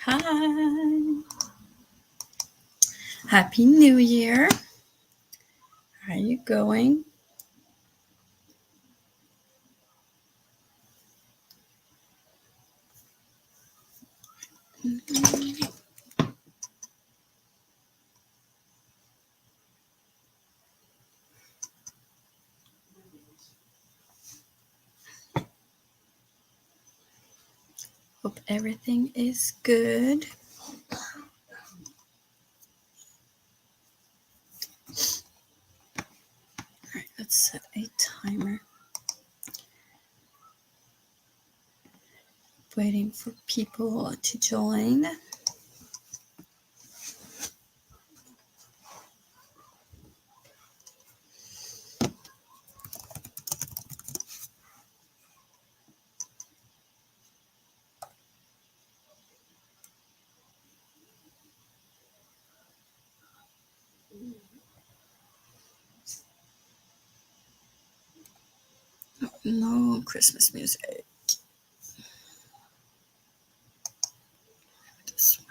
Hi. Happy New Year. How are you going? Hope everything is good. All right, let's set a timer. Waiting for people to join. Oh, no Christmas music. This one.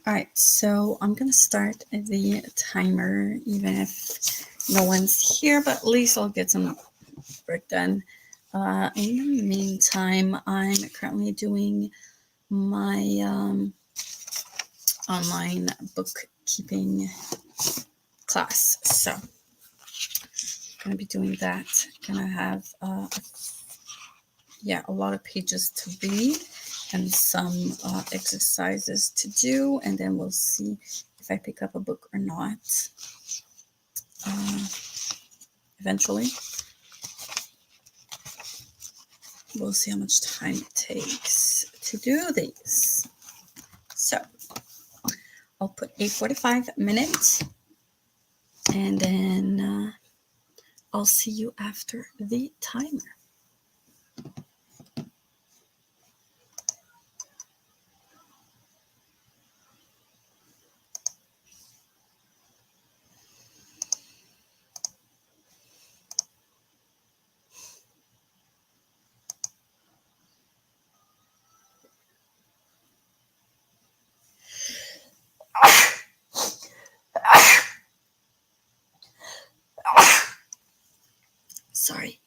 All right, so I'm going to start the timer even if no one's here, but at least I'll get some work done. In the meantime, I'm currently doing my online bookkeeping class. So I'm going to be doing that. Going to have a lot of pages to read and some exercises to do, and then we'll see if I pick up a book or not eventually. We'll see how much time it takes to do these. So I'll put a 45 minutes, and then I'll see you after the timer. Sorry.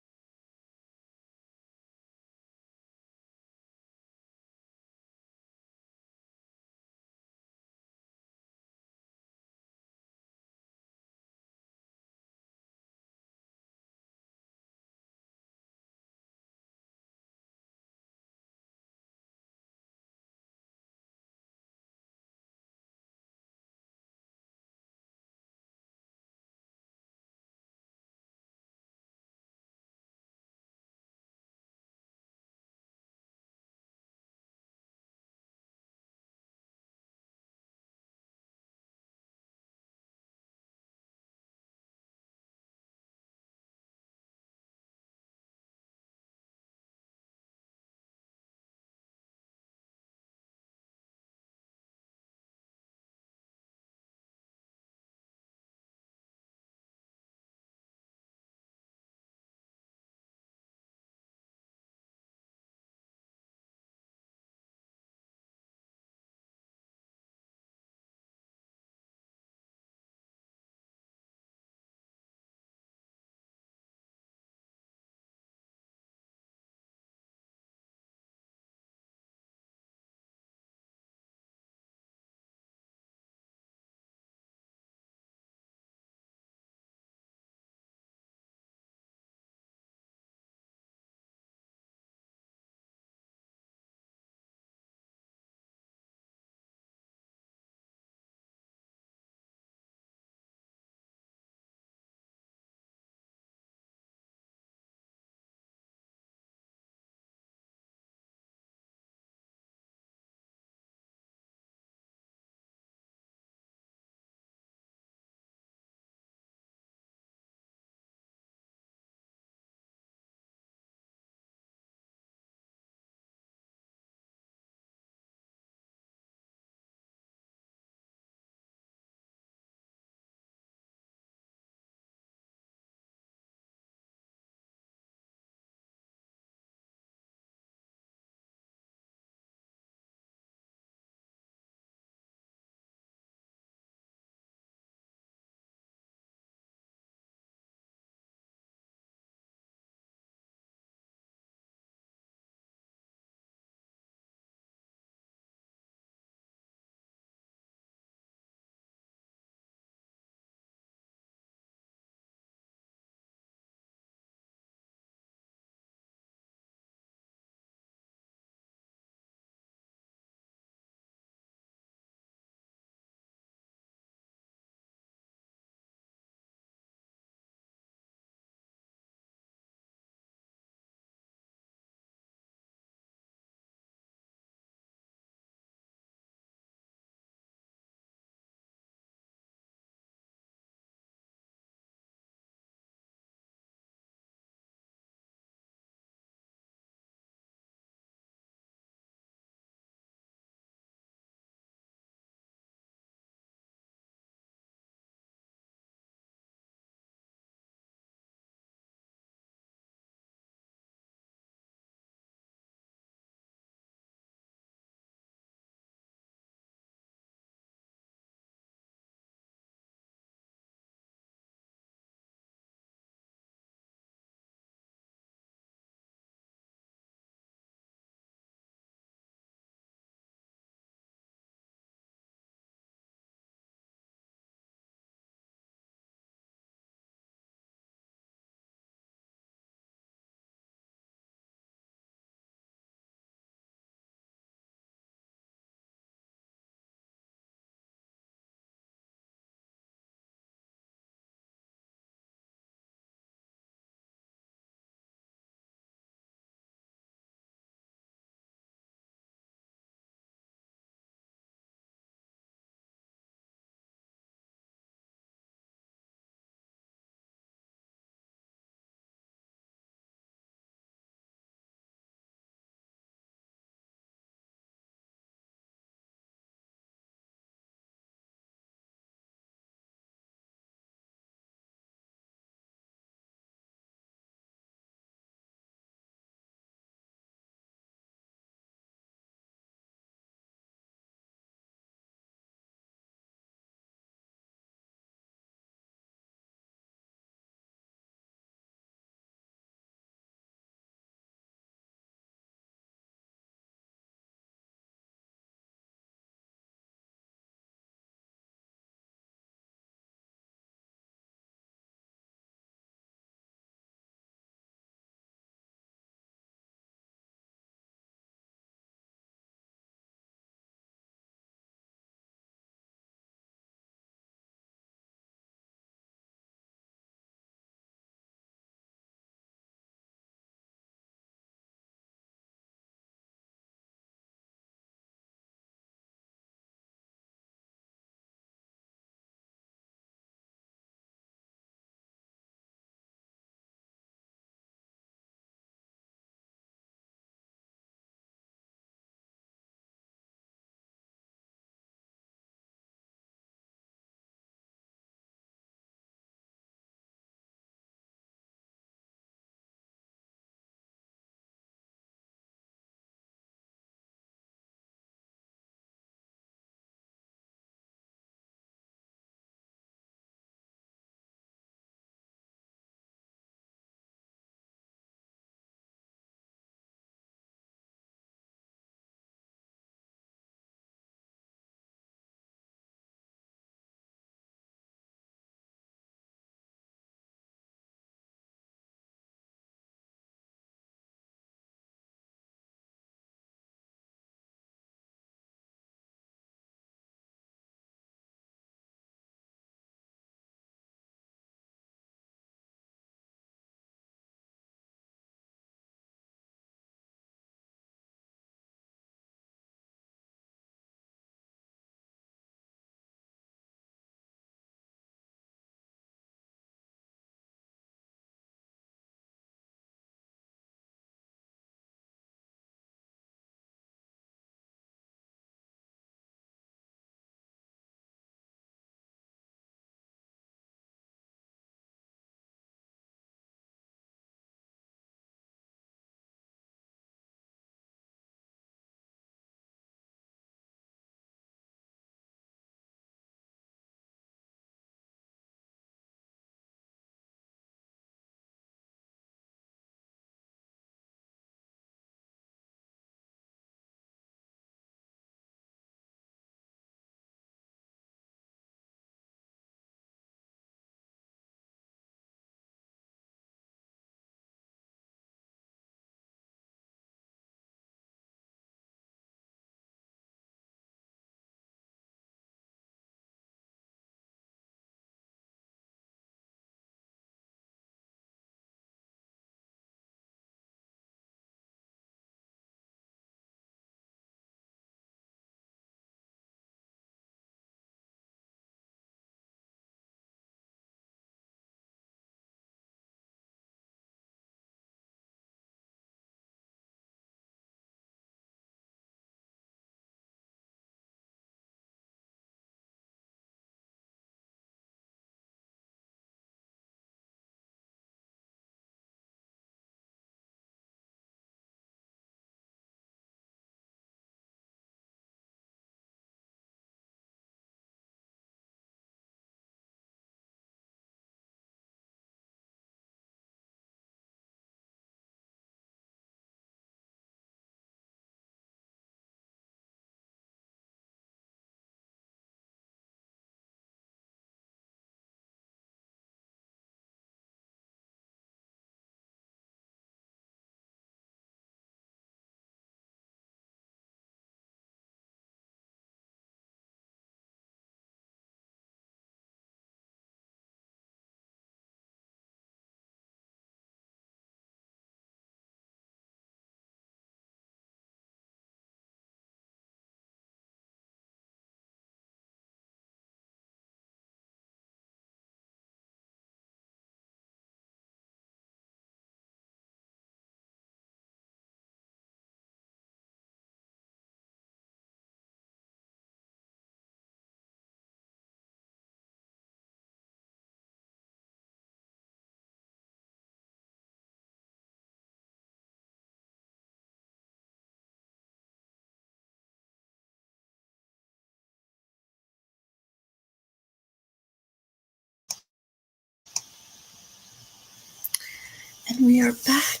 And we are back.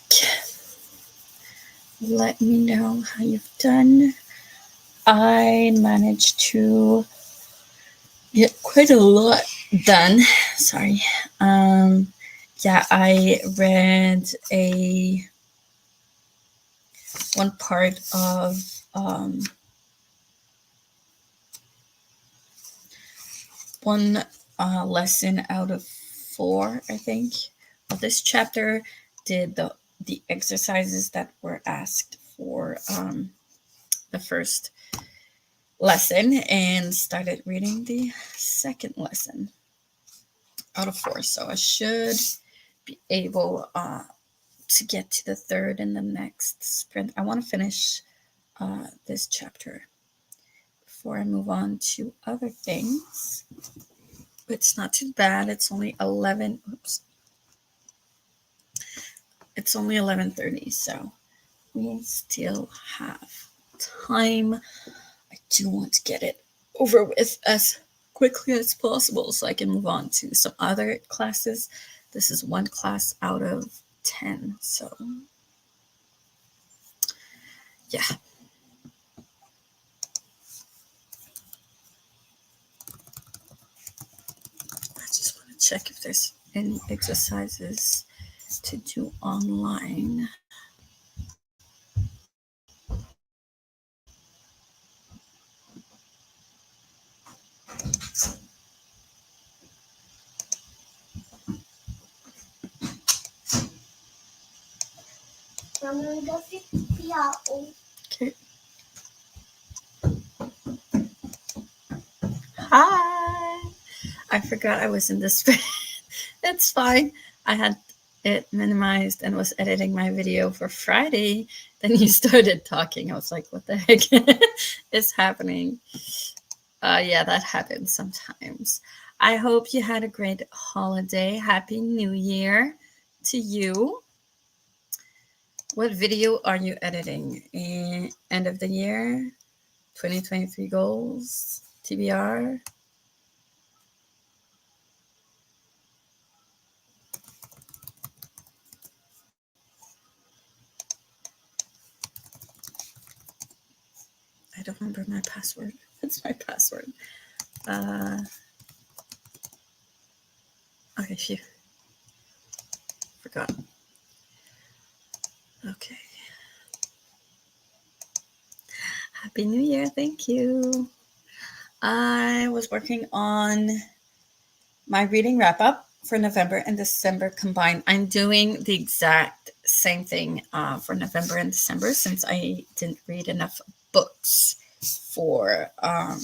Let me know how you've done. I managed to get quite a lot done. Sorry. Yeah, I read one part of one lesson out of 4, I think, of this chapter. Did the exercises that were asked for the first lesson, and started reading the second lesson out of 4. So I should be able to get to the third in the next sprint. I want to finish this chapter before I move on to other things. It's not too bad. It's only 11. Oops. It's only 11:30, so we still have time. I do want to get it over with as quickly as possible so I can move on to some other classes. This is one class out of 10, so yeah. I just want to check if there's any exercises to do online. Okay. Hi. I forgot I was in this. It's fine. I had it minimized and was editing my video for Friday. Then you started talking. I was like, what the heck is happening? Yeah, that happens sometimes. I hope you had a great holiday. Happy New Year to you. What video are you editing? End of the year? 2023 goals? TBR? I don't remember my password. What's my password? Okay, phew. Forgot. Okay. Happy New Year. Thank you. I was working on my reading wrap up for November and December combined. I'm doing the exact same thing for November and December since I didn't read enough books for a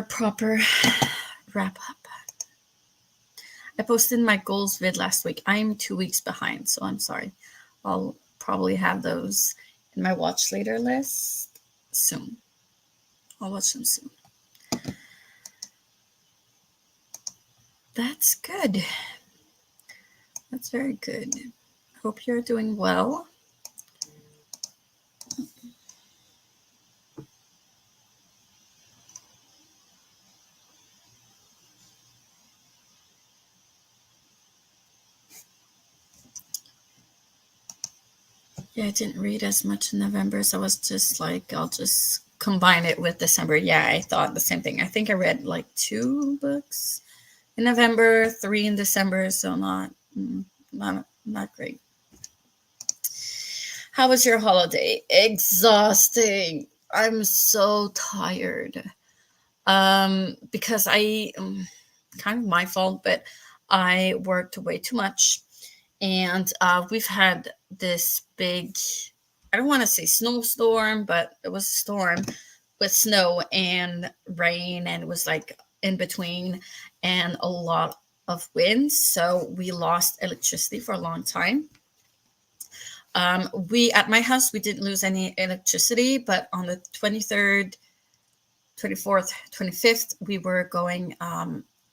proper wrap up. I posted my goals vid last week. I'm 2 weeks behind, so I'm sorry. I'll probably have those in my watch later list soon. I'll watch them soon. That's good. That's very good. Hope you're doing well. Yeah, I didn't read as much in November, so I was just like, I'll just combine it with December. Yeah, I thought the same thing. I think I read like 2 books in November, 3 in December, so not great. How was your holiday? Exhausting. I'm so tired. Because I kind of my fault, but I worked way too much. And we've had this big, I don't want to say snowstorm, but it was a storm with snow and rain, and it was like in between, and a lot of wind. So we lost electricity for a long time. We at my house, we didn't lose any electricity, but on the 23rd, 24th, 25th, we were going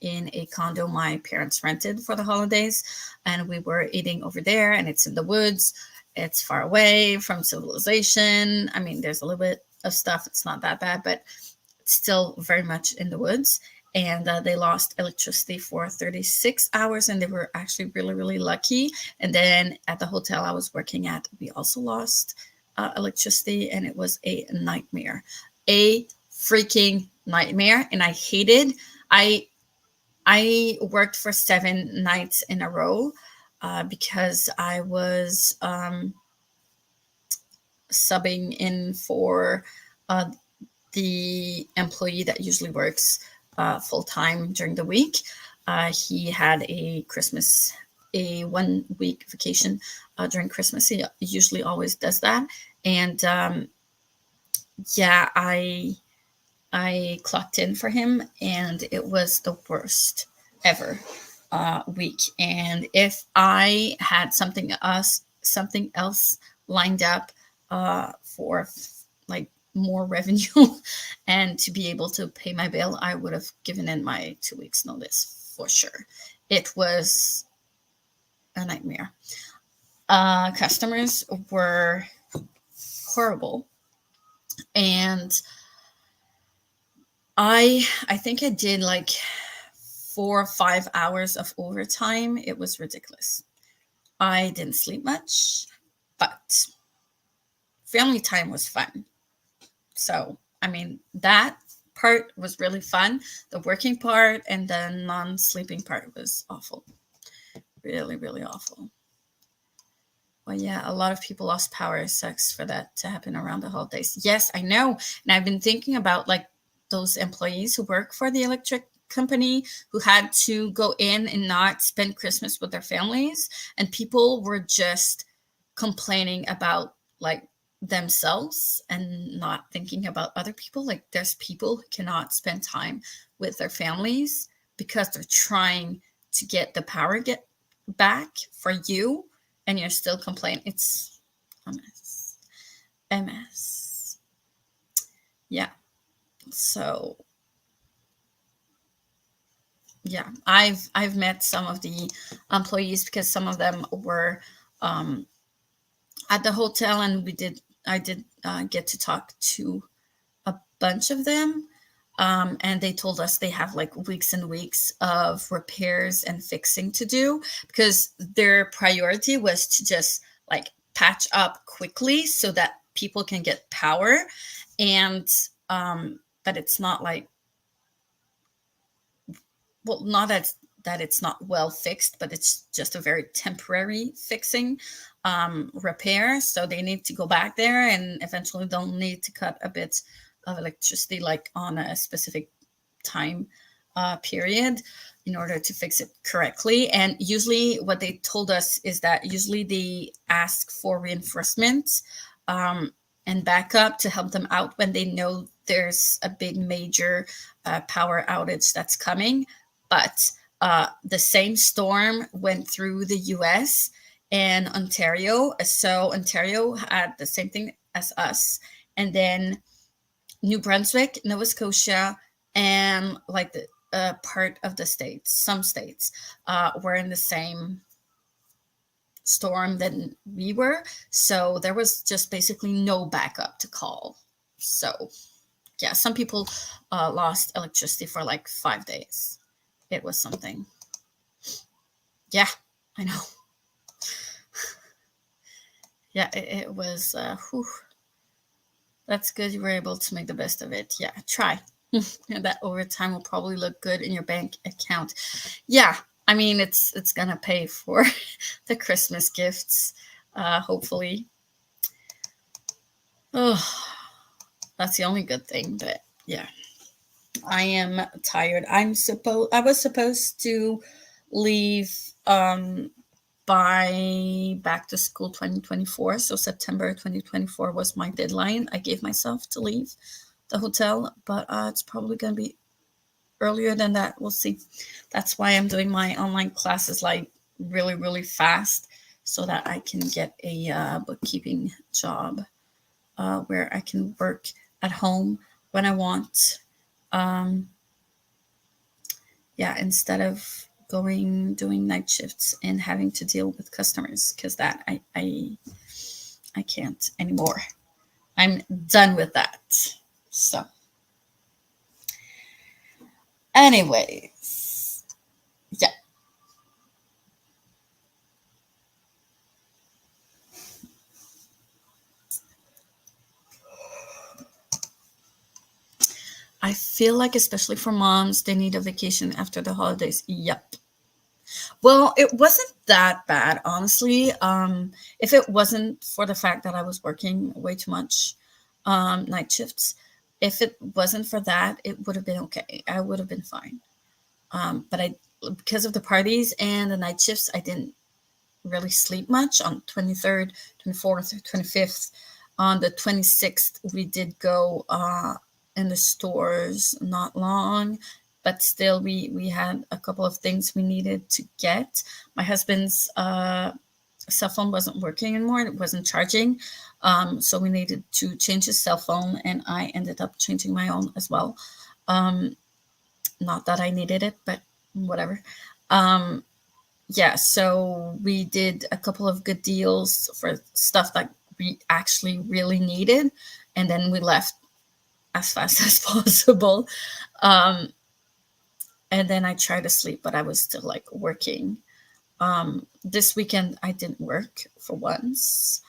in a condo my parents rented for the holidays, and we were eating over there, and it's in the woods. It's far away from civilization. I mean, there's a little bit of stuff. It's not that bad, but it's still very much in the woods. and they lost electricity for 36 hours, and they were actually really, really lucky. And then at the hotel I was working at, we also lost electricity, and it was a nightmare, a freaking nightmare. And I hated, I worked for 7 nights in a row because I was subbing in for the employee that usually works full time during the week. He had a 1 week vacation during Christmas. He usually always does that. And yeah, I clocked in for him, and it was the worst ever week. And if I had something else lined up for like more revenue and to be able to pay my bill, I would have given in my 2 weeks notice for sure. It was a nightmare. Customers were horrible, and I think I did like 4 or 5 hours of overtime. It was ridiculous. I didn't sleep much, but family time was fun. So, I mean, that part was really fun. The working part and the non-sleeping part was awful. Really, really awful. Well, yeah, a lot of people lost power. It sucks for that to happen around the holidays. Yes, I know. And I've been thinking about like those employees who work for the electric company who had to go in and not spend Christmas with their families. And people were just complaining about like themselves and not thinking about other people. Like there's people who cannot spend time with their families because they're trying to get the power back for you, and you're still complaining. It's a mess. A mess. Yeah. So yeah, I've met some of the employees because some of them were at the hotel, and I did get to talk to a bunch of them. And they told us they have like weeks and weeks of repairs and fixing to do because their priority was to just like patch up quickly so that people can get power. And but it's not like, well, not that it's not well fixed, but it's just a very temporary fixing repair. So they need to go back there, and eventually they'll need to cut a bit of electricity like on a specific time period in order to fix it correctly. And usually what they told us is that usually they ask for reinforcements and backup to help them out when they know there's a big major power outage that's coming. But the same storm went through the US and Ontario. So Ontario had the same thing as us. And then New Brunswick, Nova Scotia, and like the part of the states, some states were in the same storm than we were. So there was just basically no backup to call. So yeah, some people lost electricity for like 5 days. It was something. Yeah, I know. Yeah, it was, whew. That's good you were able to make the best of it. Yeah, try. And that overtime will probably look good in your bank account. Yeah, I mean, it's gonna pay for the Christmas gifts, hopefully. Oh, that's the only good thing, but yeah. I am tired. I was supposed to leave by back to school 2024. So September 2024 was my deadline I gave myself to leave the hotel, but it's probably going to be earlier than that. We'll see. That's why I'm doing my online classes like really, really fast so that I can get a bookkeeping job where I can work at home when I want. Yeah, instead of doing night shifts and having to deal with customers, because that I can't anymore. I'm done with that. So Anyways, yeah. I feel like, especially for moms, they need a vacation after the holidays. Yep. Well, it wasn't that bad, honestly. If it wasn't for the fact that I was working way too much, night shifts, if it wasn't for that, it would have been okay. I would have been fine. But because of the parties and the night shifts, I didn't really sleep much on 23rd, 24th, 25th. On the 26th, we did go in the stores, not long, but still we had a couple of things we needed to get. My husband's cell phone wasn't working anymore. It wasn't charging. So we needed to change his cell phone, and I ended up changing my own as well. Not that I needed it, but whatever. Um, yeah, so we did a couple of good deals for stuff that we actually really needed, and then we left as fast as possible. Um, and then I tried to sleep, but I was still like working. This weekend I didn't work for once,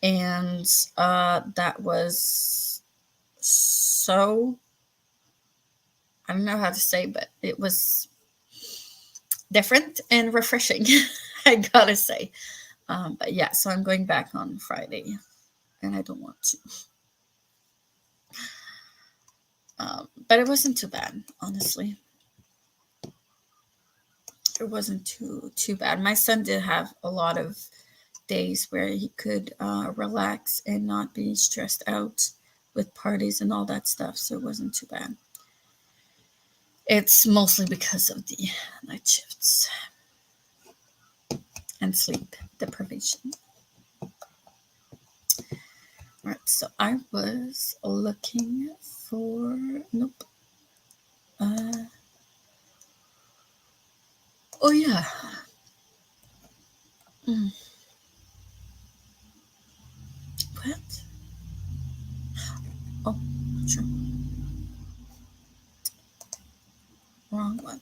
and that was so, I don't know how to say, but it was different and refreshing. I gotta say. But yeah, so I'm going back on Friday, and I don't want to. But it wasn't too bad, honestly. It wasn't too bad. My son did have a lot of days where he could relax and not be stressed out with parties and all that stuff, so it wasn't too bad. It's mostly because of the night shifts and sleep deprivation. All right, so I was looking for, nope. Uh, oh yeah. Mm, what? Oh, sure. Wrong one.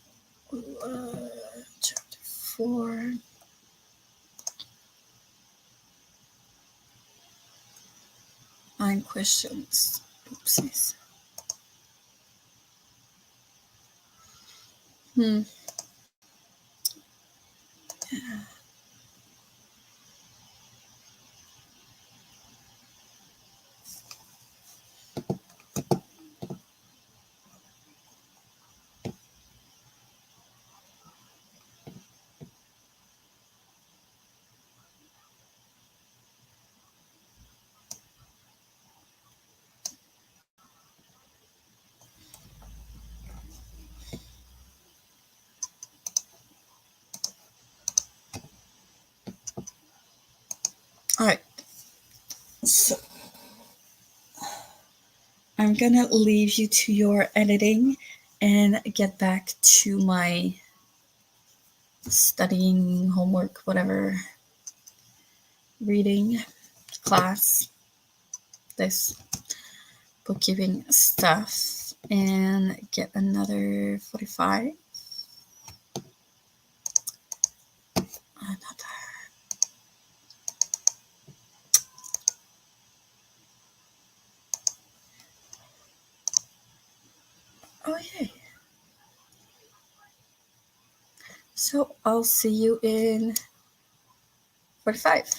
Chapter 4. 9 questions. Oopsies. Hmm. All right. So I'm gonna leave you to your editing and get back to my studying, homework, whatever, reading class, this bookkeeping stuff, and get another 45. Another. Oh, yay. So I'll see you in 45.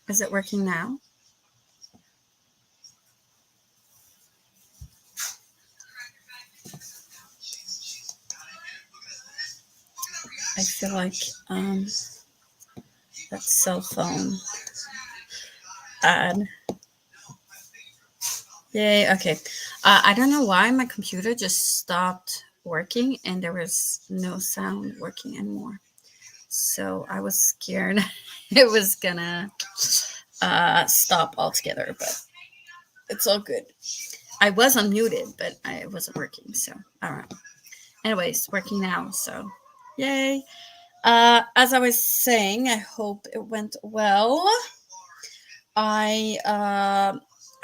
Is it working now? I feel like that cell phone ad. Yay, okay. I don't know why my computer just stopped working and there was no sound working anymore. So I was scared it was gonna stop altogether, but it's all good. I was unmuted, but it wasn't working. So, all right. Anyways, working now. So, yay. As I was saying, I hope it went well. I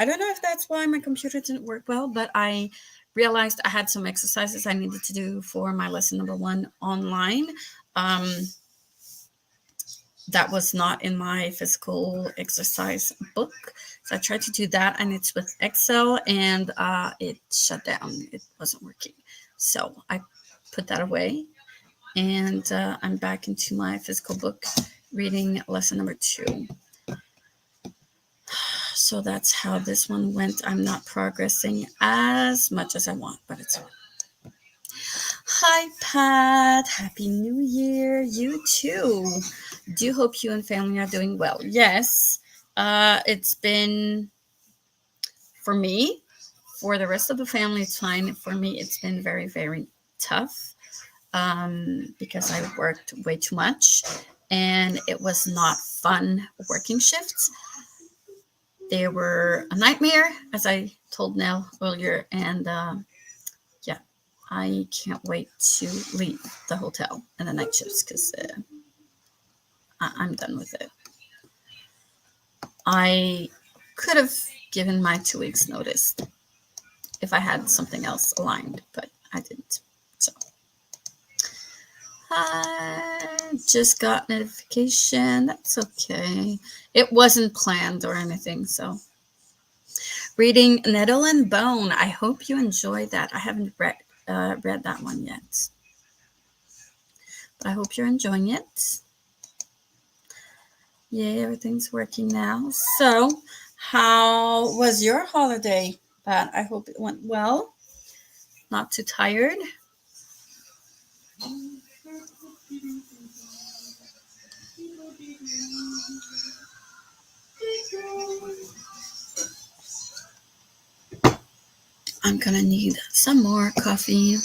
don't know if that's why my computer didn't work well, but I realized I had some exercises I needed to do for my lesson number 1 online. That was not in my physical exercise book. So I tried to do that, and it's with Excel, and it shut down. It wasn't working. So I put that away, and I'm back into my physical book, reading lesson number 2. So that's how this one went. I'm not progressing as much as I want, but it's fine. Hi, Pat. Happy New Year. You too. Do hope you and family are doing well. Yes, it's been, for me, for the rest of the family, it's fine. For me, it's been very, very tough because I worked way too much and it was not fun working shifts. They were a nightmare, as I told Nell earlier, and yeah, I can't wait to leave the hotel and the night shifts because I'm done with it. I could have given my 2 weeks notice if I had something else aligned, but I didn't. So I just got notification. That's okay. It wasn't planned or anything. So reading Nettle and Bone. I hope you enjoyed that. I haven't read that one yet, but I hope you're enjoying it. Yay, everything's working now. So, how was your holiday, Pat? I hope it went well. Not too tired. I'm gonna need some more coffee.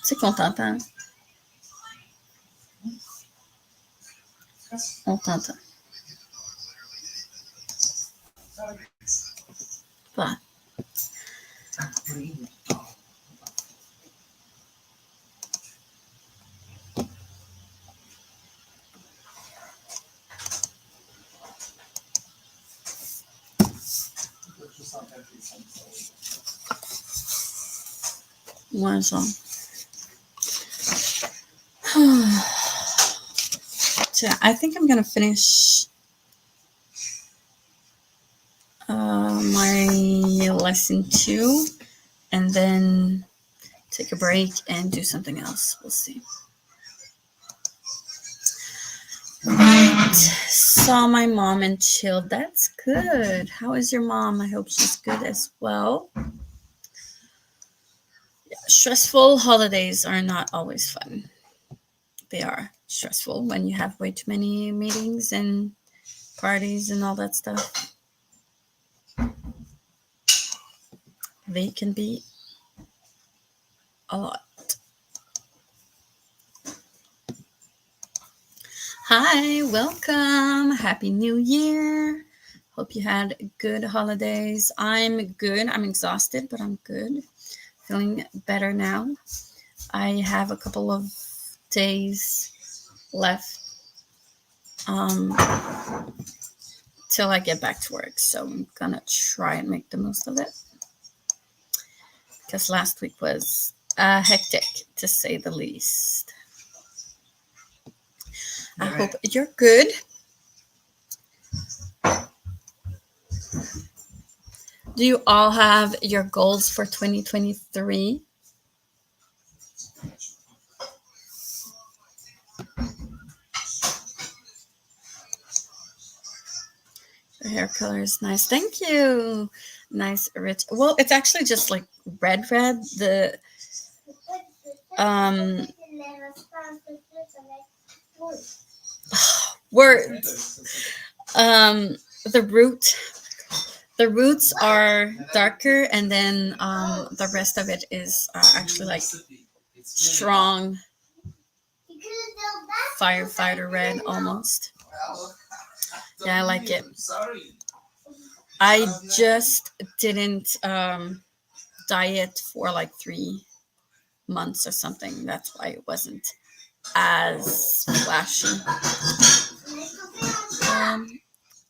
C'est content, hein? On t'entend. Voilà. Moi, genre. So I think I'm gonna finish my lesson 2 and then take a break and do something else. We'll see. Right. Saw my mom and chilled. That's good. How is your mom? I hope she's good as well. Yeah, stressful holidays are not always fun. They are stressful when you have way too many meetings and parties and all that stuff. They can be a lot. Hi, welcome. Happy New Year. Hope you had good holidays. I'm good. I'm exhausted, but I'm good. Feeling better now. I have a couple of days left till I get back to work. So I'm gonna try and make the most of it. Because last week was hectic, to say the least. I hope you're good. Do you all have your goals for 2023? Her hair color is nice. Thank you. Nice, rich. Well, it's actually just like red. The um words. The roots are darker, and then the rest of it is actually like strong firefighter red almost. Yeah, I like it. I just didn't diet for like 3 months or something. That's why it wasn't as flashy.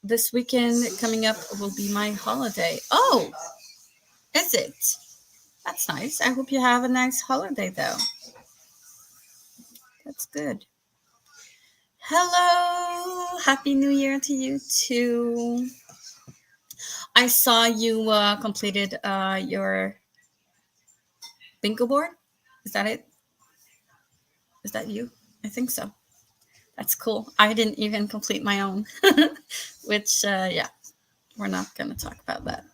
This weekend coming up will be my holiday. Oh, is it? That's nice. I hope you have a nice holiday, though. That's good. Hello. Happy New Year to you, too. I saw you completed your bingo board. Is that it? Is that you? I think so. That's cool. I didn't even complete my own, which, yeah, we're not going to talk about that.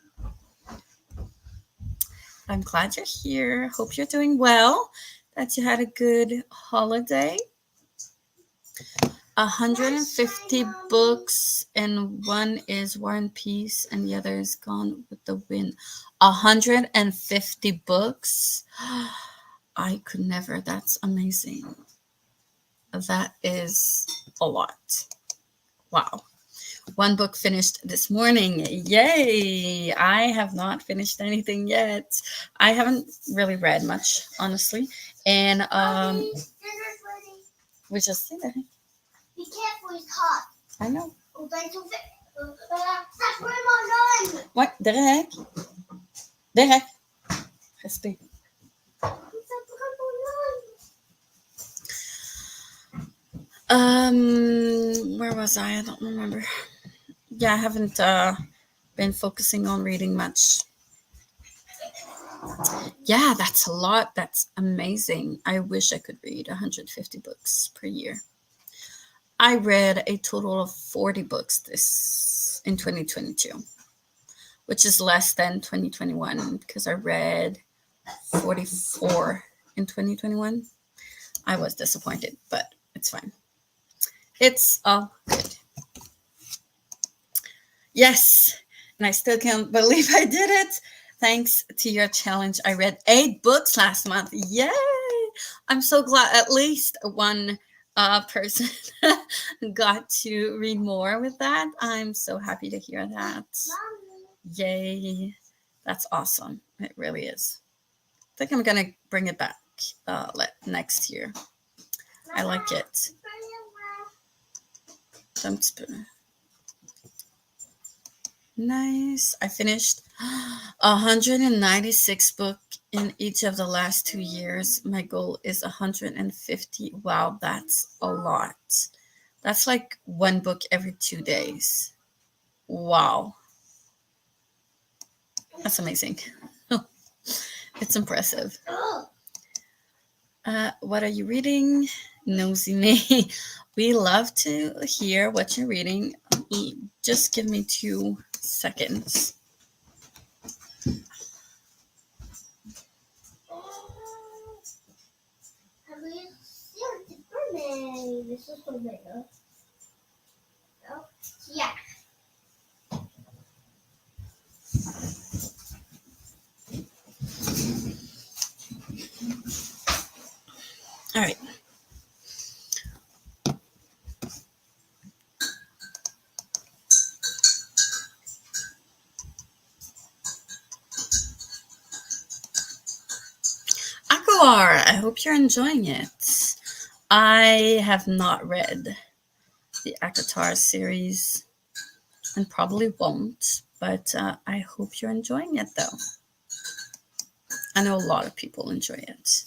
I'm glad you're here. Hope you're doing well, that you had a good holiday. 150 books, and one is War and Peace, and the other is Gone with the Wind. 150 books. I could never. That's amazing. That is a lot. Wow. One book finished this morning. Yay! I have not finished anything yet. I haven't really read much, honestly. And we just see that. Be careful, it's hot. I know. What? Direct. Respect. Where was I? I don't remember. Yeah, I haven't been focusing on reading much. Yeah, that's a lot. That's amazing. I wish I could read 150 books per year. I read a total of 40 books in 2022, which is less than 2021 because I read 44 in 2021. I was disappointed, but it's fine. It's all good. Yes, and I still can't believe I did it. Thanks to your challenge, I read 8 books last month. Yay! I'm so glad at least one person got to read more with that. I'm so happy to hear that. Yay. That's awesome. It really is. I think I'm going to bring it back next year. I like it. Nice. I finished 196 books in each of the last 2 years. My goal is 150. Wow, that's a lot. That's like one book every 2 days. Wow. That's amazing. It's impressive. What are you reading? Nosy me. We love to hear what you're reading. Just give me 2 seconds. Yeah. All right. Akawar, I hope you're enjoying it. I have not read the Akatar series and probably won't, but I hope you're enjoying it though. I know a lot of people enjoy it.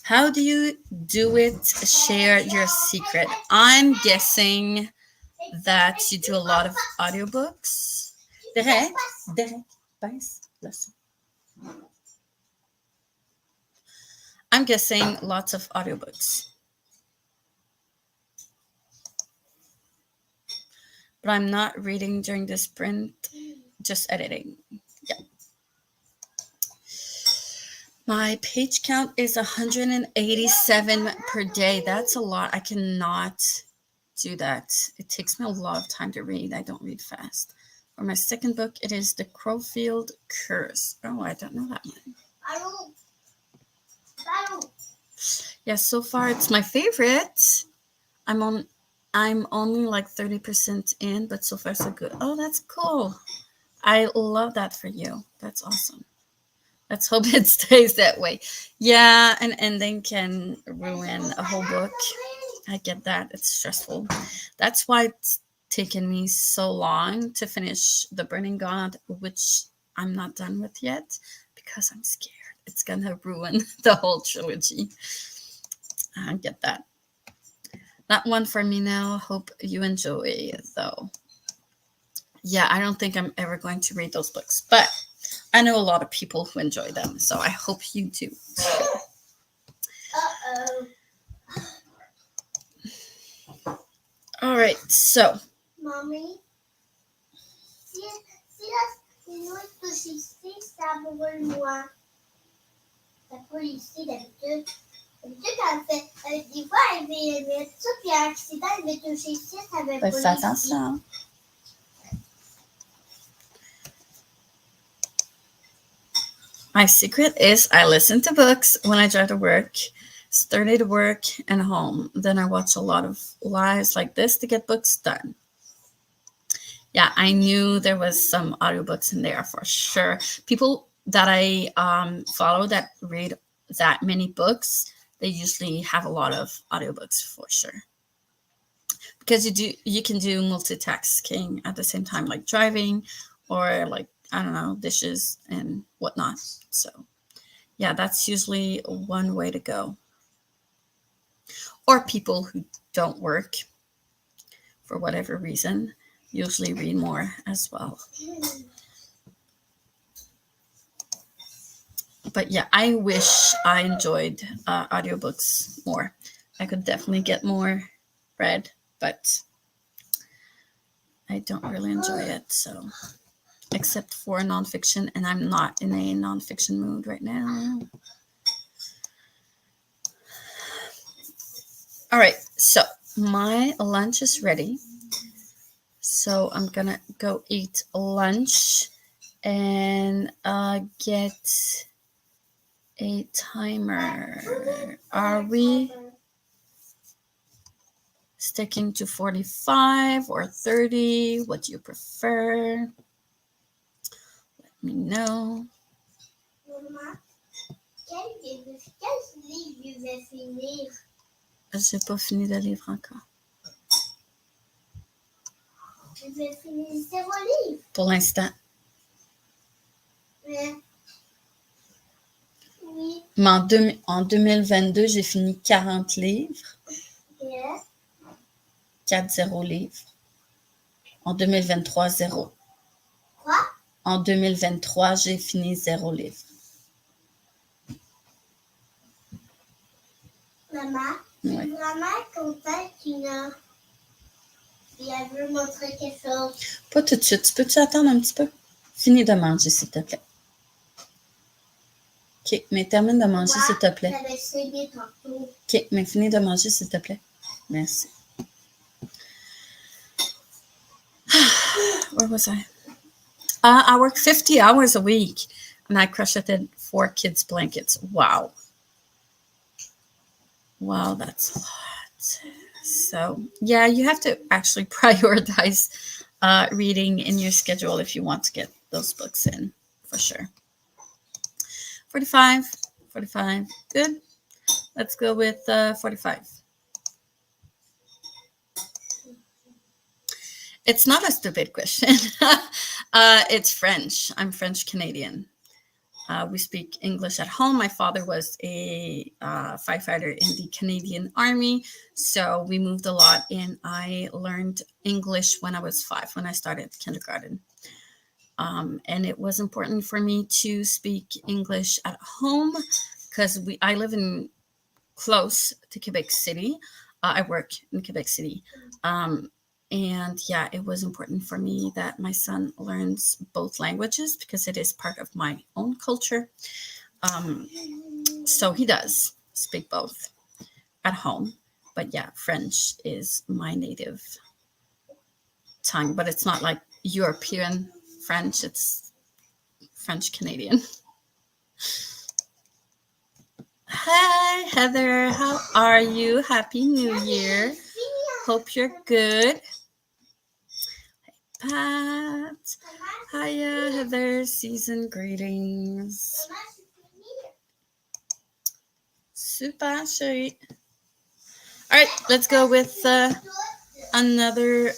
How do you do it? Share your secret. I'm guessing that you do a lot of audiobooks. I'm guessing lots of audiobooks. but I'm not reading during the sprint, just editing. Yeah. My page count is 187 per day. That's a lot. I cannot do that. It takes me a lot of time to read. I don't read fast. For my second book, it is The Crowfield Curse. Oh, I don't know that one. Yeah, so far it's my favorite. I'm only like 30% in, but so far so good. Oh, that's cool. I love that for you. That's awesome. Let's hope it stays that way. Yeah, an ending can ruin a whole book. I get that. It's stressful. That's why it's taken me so long to finish The Burning God, which I'm not done with yet, because I'm scared it's gonna ruin the whole trilogy. I get that. Not one for me now. Hope you enjoy, though. Yeah, I don't think I'm ever going to read those books, but I know a lot of people who enjoy them, so I hope you do. All right, so. Mommy, si nous touche ici, ça brûle moins. Ça brûle ici d'habitude. D'habitude, elle fait. Des fois, elle veut mettre ça, puis à accident, elle veut toucher ici, ça va brûler. Fais attention. My secret is I listen to books when I drive to work, study to work, and home. Then I watch a lot of lives like this to get books done. Yeah, I knew there was some audiobooks in there for sure. People that I follow that read that many books, they usually have a lot of audiobooks for sure. Because you can do multitasking at the same time, like driving or like, I don't know, dishes and whatnot. So yeah, that's usually one way to go. Or people who don't work for whatever reason usually read more as well. But yeah, I wish I enjoyed audiobooks more. I could definitely get more read, but I don't really enjoy it. So, except for nonfiction, and I'm not in a nonfiction mood right now. All right, so my lunch is ready. So I'm gonna go eat lunch and get a timer. Are we sticking to 45 or 30? What do you prefer? Let me know. Maman, quel livre je vais finir? J'ai pas fini le livre encore. Je vais finir 0 livres. Pour l'instant. Mais... Oui. Mais en 2022, j'ai fini 40 livres. Yeah. 4-0 livres. En 2023, 0. Quoi? En 2023, j'ai fini 0 livres. Maman, je suis vraiment contente qu'il a... Et elle veut montrer quelque chose. Pas tout de suite. Tu peux-tu attendre un petit peu? Finis de manger, s'il te plaît. OK, mais termine de manger, s'il te plaît. J'avais saigné tantôt. OK, mais finis de manger, s'il te plaît. Merci. Where was I? I work 50 hours a week, and I crocheted 4 kids' blankets. Wow. Wow, that's a lot. So, yeah, you have to actually prioritize reading in your schedule if you want to get those books in, for sure. 45. Good. Let's go with 45. It's not a stupid question. It's French. I'm French Canadian. We speak English at home. My father was a firefighter in the Canadian Army, so we moved a lot, and I learned English when I was 5, when I started kindergarten. And it was important for me to speak English at home because I live in close to Quebec City. I work in Quebec City. And yeah, it was important for me that my son learns both languages because it is part of my own culture. So he does speak both at home. But yeah, French is my native tongue, but it's not like European French, it's French Canadian. Hi, Heather. How are you? Happy New Year. Hope you're good. Pat. Hiya, Heather. Season greetings. Super sweet. All right, let's go with another.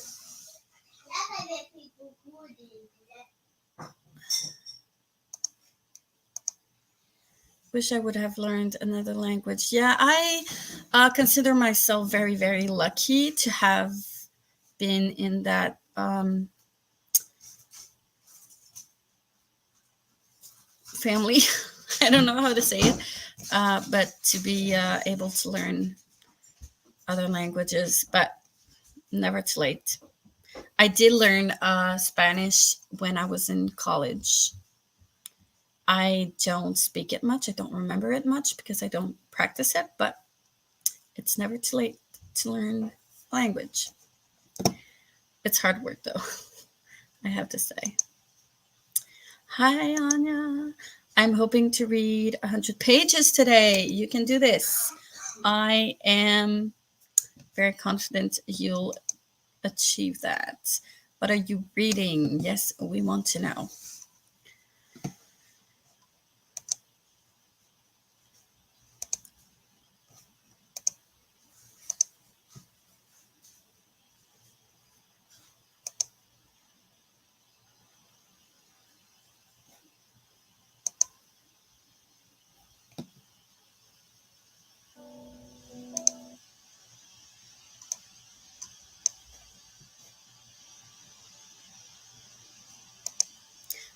Wish I would have learned another language. Yeah, I consider myself very, very lucky to have been in that family. I don't know how to say it, but to be able to learn other languages, but never too late. I did learn Spanish when I was in college. I don't speak it much. I don't remember it much because I don't practice it, but it's never too late to learn language. It's hard work, though, I have to say. Hi, Anya. I'm hoping to read 100 pages today. You can do this. I am very confident you'll achieve that. What are you reading? Yes, we want to know.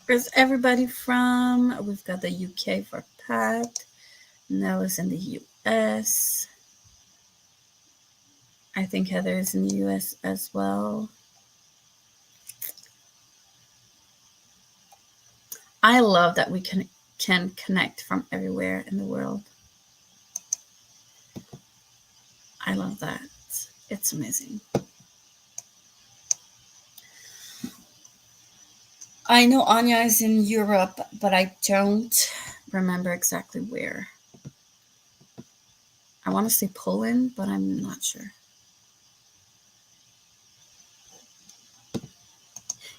Where's everybody from? We've got the UK for Pat. Nella's in the US. I think Heather is in the US as well. I love that we can connect from everywhere in the world. I love that. It's amazing. I know Anya is in Europe, but I don't remember exactly where. I want to say Poland, but I'm not sure.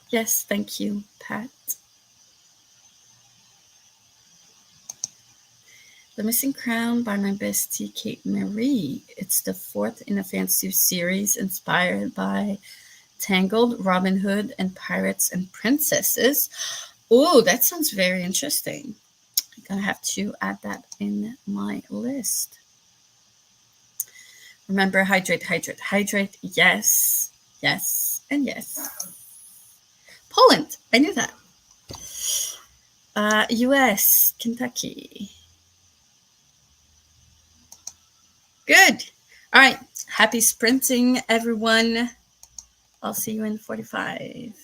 Yes, thank you, Pat. The Missing Crown by my bestie, Kate Marie. It's the fourth in a fantasy series inspired by Tangled, Robin Hood, and Pirates and Princesses. Oh, that sounds very interesting. I'm going to have to add that in my list. Remember, hydrate, hydrate, hydrate. Yes, yes, and yes. Poland. I knew that. US, Kentucky. Good. All right. Happy sprinting, everyone. I'll see you in 45.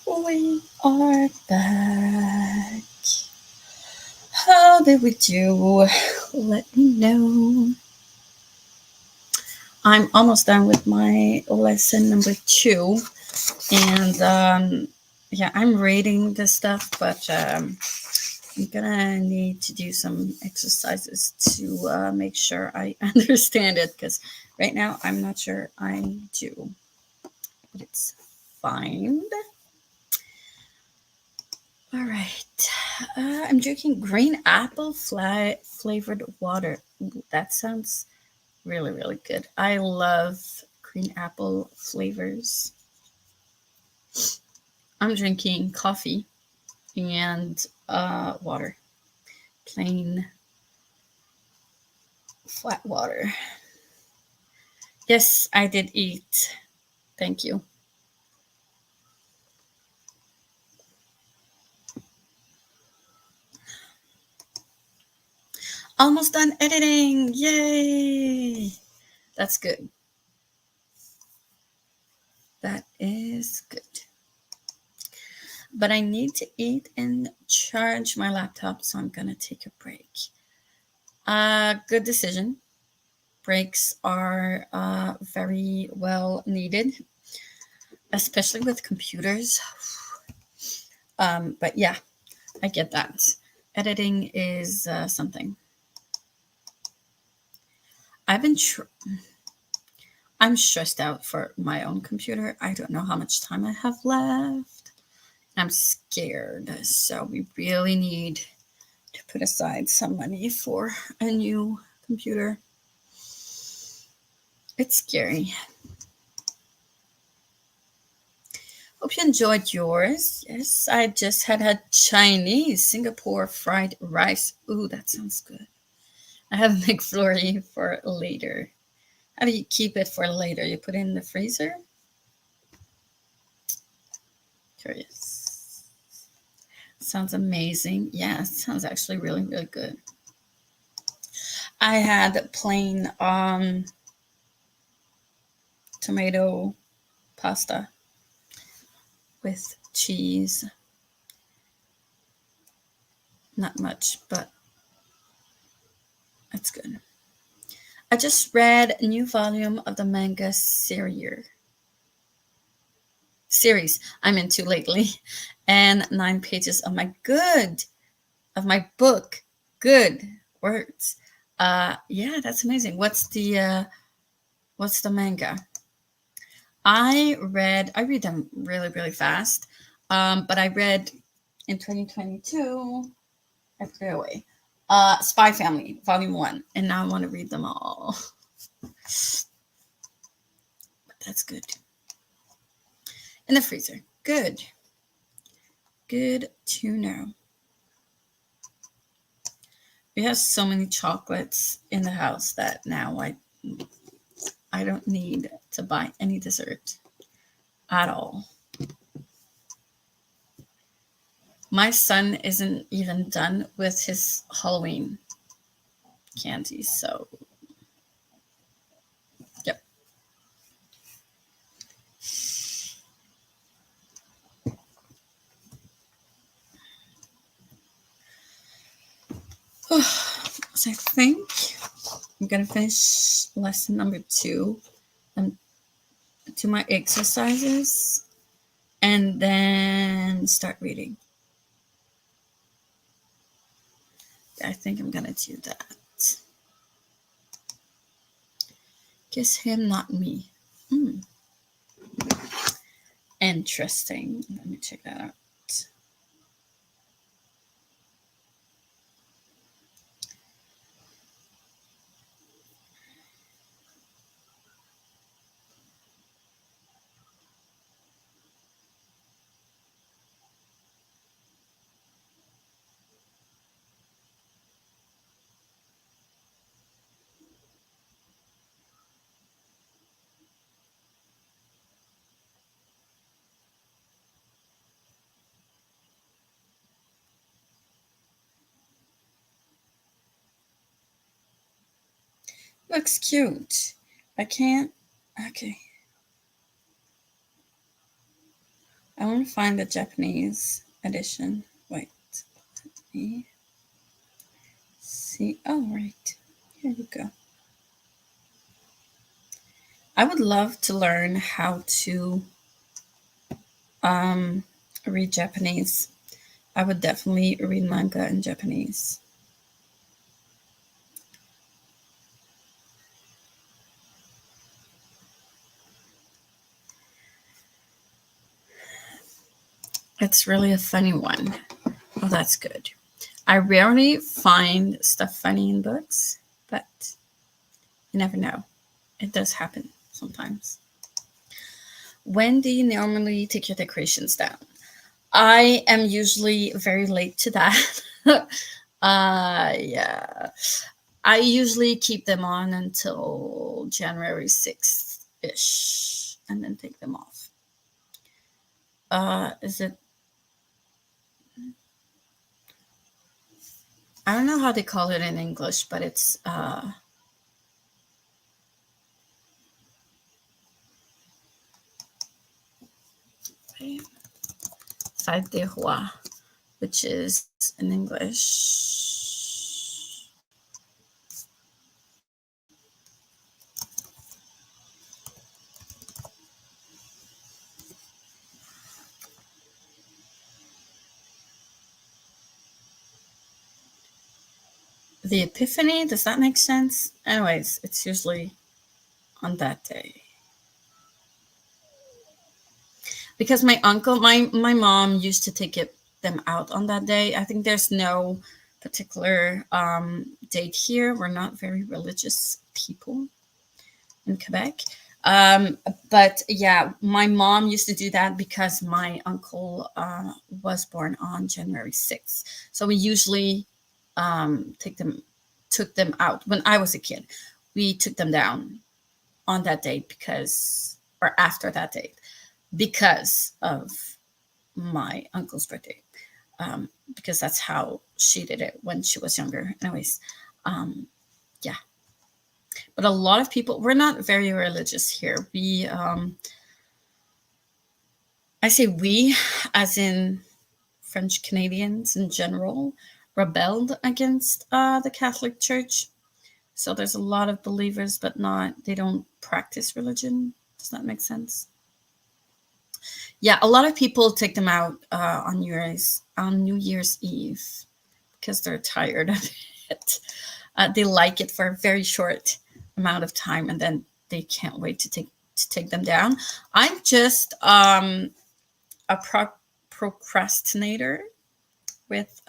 We are back. How did we do? Let me know. I'm almost done with my lesson number 2. And yeah, I'm reading this stuff, but I'm gonna need to do some exercises to make sure I understand it, because right now I'm not sure I do. But it's fine. All right. I'm drinking green apple flavored water. Ooh, that sounds really, really good. I love green apple flavors. I'm drinking coffee and water, plain flat water. Yes, I did eat. Thank you. Almost done editing. Yay! That's good. That is good. But I need to eat and charge my laptop, so I'm going to take a break. Good decision. Breaks are very well needed, especially with computers. But yeah, I get that. Editing is something. I'm stressed out for my own computer. I don't know how much time I have left. I'm scared. So we really need to put aside some money for a new computer. It's scary. Hope you enjoyed yours. Yes, I just had a Chinese Singapore fried rice. Ooh, that sounds good. I have a McFlurry for later. How do you keep it for later? You put it in the freezer? Curious. Sounds amazing. Yeah, it sounds actually really, really good. I had plain tomato pasta with cheese. Not much, but it's good. I just read a new volume of the manga series I'm into lately, and 9 pages of my book. Good words. Yeah, that's amazing. What's the manga? I read them really, really fast. But I read in 2022, I put it away. Spy Family, Volume 1, and now I want to read them all. But that's good. In the freezer. Good. Good to know. We have so many chocolates in the house that now I don't need to buy any dessert at all. My son isn't even done with his Halloween candy, so yep. So I think I'm gonna finish lesson number 2 and do my exercises and then start reading. I think I'm gonna do that. Kiss him, not me. Interesting. Let me check that out. Looks cute. I can't. Okay. I want to find the Japanese edition. Wait, let me see. Oh, right. Here you go. I would love to learn how to read Japanese. I would definitely read manga in Japanese. It's really a funny one. Oh, that's good. I rarely find stuff funny in books, but you never know. It does happen sometimes. When do you normally take your decorations down? I am usually very late to that. Yeah. I usually keep them on until January 6th ish and then take them off. Is it? I don't know how they call it in English, but it's Fête des Rois, which is in English. The Epiphany, does that make sense? Anyways, it's usually on that day. Because my mom used to take them out on that day. I think there's no particular date here. We're not very religious people in Quebec. But yeah, my mom used to do that because my uncle was born on January 6th. So we usually took them out when I was a kid. We took them down on that date or after that date, because of my uncle's birthday. Because that's how she did it when she was younger. Anyways, yeah. But a lot of people, we're not very religious here. I say we, as in French Canadians in general, rebelled against the Catholic Church. So there's a lot of believers, but they don't practice religion. Does that make sense? Yeah, a lot of people take them out on New Year's Eve because they're tired of it. They like it for a very short amount of time, and then they can't wait to take them down. I'm just a procrastinator with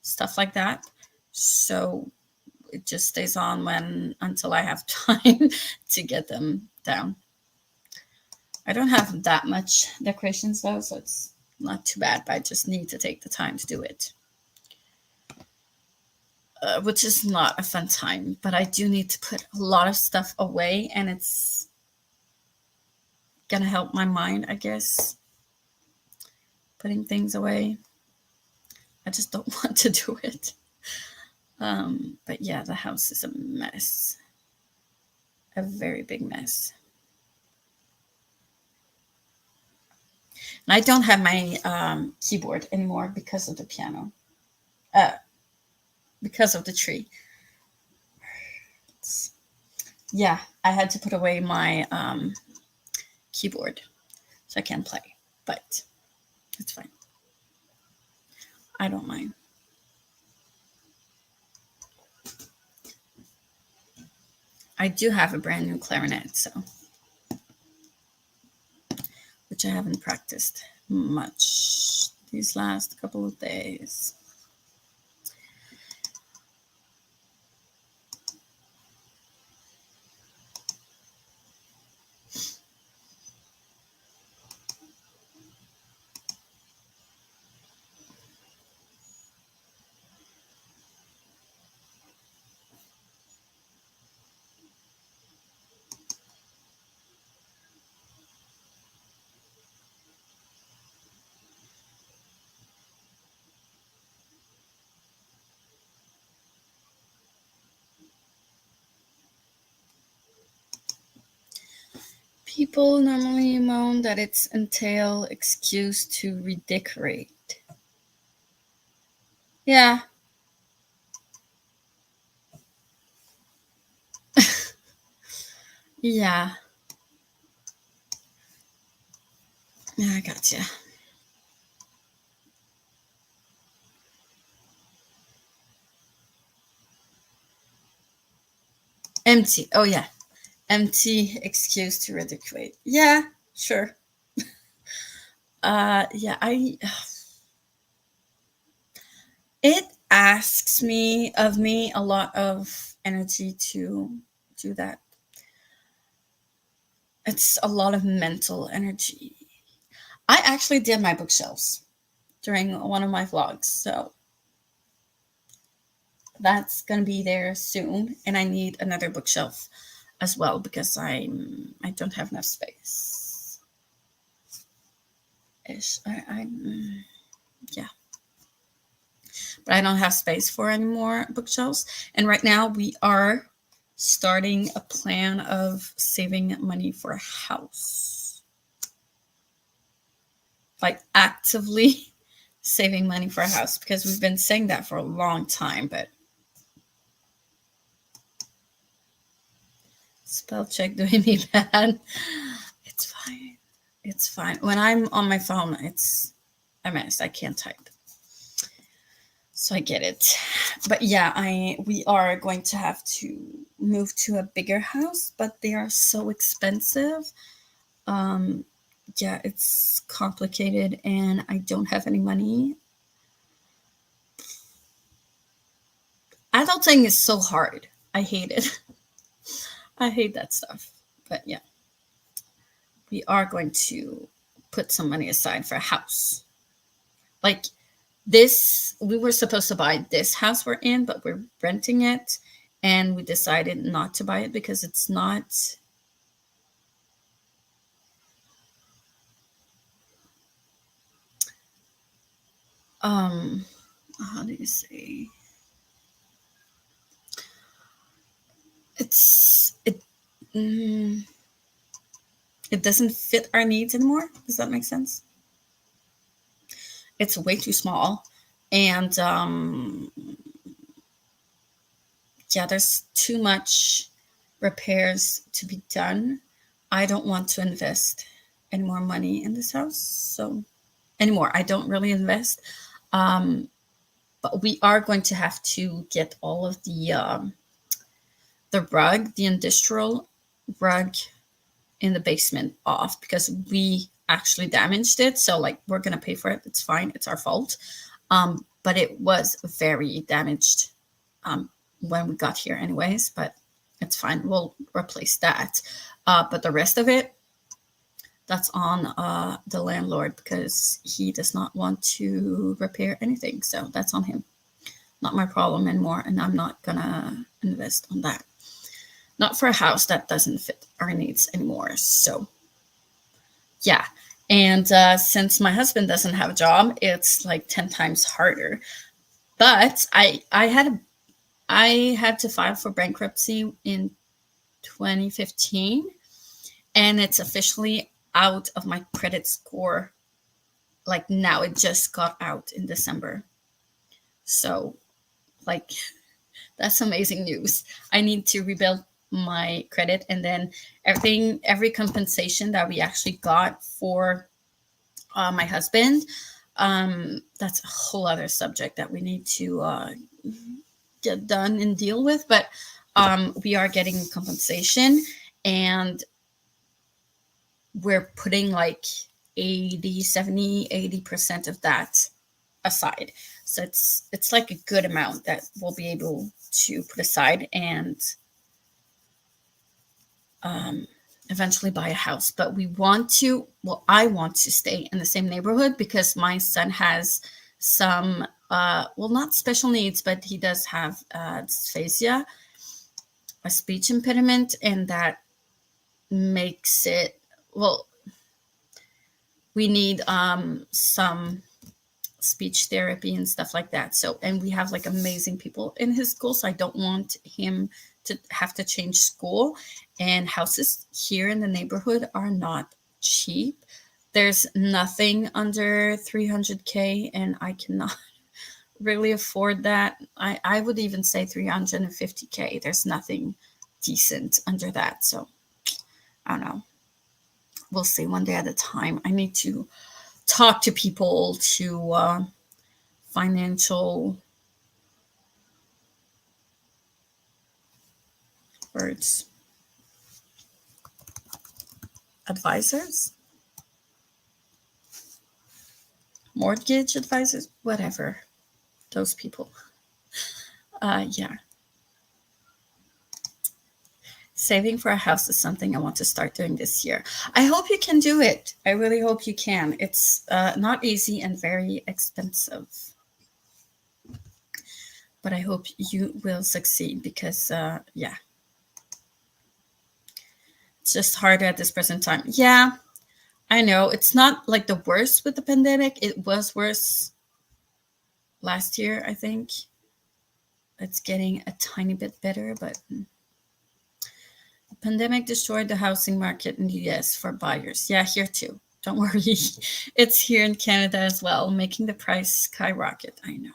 stuff like that, so it just stays on until I have time to get them down. I don't have that much decorations though, so it's not too bad, but I just need to take the time to do it. Which is not a fun time, but I do need to put a lot of stuff away, and it's gonna help my mind, I guess, putting things away. I just don't want to do it. But yeah, the house is a mess. A very big mess. And I don't have my keyboard anymore because of the piano. Because of the tree. Yeah, I had to put away my keyboard so I can play, but it's fine. I don't mind. I do have a brand new clarinet, which I haven't practiced much these last couple of days. People normally moan that it's entail excuse to redecorate. Yeah. Yeah. Yeah, I gotcha. Empty. Oh, yeah. Empty excuse to redecorate. Yeah, sure. Yeah, it asks me a lot of energy to do that. It's a lot of mental energy. I actually did my bookshelves during one of my vlogs, so that's gonna be there soon. And I need another bookshelf as well because I don't have enough space. Ish. Yeah. But I don't have space for any more bookshelves. And right now we are starting a plan of saving money for a house. Like actively saving money for a house because we've been saying that for a long time, but spell check doing me bad. It's fine. It's fine. When I'm on my phone, it's a mess. I can't type. So I get it. But yeah, we are going to have to move to a bigger house, but they are so expensive. Yeah, it's complicated and I don't have any money. Adulting is so hard. I hate it. I hate that stuff. But yeah, we are going to put some money aside for a house. Like this, we were supposed to buy this house we're in, but we're renting it. And we decided not to buy it because it's not how do you say, it it doesn't fit our needs anymore. Does that make sense? It's way too small, and yeah, there's too much repairs to be done. I don't want to invest any more money in this house, so anymore. I don't really invest, but we are going to have to get all of the rug, the industrial rug in the basement off because we actually damaged it. So like we're gonna pay for it. It's fine. It's our fault. But it was very damaged when we got here, anyways. But it's fine. We'll replace that. But the rest of it, that's on the landlord because he does not want to repair anything. So that's on him. Not my problem anymore, and I'm not gonna invest on that. Not for a house that doesn't fit our needs anymore. So, yeah. And since my husband doesn't have a job, it's like 10 times harder. But I had to file for bankruptcy in 2015, and it's officially out of my credit score. Like now, it just got out in December. So, like, that's amazing news. I need to rebuild my credit, and then every compensation that we actually got for my husband, that's a whole other subject that we need to get done and deal with, but we are getting compensation, and we're putting like 80% of that aside. So it's like a good amount that we'll be able to put aside and eventually buy a house. But I want to stay in the same neighborhood because my son has some, not special needs, but he does have dysphasia, a speech impediment, and that makes it, we need some speech therapy and stuff like that. So, and we have like amazing people in his school, so I don't want him to have to change school, and houses here in the neighborhood are not cheap. There's nothing under 300K, and I cannot really afford that. I would even say 350K. There's nothing decent under that. So I don't know. We'll see, one day at a time. I need to talk to people, to financial words, advisors, mortgage advisors, whatever, those people. Yeah. Saving for a house is something I want to start doing this year. I hope you can do it. I really hope you can. It's not easy and very expensive. But I hope you will succeed because, yeah, it's just harder at this present time. Yeah, I know. It's not like the worst with the pandemic. It was worse last year, I think. It's getting a tiny bit better, but the pandemic destroyed the housing market in the US for buyers. Yeah, here too. Don't worry. It's here in Canada as well, making the price skyrocket. I know.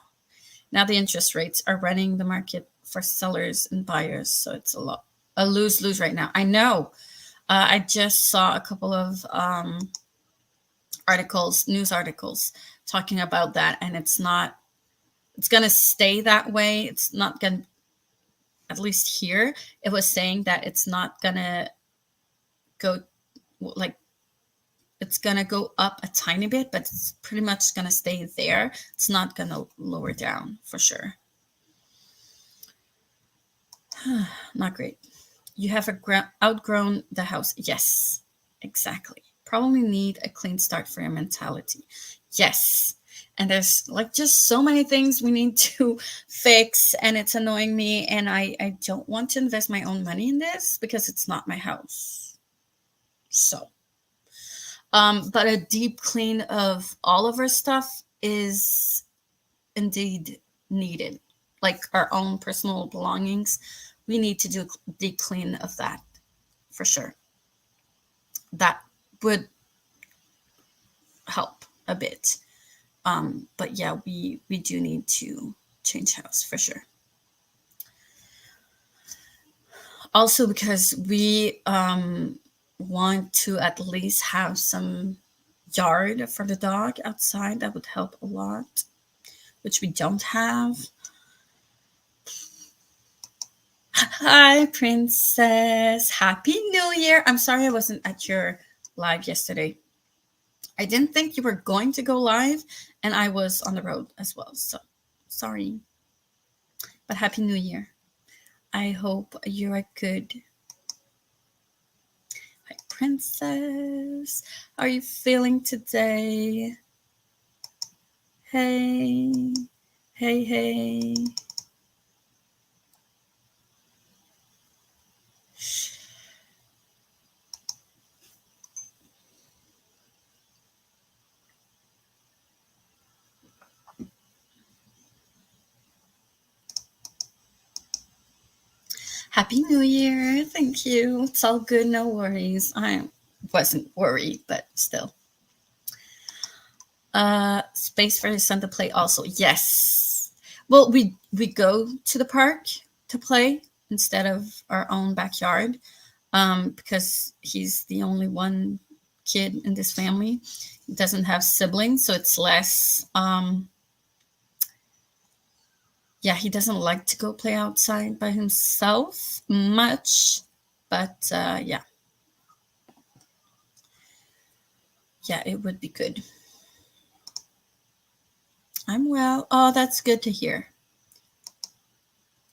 Now the interest rates are running the market for sellers and buyers, so it's a lose-lose right now. I know. I just saw a couple of news articles talking about that, and it's going to stay that way. It's not going to, at least here, it was saying that it's not going to go, like, it's going to go up a tiny bit, but it's pretty much going to stay there. It's not going to lower down for sure. Not great. You have outgrown the house. Yes, exactly. Probably need a clean start for your mentality. Yes. And there's like just so many things we need to fix, and it's annoying me, and I don't want to invest my own money in this because it's not my house. So, but a deep clean of all of our stuff is indeed needed. Like our own personal belongings, we need to do a deep clean of that for sure. That would help a bit. But yeah, we do need to change house for sure. Also because we want to at least have some yard for the dog outside. That would help a lot, which we don't have. Hi, Princess. Happy New Year. I'm sorry I wasn't at your live yesterday. I didn't think you were going to go live, and I was on the road as well. So sorry. But Happy New Year. I hope you are good. Hi, Princess. How are you feeling today? Hey. Hey, hey. Happy New Year. Thank you. It's all good. No worries. I wasn't worried, but still. Space for his son to play also. Yes. Well, we go to the park to play instead of our own backyard, because he's the only one kid in this family. He doesn't have siblings, so it's less. Yeah, he doesn't like to go play outside by himself much, but yeah, it would be good. I'm well. Oh, that's good to hear.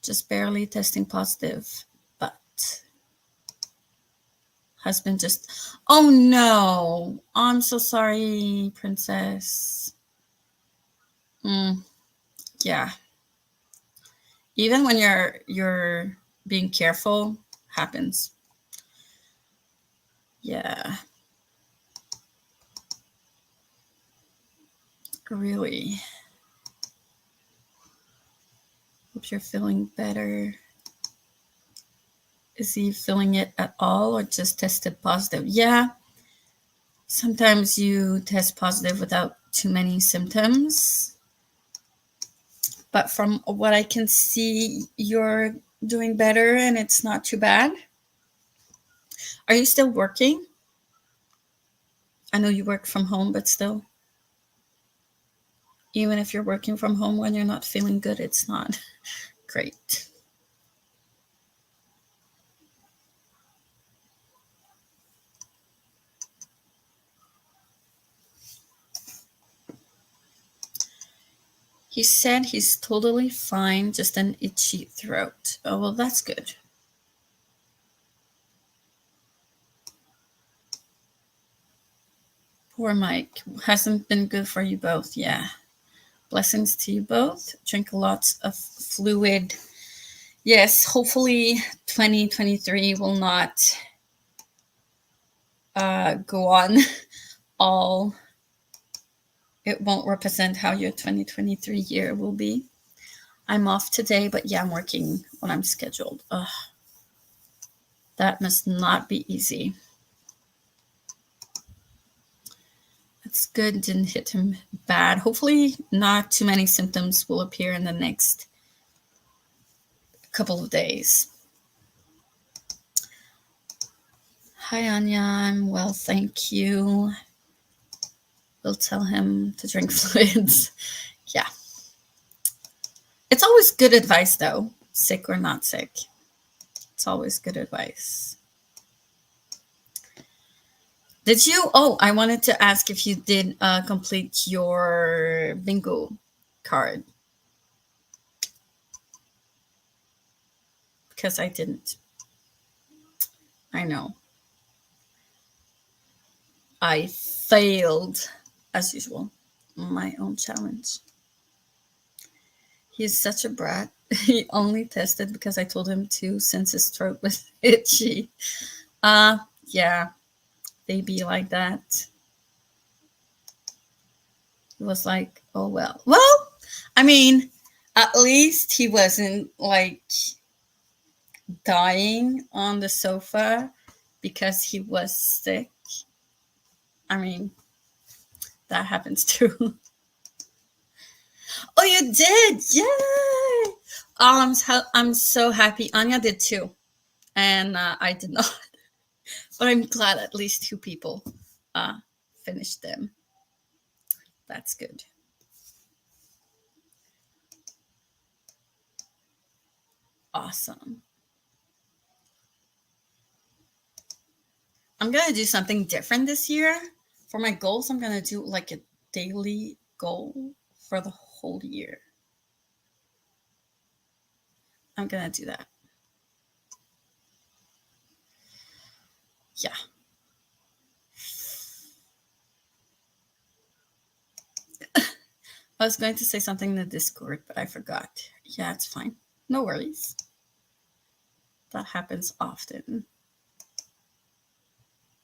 Just barely testing positive, but husband just, oh no, I'm so sorry, Princess. Yeah. Even when you're being careful, happens. Yeah. Really. Hope you're feeling better. Is he feeling it at all or just tested positive? Yeah. Sometimes you test positive without too many symptoms. But from what I can see, you're doing better and it's not too bad. Are you still working? I know you work from home, but still. Even if you're working from home when you're not feeling good, it's not great. He said he's totally fine, just an itchy throat. Oh, well, that's good. Poor Mike. Hasn't been good for you both. Yeah. Blessings to you both. Drink lots of fluid. Yes, hopefully 2023 will not go on all. It won't represent how your 2023 year will be. I'm off today, but yeah, I'm working when I'm scheduled. Ugh. That must not be easy. That's good. Didn't hit him bad. Hopefully not too many symptoms will appear in the next couple of days. Hi, Anya. I'm well, thank you. We'll tell him to drink fluids. Yeah. It's always good advice, though, sick or not sick. It's always good advice. Did you? Oh, I wanted to ask if you did complete your bingo card. Because I didn't. I know. I failed, as usual, my own challenge. He's such a brat. He only tested because I told him to since his throat was itchy. Yeah, they be like that. It was like, oh well. Well, I mean, at least he wasn't like dying on the sofa because he was sick. I mean, that happens too. Oh, you did! Yay! Oh, I'm so happy. Anya did too, and I did not. But I'm glad at least 2 people finished them. That's good. Awesome. I'm going to do something different this year. For my goals, I'm going to do like a daily goal for the whole year. I'm going to do that. Yeah. I was going to say something in the Discord, but I forgot. Yeah, it's fine. No worries. That happens often.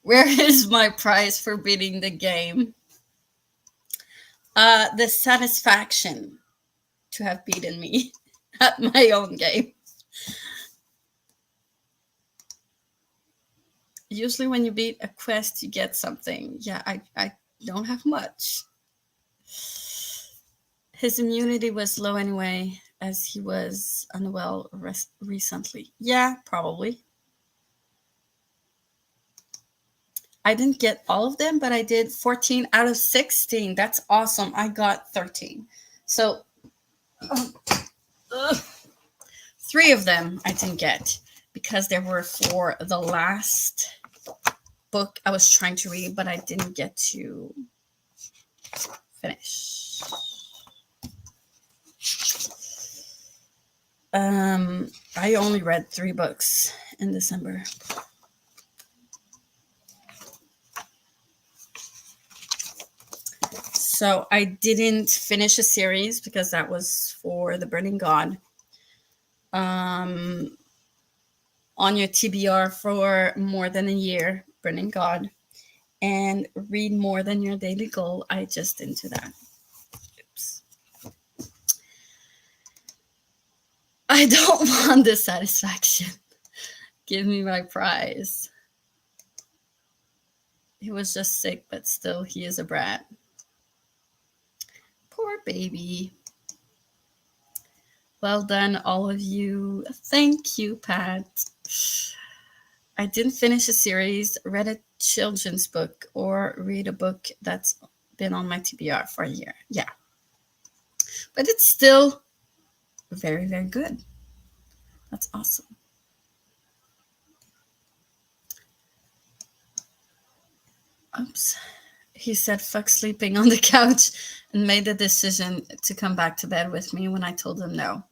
Where is my prize for beating the game? The satisfaction to have beaten me at my own game. Usually when you beat a quest, you get something. Yeah, I don't have much. His immunity was low anyway, as he was unwell recently. Yeah, probably. I didn't get all of them, but I did 14 out of 16. That's awesome. I got 13. So 3 of them I didn't get because they were for the last book I was trying to read, but I didn't get to finish. I only read 3 books in December. So I didn't finish a series because that was for the Burning God. On your TBR for more than a year, Burning God, and read more than your daily goal. I just didn't do that. Oops. I don't want the satisfaction. Give me my prize. He was just sick, but still, he is a brat. Poor baby. Well done, all of you. Thank you, Pat. I didn't finish a series, read a children's book, or read a book that's been on my TBR for a year. Yeah. But it's still very, very good. That's awesome. Oops. He said, fuck sleeping on the couch, and made the decision to come back to bed with me when I told him no.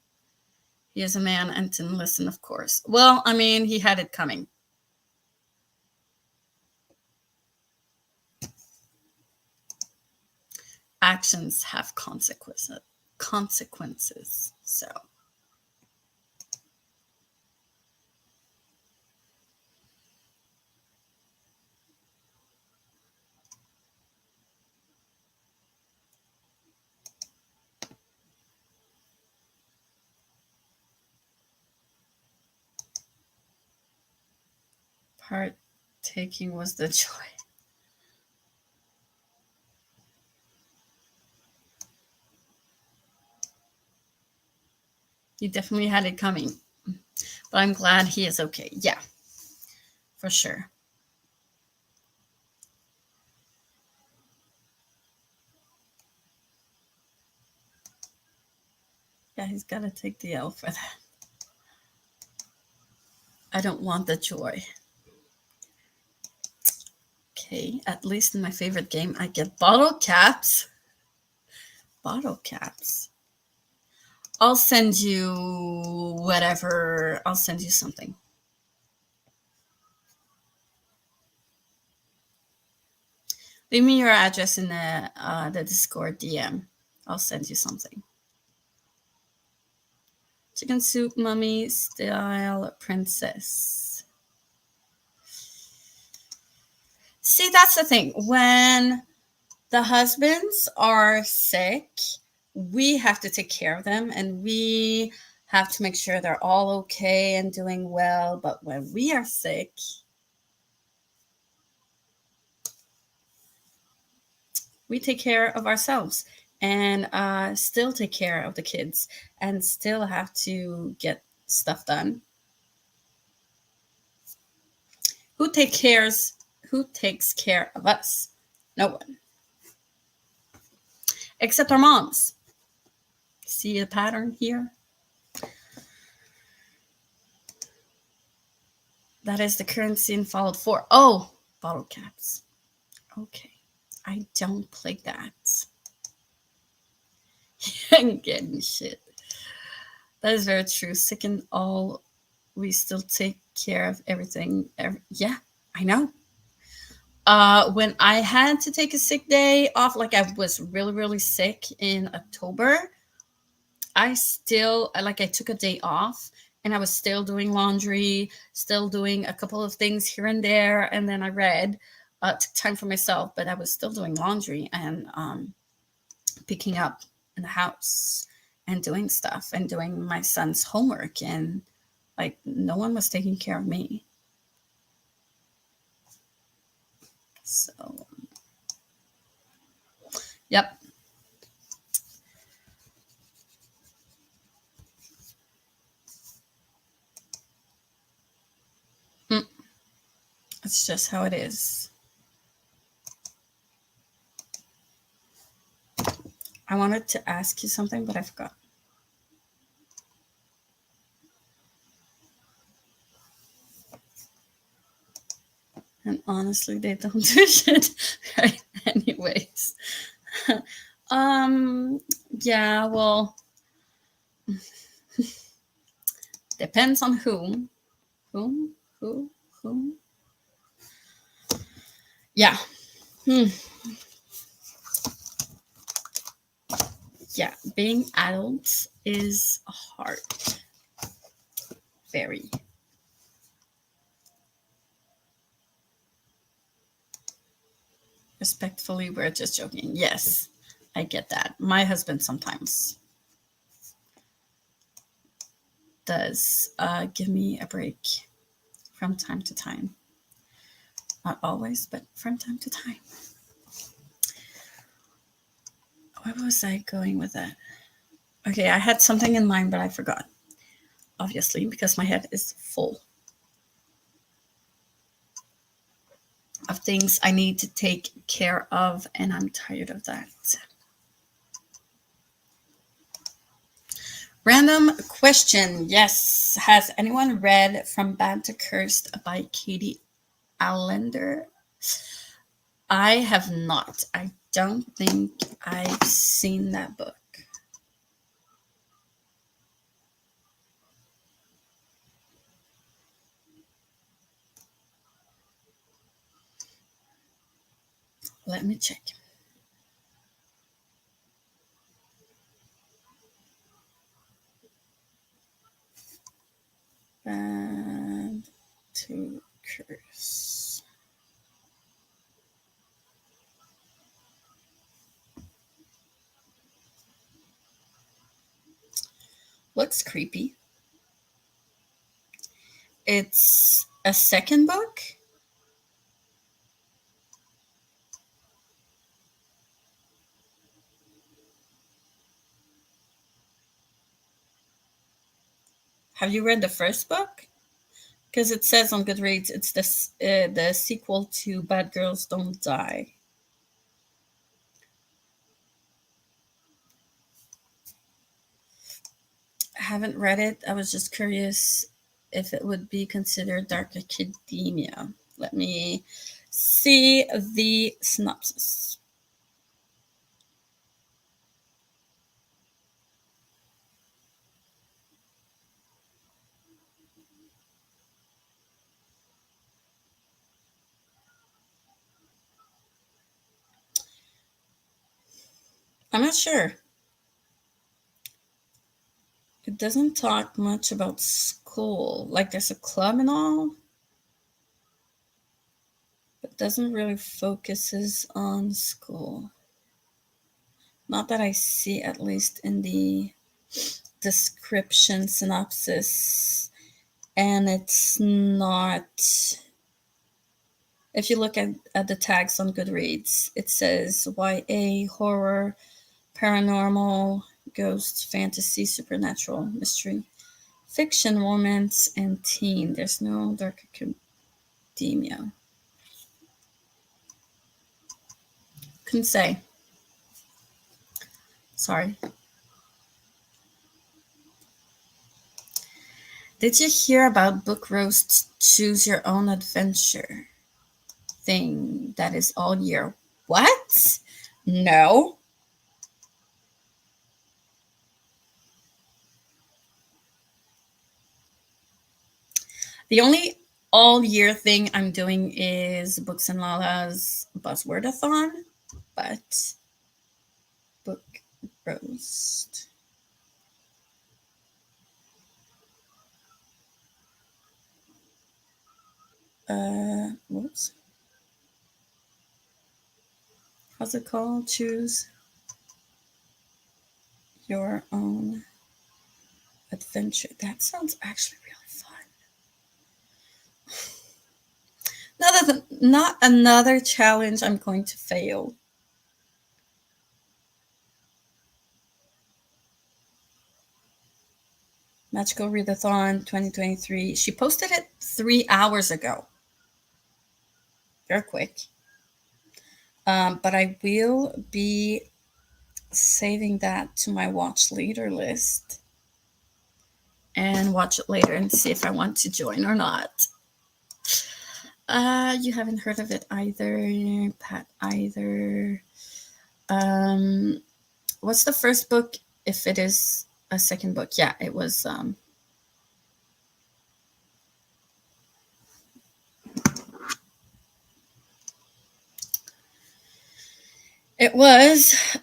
He is a man and didn't listen, of course. Well, I mean, he had it coming. Actions have consequences. So partaking was the joy. He definitely had it coming. But I'm glad he is okay. Yeah, for sure. Yeah, he's got to take the L for that. I don't want the joy. Okay, at least in my favorite game, I get bottle caps. Bottle caps. I'll send you whatever. I'll send you something. Leave me your address in the Discord DM. I'll send you something. Chicken soup, mummy style princess. See, that's the thing. When the husbands are sick, we have to take care of them, and we have to make sure they're all okay and doing well. But when we are sick, we take care of ourselves and still take care of the kids and still have to get stuff done. Who takes care of us? No one. Except our moms. See a pattern here? That is the currency in Fallout 4. Oh, bottle caps. Okay. I don't play that. I'm getting shit. That is very true. Sick and all, we still take care of everything. Yeah, I know. When I had to take a sick day off, like I was really, really sick in October, I took a day off and I was still doing laundry, still doing a couple of things here and there. And then I read, took time for myself, but I was still doing laundry and picking up in the house and doing stuff and doing my son's homework. And like, no one was taking care of me. So, yep. It's just how it is. I wanted to ask you something, but I forgot. And honestly, they don't do shit right anyways. Yeah, well, depends on whom. Whom? Yeah. Yeah, being adults is hard. Very. Respectfully, we're just joking. Yes, I get that. My husband sometimes does give me a break. from time to time. Not always, but from time to time. Where was I going with that? Okay, I had something in mind, but I forgot. Obviously, because my head is full of things I need to take care of, and I'm tired of that. Random question. Yes. Has anyone read From Bad to Cursed by Katie Allender? I have not. I don't think I've seen that book. Let me check. Bad to Curse. Looks creepy. It's a second book. Have you read the first book? Because it says on Goodreads it's the sequel to Bad Girls Don't Die. I haven't read it. I was just curious if it would be considered dark academia. Let me see the synopsis. I'm not sure. It doesn't talk much about school. Like there's a club and all, but doesn't really focuses on school. Not that I see, at least in the description synopsis. And it's not, if you look at the tags on Goodreads, it says YA, horror, paranormal, ghost, fantasy, supernatural, mystery, fiction, romance, and teen. There's no dark academia. Couldn't say. Sorry. Did you hear about Book Roast's Choose Your Own Adventure thing that is all year? What? No. The only all year thing I'm doing is Books and Lala's Buzzwordathon, but Book Roast. Whoops. How's it called? Choose Your Own Adventure. That sounds actually really fun. Not another challenge I'm going to fail. Magical Readathon 2023. She posted it 3 hours ago. Very quick. But I will be saving that to my watch later list and watch it later and see if I want to join or not. You haven't heard of it either, Pat, either. What's the first book, if it is a second book? Yeah, it was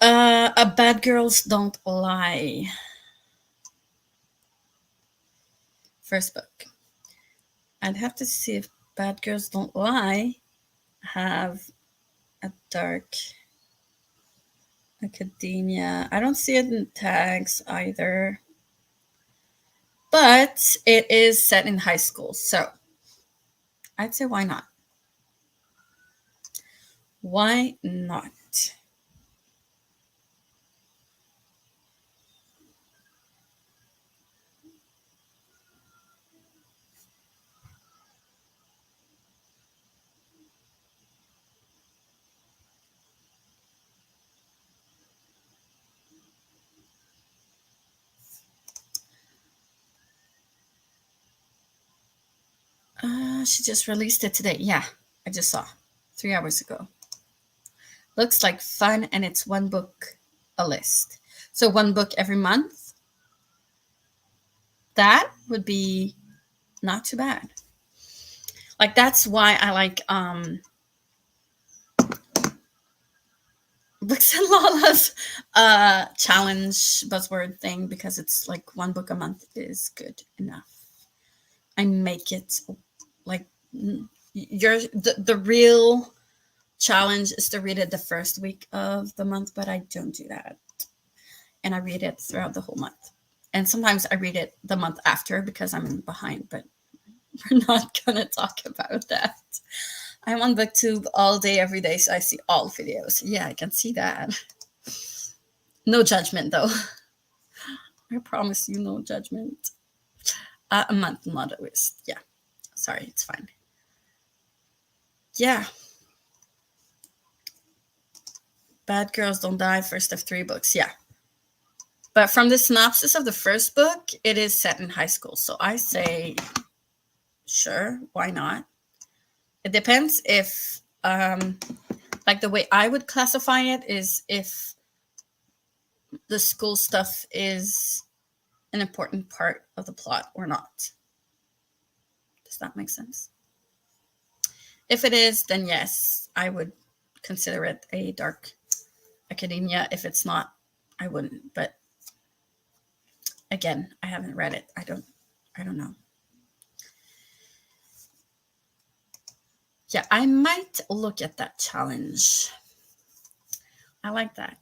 A Bad Girls Don't Lie. First book. I'd have to see if Bad Girls Don't Lie have a dark academia. I don't see it in tags either. But it is set in high school, so I'd say why not? Why not? She just released it today. Yeah, I just saw 3 hours ago. Looks like fun, and it's one book a list. So one book every month. That would be not too bad. Like that's why I like Books and Lala's challenge buzzword thing, because it's like one book a month is good enough. I make it like the real challenge is to read it the first week of the month, but I don't do that. And I read it throughout the whole month. And sometimes I read it the month after because I'm behind, but we're not going to talk about that. I'm on BookTube all day, every day, so I see all videos. Yeah, I can see that. No judgment, though. I promise you, no judgment. A month modernist. Yeah. Sorry, it's fine. Yeah. Bad Girls Don't Die, first of 3 books. Yeah. But from the synopsis of the first book, it is set in high school. So I say, sure, why not? It depends if, like the way I would classify it is if the school stuff is an important part of the plot or not. Does that make sense? If it is, then yes, I would consider it a dark academia. If it's not, I wouldn't. But again, I haven't read it. I don't know. Yeah, I might look at that challenge. I like that.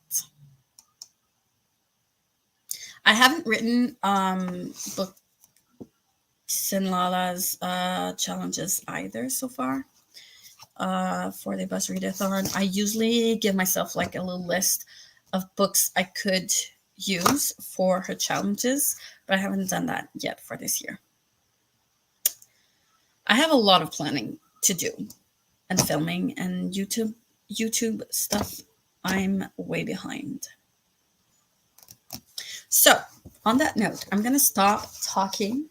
I haven't written Books and Lala's challenges either so far for the Buzz Readathon. I usually give myself like a little list of books I could use for her challenges, but I haven't done that yet for this year. I have a lot of planning to do and filming and YouTube stuff. I'm way behind. So on that note, I'm gonna stop talking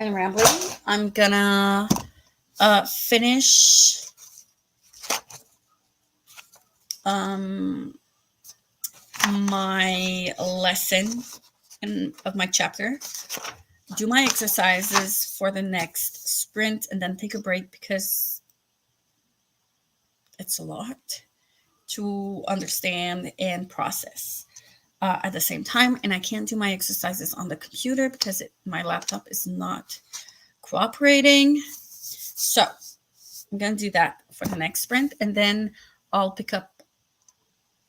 and rambling. I'm gonna finish my lesson of my chapter, do my exercises for the next sprint, and then take a break because it's a lot to understand and process at the same time. And I can't do my exercises on the computer because my laptop is not cooperating. So I'm going to do that for the next sprint, and then I'll pick up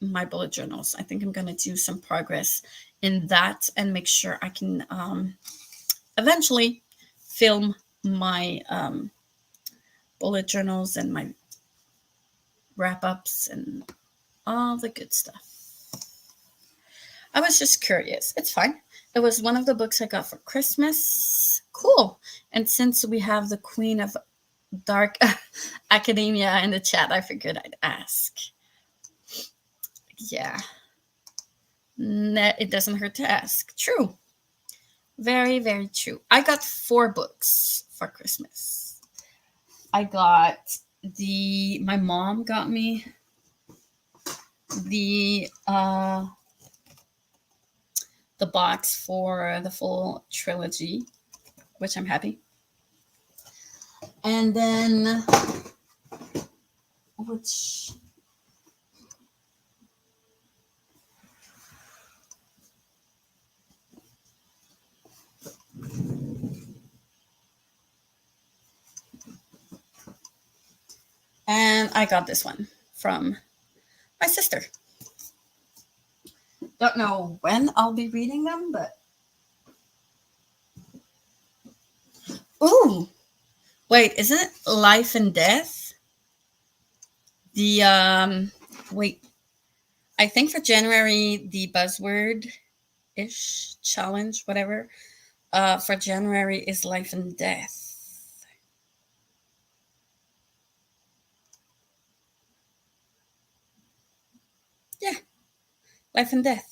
my bullet journals. I think I'm going to do some progress in that and make sure I can eventually film my bullet journals and my wrap-ups and all the good stuff. I was just curious. It's fine. It was one of the books I got for Christmas. Cool. And since we have the Queen of Dark Academia in the chat, I figured I'd ask. Yeah. It doesn't hurt to ask. True. Very, very true. I got 4 books for Christmas. I got my mom got me the box for the full trilogy, which I'm happy. And then, and I got this one from my sister. Don't know when I'll be reading them, but... Ooh! Wait, isn't it Life and Death? The wait, I think for January the buzzword ish challenge, whatever, for January is Life and Death. Yeah, Life and Death.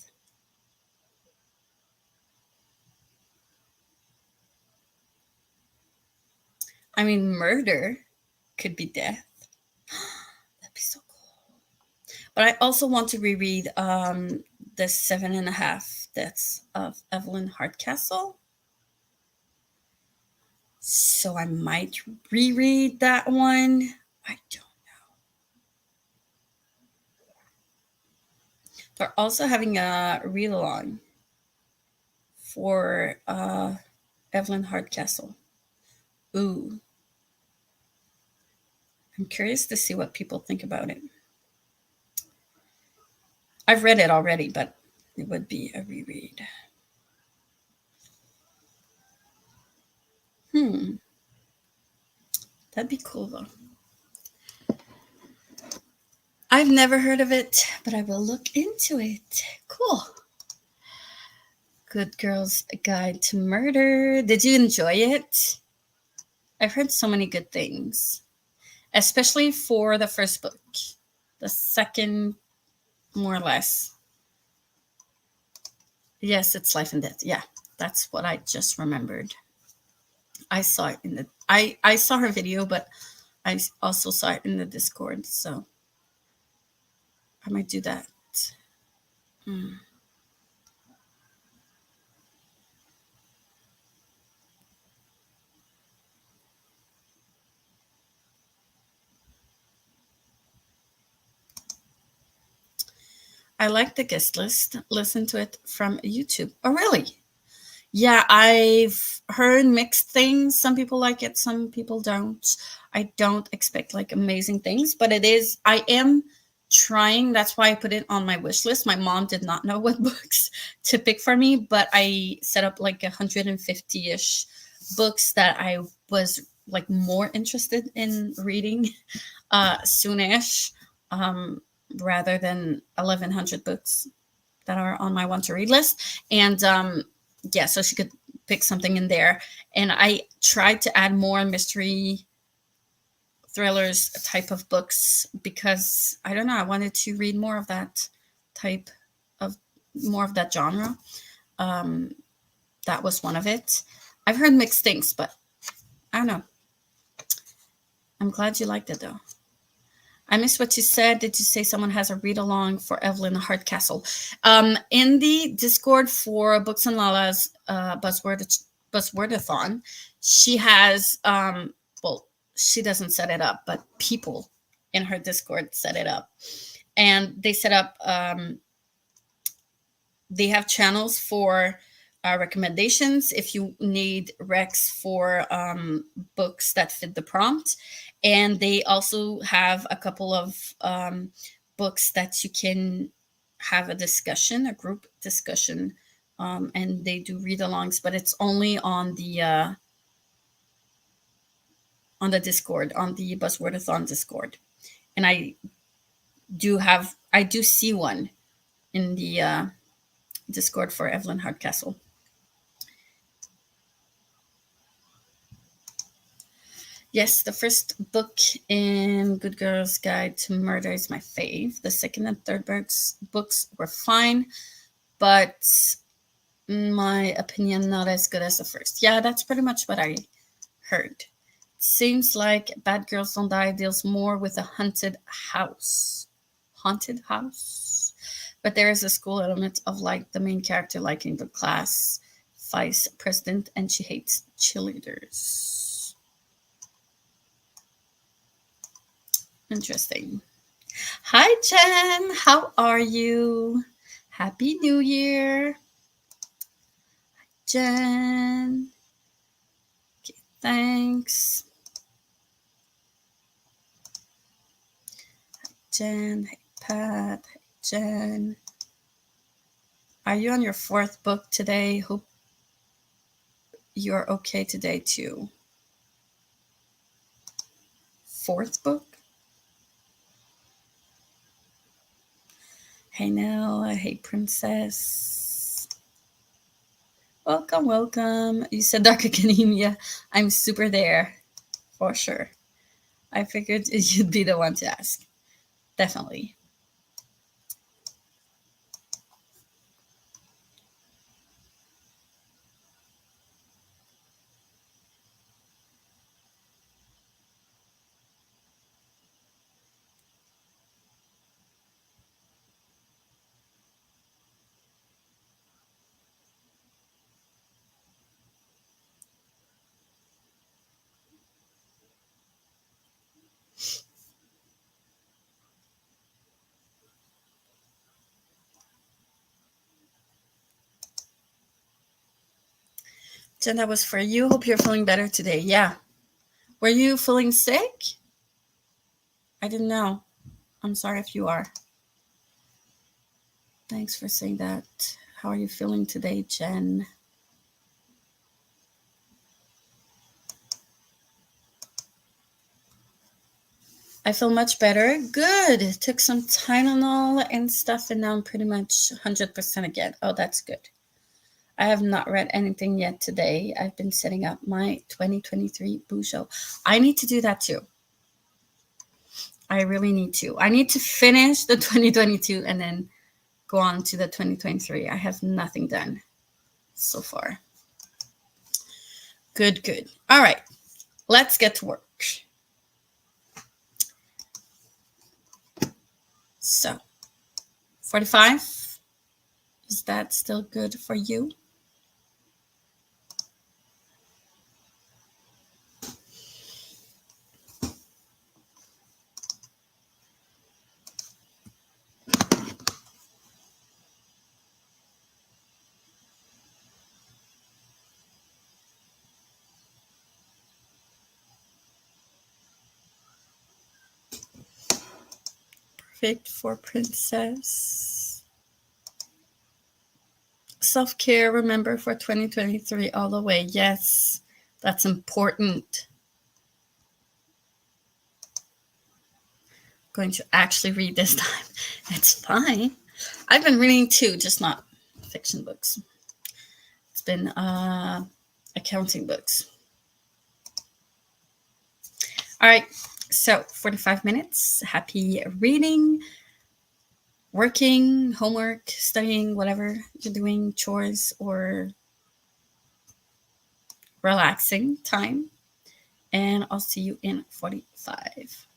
I mean, murder could be death. That'd be so cool. But I also want to reread the 7.5 Deaths of Evelyn Hardcastle. So I might reread that one. I don't know. They're also having a read along for Evelyn Hardcastle. Ooh. I'm curious to see what people think about it. I've read it already, but it would be a reread. That'd be cool though. I've never heard of it, but I will look into it. Cool. Good Girl's Guide to Murder. Did you enjoy it? I've heard so many good things, especially for the first book. The second, more or less. Yes, it's Life and Death. Yeah, that's what I just remembered. I saw it in the I saw her video, but I also saw it in the Discord, so I might do that. Hmm. I like the guest list. Listen to it from YouTube. Oh, really? Yeah, I've heard mixed things. Some people like it, some people don't. I don't expect like amazing things, but it is, I am trying. That's why I put it on my wish list. My mom did not know what books to pick for me, but I set up like 150-ish books that I was like more interested in reading soonish, rather than 1,100 books that are on my want to read list. And yeah, so she could pick something in there. And I tried to add more mystery thrillers type of books because I don't know, I wanted to read more of that type of, more of that genre. That was one of it. I've heard mixed things, but I don't know. I'm glad you liked it though. I missed what you said. Did you say someone has a read along for Evelyn Hardcastle? In the Discord for Books and Lala's Buzzwordathon, she has, well, she doesn't set it up, but people in her Discord set it up. And they set up, they have channels for recommendations if you need recs for books that fit the prompt. And they also have a couple of books that you can have a discussion, a group discussion, and they do read-alongs, but it's only on the Discord, on the Buzzwordathon Discord. And I do see one in the Discord for Evelyn Hardcastle. Yes, the first book in Good Girl's Guide to Murder is my fave. The second and third books were fine, but in my opinion, not as good as the first. Yeah, that's pretty much what I heard. Seems like Bad Girls Don't Die deals more with a haunted house. Haunted house? But there is a school element of like the main character liking the class vice president and she hates cheerleaders. Interesting. Hi, Jen. How are you? Happy New Year. Jen. Okay, thanks. Hi, Jen. Hey, Pat. Hey, Jen. Are you on your fourth book today? Hope you're okay today, too. fourth book. Hey Nell, hey Princess. Welcome, welcome. You said Dark Academia. I'm super there, for sure. I figured you'd be the one to ask. Definitely. Jen, that was for you. Hope you're feeling better today. Yeah. Were you feeling sick? I didn't know. I'm sorry if you are. Thanks for saying that. How are you feeling today, Jen? I feel much better. Good. Took some Tylenol and stuff, and now I'm pretty much 100% again. Oh, that's good. I have not read anything yet today. I've been setting up my 2023 Boujo. I need to do that too. I really need to. I need to finish the 2022 and then go on to the 2023. I have nothing done so far. Good, good. All right. Let's get to work. So, 45. Is that still good for you? Perfect for Princess. Self-care, remember, for 2023 all the way. Yes, that's important. I'm going to actually read this time. It's fine. I've been reading too, just not fiction books. It's been accounting books. All right, so 45 minutes. Happy reading, working, homework, studying, whatever you're doing, chores or relaxing time. And I'll see you in 45.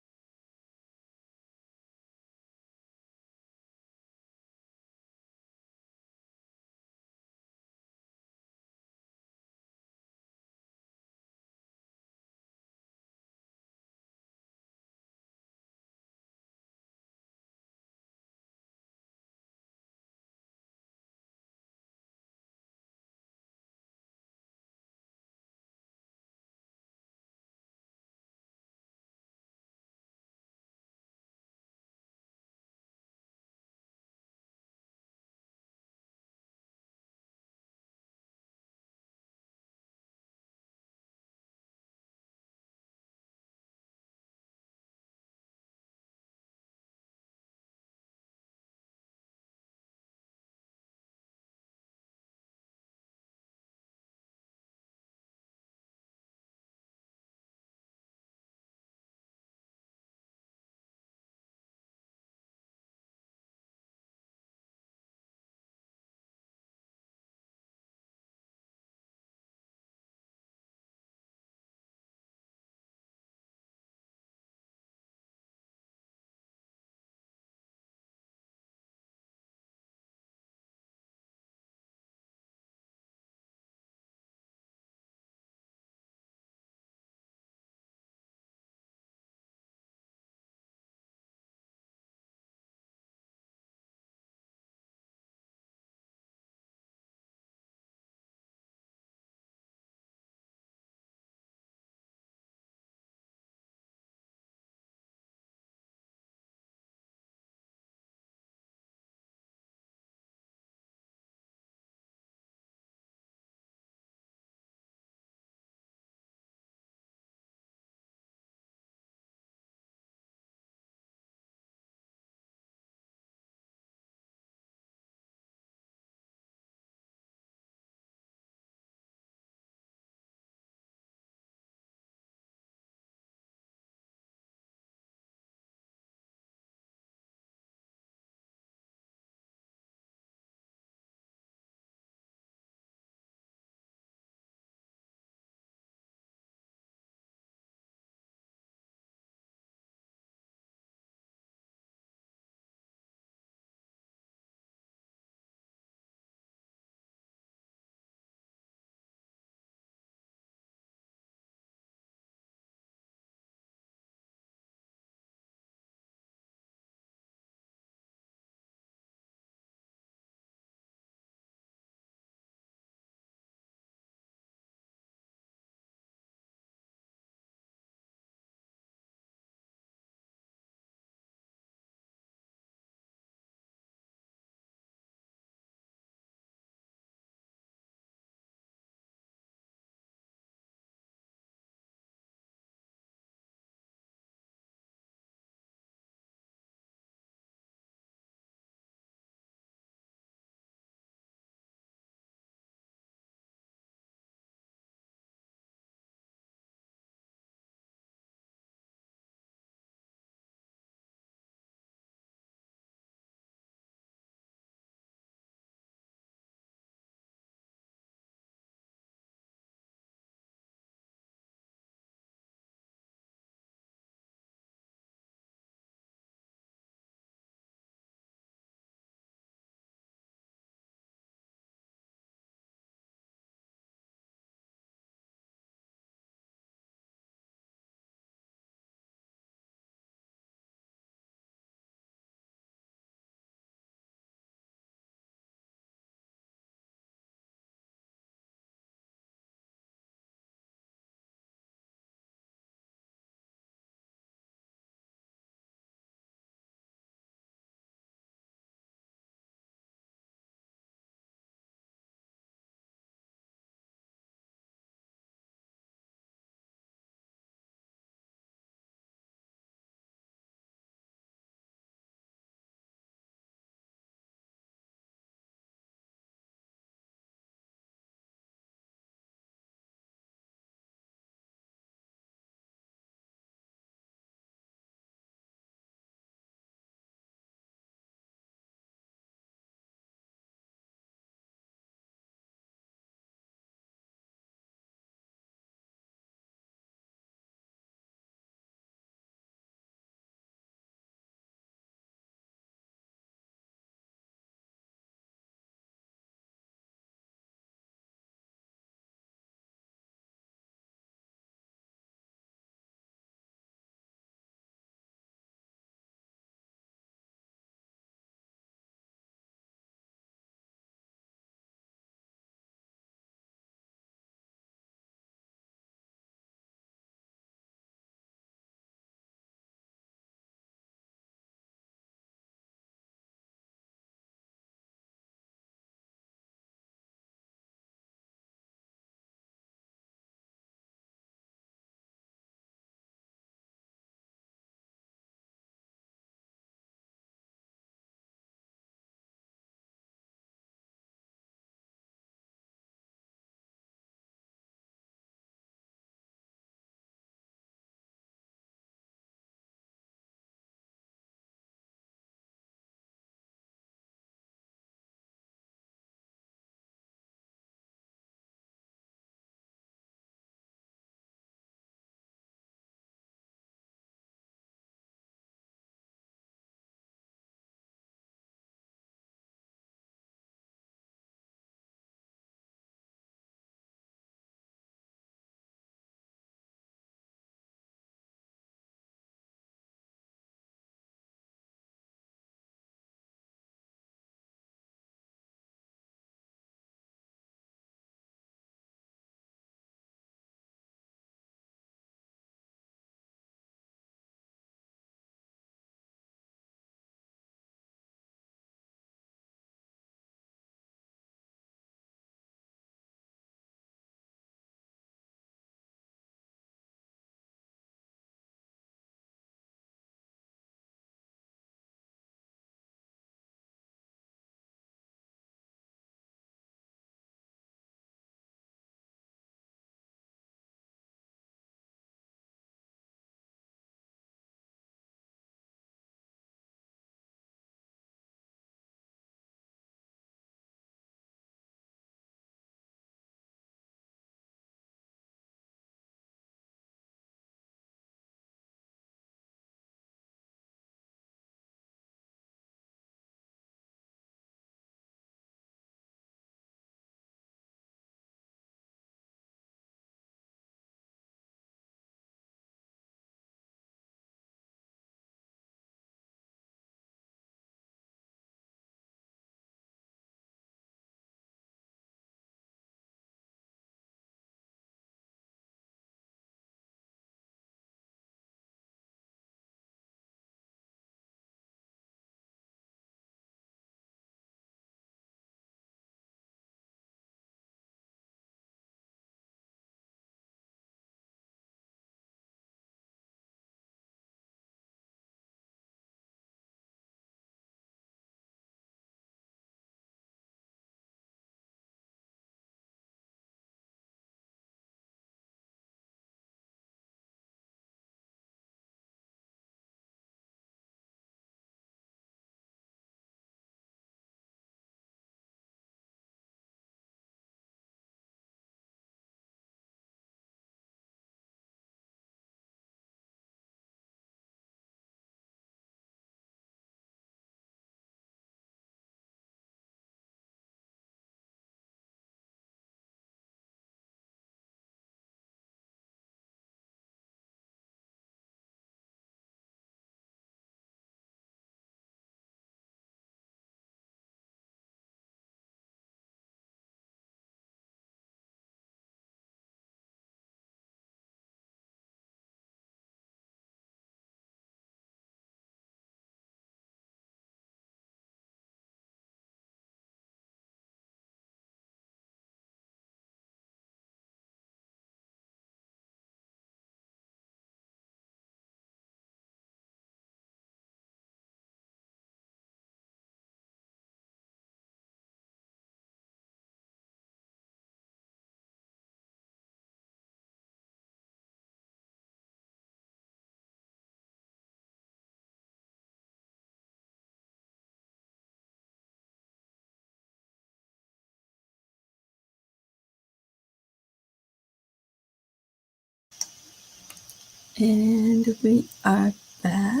And we are back.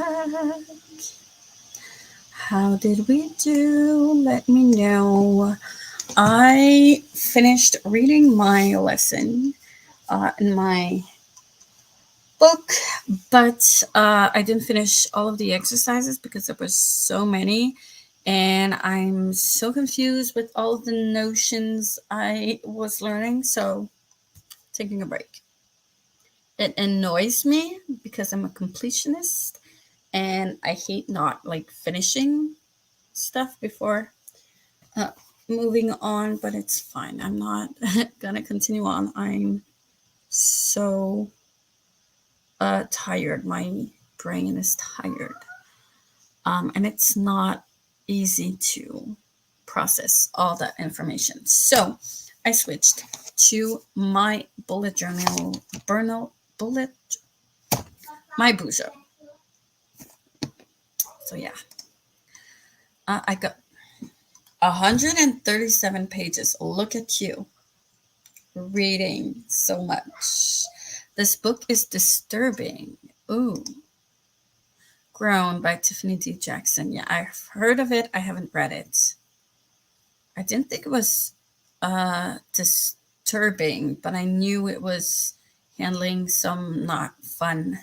How did we do? Let me know. I finished reading my lesson in my book, but I didn't finish all of the exercises because there were so many, and I'm so confused with all of the notions I was learning, so taking a break. It annoys me because I'm a completionist and I hate not like finishing stuff before uh, moving on, but it's fine. I'm not gonna continue on. I'm so tired. My brain is tired. And it's not easy to process all that information. So I switched to my bullet journal, bullet, my Bujo. So yeah, I got 137 pages. Look at you reading so much. This book is disturbing. Ooh. Grown by Tiffany D. Jackson. Yeah, I've heard of it. I haven't read it. I didn't think it was disturbing, but I knew it was handling some not fun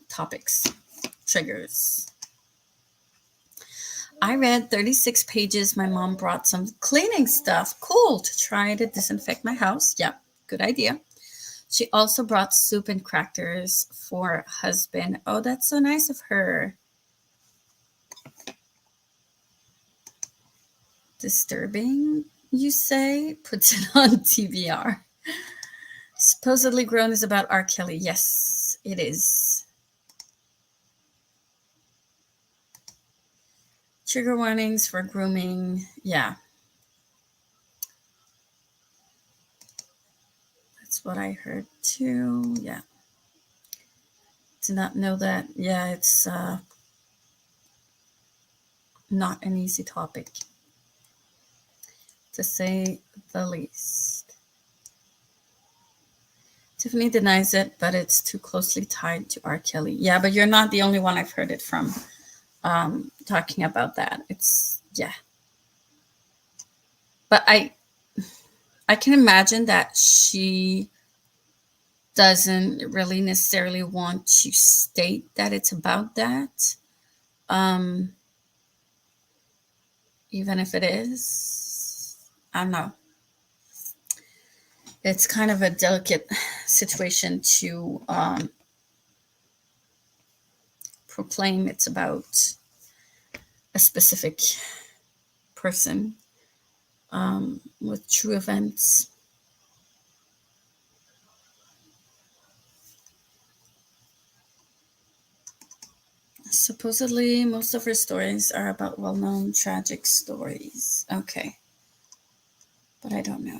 topics, triggers. I read 36 pages. My mom brought some cleaning stuff. Cool, to try to disinfect my house. Yeah, good idea. She also brought soup and crackers for husband. Oh, that's so nice of her. Disturbing, you say? Puts it on TBR. Supposedly Grown is about R. Kelly. Yes, it is. Trigger warnings for grooming. Yeah. That's what I heard too. Yeah. Did not know that. Yeah, it's not an easy topic, to say the least. Tiffany denies it, but it's too closely tied to R. Kelly. Yeah, but you're not the only one I've heard it from talking about that. It's, yeah. But I can imagine that she doesn't really necessarily want to state that it's about that. Um, Even if it is, I don't know. It's kind of a delicate situation to proclaim it's about a specific person with true events. Supposedly, most of her stories are about well known tragic stories. Okay. But I don't know.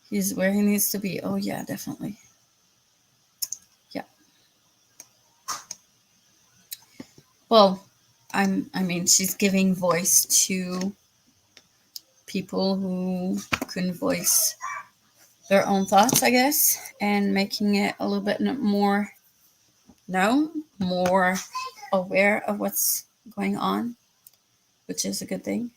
He's where he needs to be. Oh, yeah, definitely. Yeah. Well, I mean, she's giving voice to people who couldn't voice their own thoughts, I guess, and making it a little bit more known, more aware of what's going on, which is a good thing.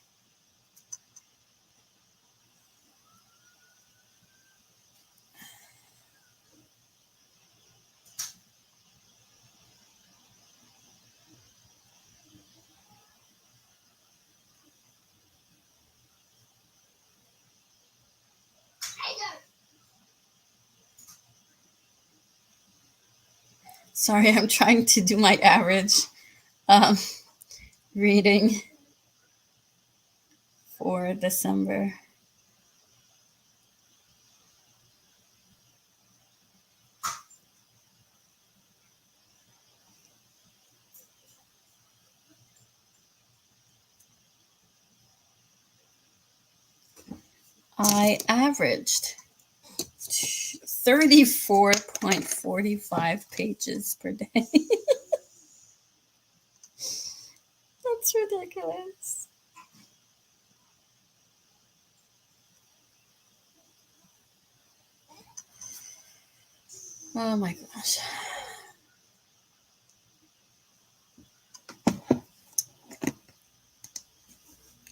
Sorry, I'm trying to do my average um, reading for December. I averaged 34.45 pages per day. That's ridiculous. Oh my gosh.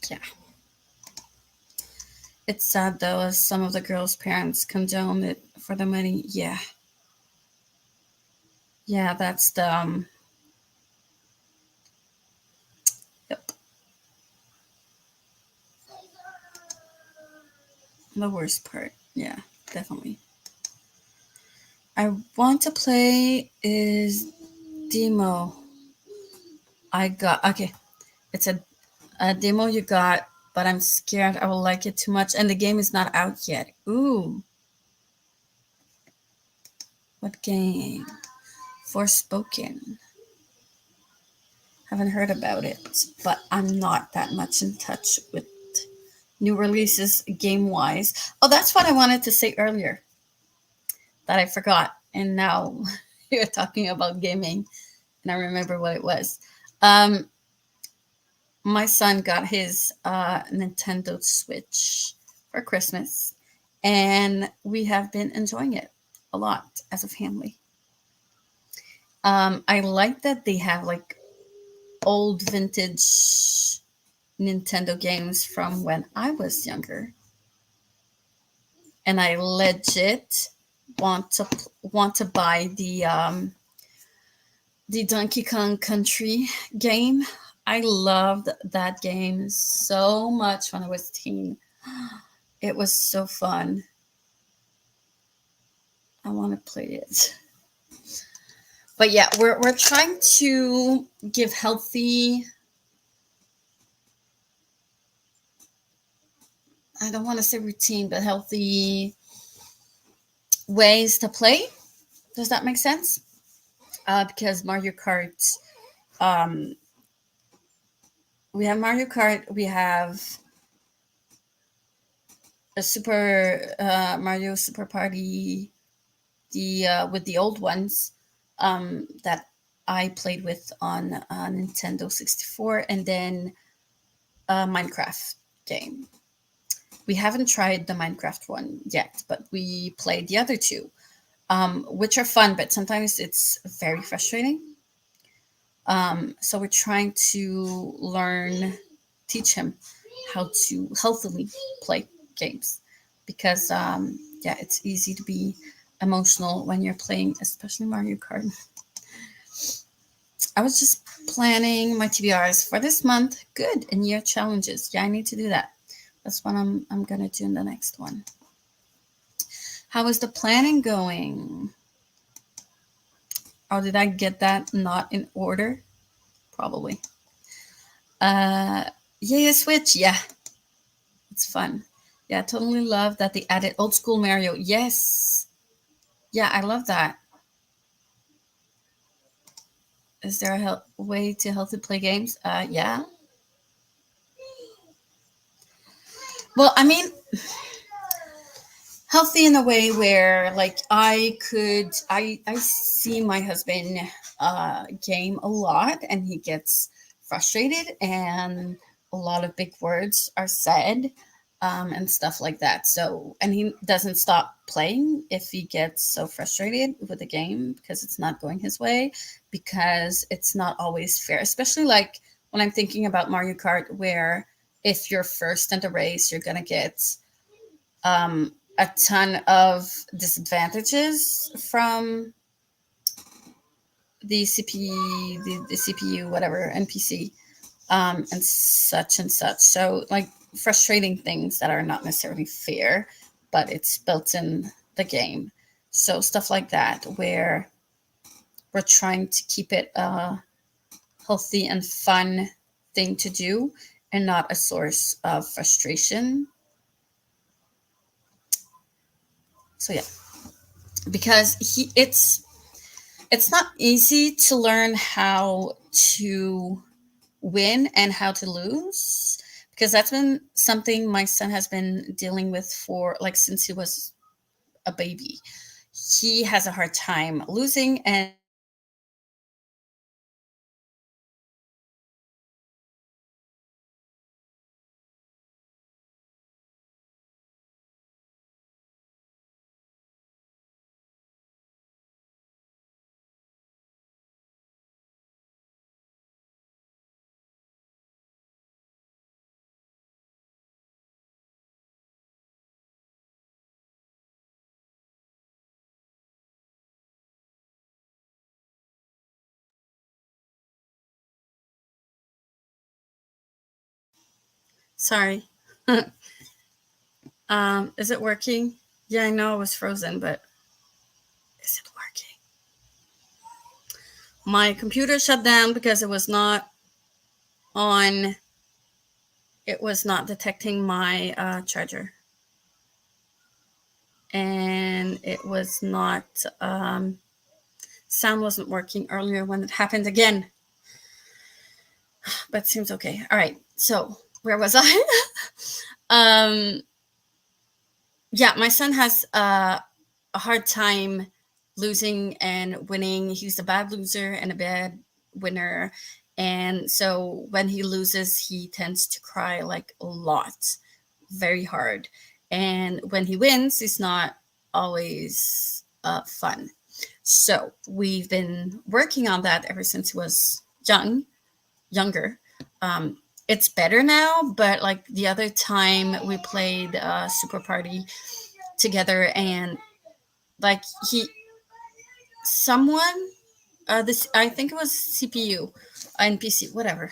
Yeah. It's sad though, as some of the girls' parents condone it for the money. Yeah. Yeah, that's yep, the worst part. Yeah, definitely. I want to play is demo. I got okay. It's a demo you got, but I'm scared I will like it too much, and the game is not out yet. Ooh, what game? Forspoken. Haven't heard about it, but I'm not that much in touch with new releases game wise. Oh, that's what I wanted to say earlier that I forgot, and now you're talking about gaming, and I remember what it was. Um, my son got his Nintendo Switch for Christmas, and we have been enjoying it a lot as a family. I like that they have like old vintage Nintendo games from when I was younger, and I legit want to buy the Donkey Kong Country game. I loved that game so much when I was a teen. It was so fun. I want to play it. But yeah, we're trying to give healthy, I don't want to say routine, but healthy ways to play. Does that make sense? Because Mario Kart, um, we have Mario Kart, we have a Super Mario Super Party, the with the old ones that I played with on Nintendo 64, and then a Minecraft game. We haven't tried the Minecraft one yet, but we played the other two, which are fun, but sometimes it's very frustrating. So we're trying to teach him how to healthily play games because, yeah, it's easy to be emotional when you're playing, especially Mario Kart. I was just planning my TBRs for this month. Good. And year challenges. Yeah, I need to do that. That's what I'm gonna do in the next one. How is the planning going? Or did I get that not in order? Probably. Uh, yeah, Switch. Yeah, it's fun. Yeah, I totally love that they added old school Mario. Yes. Yeah, I love that. Is there a way to healthy play games? Yeah. Well, I mean, healthy in a way where like I see my husband game a lot, and he gets frustrated, and a lot of big words are said, and stuff like that. So, and he doesn't stop playing if he gets so frustrated with the game because it's not going his way, because it's not always fair, especially like when I'm thinking about Mario Kart, where if you're first in the race, you're gonna get a ton of disadvantages from the CPU, the CPU, whatever, NPC, and such. So, like, frustrating things that are not necessarily fair, but it's built in the game. So, stuff like that, where we're trying to keep it a healthy and fun thing to do and not a source of frustration. So, yeah, because it's not easy to learn how to win and how to lose, because that's been something my son has been dealing with for like since he was a baby. He has a hard time losing and Sorry. Is it working? Yeah, I know it was frozen, but is it working? My computer shut down because it was not on. It was not detecting my charger. And it was not, sound wasn't working earlier when it happened again. But it seems okay. All right. So where was I? Yeah, my son has a hard time losing and winning. He's a bad loser and a bad winner. And so when he loses, he tends to cry like a lot, very hard. And when he wins, it's not always fun. So we've been working on that ever since he was younger. It's better now, but like the other time we played Super Party together, and like someone, this, I think it was CPU, NPC, whatever.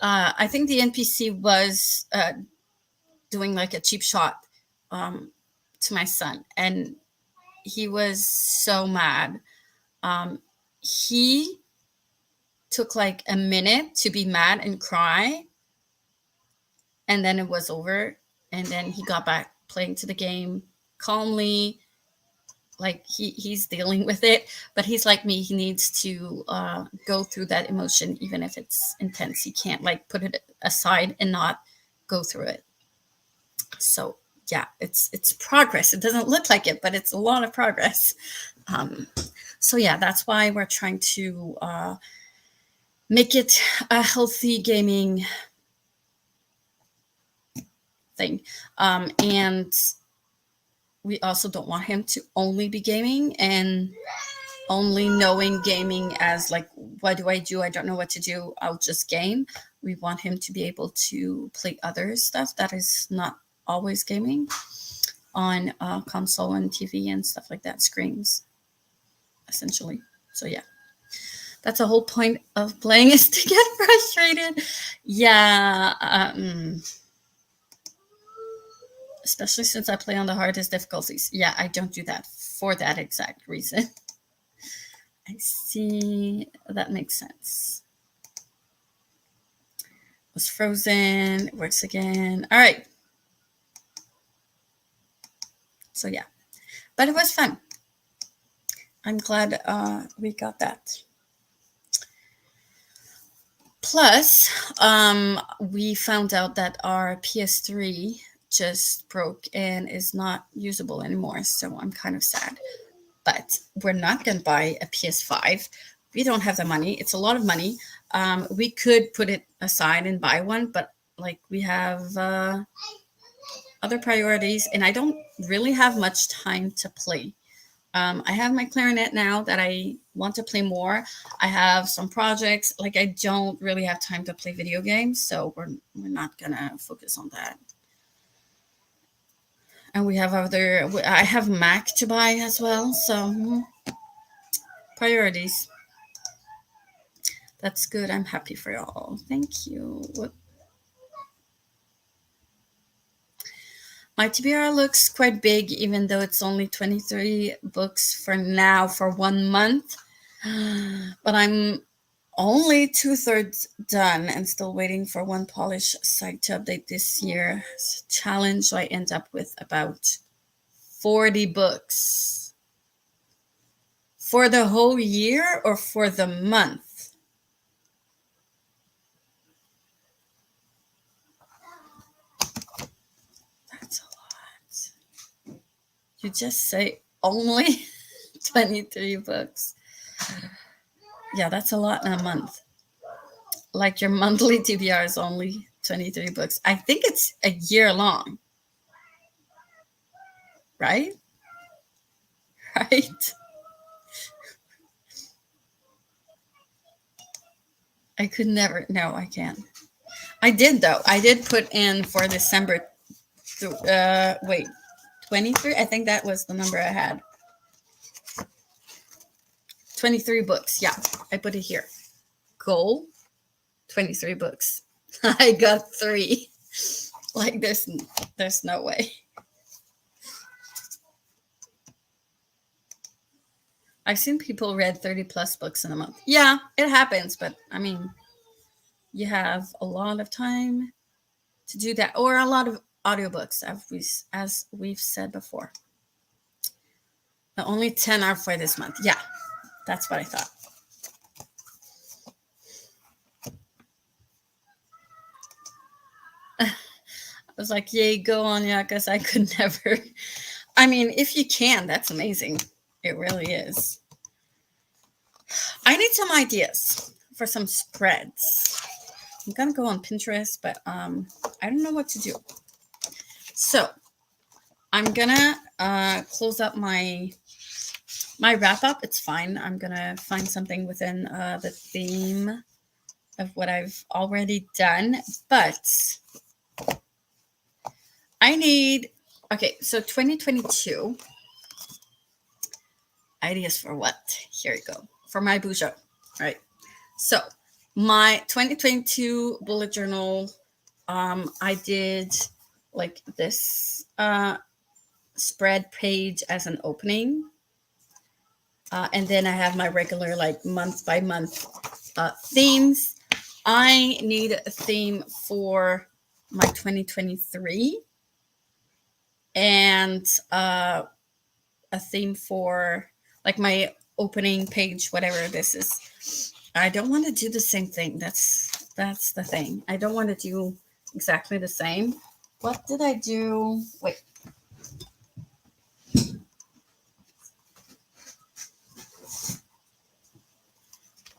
I think the NPC was doing like a cheap shot to my son, and he was so mad. He took like a minute to be mad and cry, and then it was over, and then he got back playing to the game calmly, like he's dealing with it. But he's like me, he needs to go through that emotion even if it's intense. He can't like put it aside and not go through it. So yeah, it's progress. It doesn't look like it, but it's a lot of progress. So yeah, that's why we're trying to make it a healthy gaming thing. And we also don't want him to only be gaming and only knowing gaming as like, what do? I don't know what to do. I'll just game. We want him to be able to play other stuff that is not always gaming on console and TV and stuff like that, screens, essentially. So yeah, that's the whole point of playing, is to get frustrated. Yeah. Especially since I play on the hardest difficulties. Yeah, I don't do that for that exact reason. I see. That makes sense. It was frozen. It works again. All right. So yeah, but it was fun. I'm glad we got that. Plus, we found out that our PS3 just broke and is not usable anymore. So I'm kind of sad. But we're not going to buy a PS5. We don't have the money. It's a lot of money. We could put it aside and buy one, but like we have other priorities, and I don't really have much time to play. I have my clarinet now that I want to play more. I have some projects. Like I don't really have time to play video games, so we're not gonna focus on that. And we have I have Mac to buy as well. So priorities. That's good. I'm happy for y'all. Thank you. My TBR looks quite big, even though it's only 23 books for now for 1 month. But I'm only 2/3 done and still waiting for one polished site to update this year. It's a challenge, so I end up with about 40 books. For the whole year or for the month? That's a lot. You just say only 23 books. Yeah, that's a lot in a month. Like your monthly TBR is only 23 books. I think it's a year long. Right? Right? I could never. No, I can't. I did, though. I did put in for December. Wait, 23? I think that was the number I had. 23 books. Yeah, I put it here. Goal, 23 books. I got 3. Like there's no way. I've seen people read 30 plus books in a month. Yeah, it happens, but I mean, you have a lot of time to do that, or a lot of audiobooks, as we've said before. The only 10 are for this month. Yeah, that's what I thought. I was like, yay, go on, yeah, because I could never. I mean, if you can, that's amazing. It really is. I need some ideas for some spreads. I'm gonna go on Pinterest, but I don't know what to do. So I'm gonna close up my wrap up. It's fine. I'm gonna find something within the theme of what I've already done, but I need, okay, so 2022 ideas for what? Here we go. For my Bujo, right? So my 2022 bullet journal, I did like this spread page as an opening. And then I have my regular like month by month themes. I need a theme for my 2023 and a theme for like my opening page, whatever this is. I don't want to do the same thing. That's the thing. I don't want to do exactly the same. What did I do? Wait.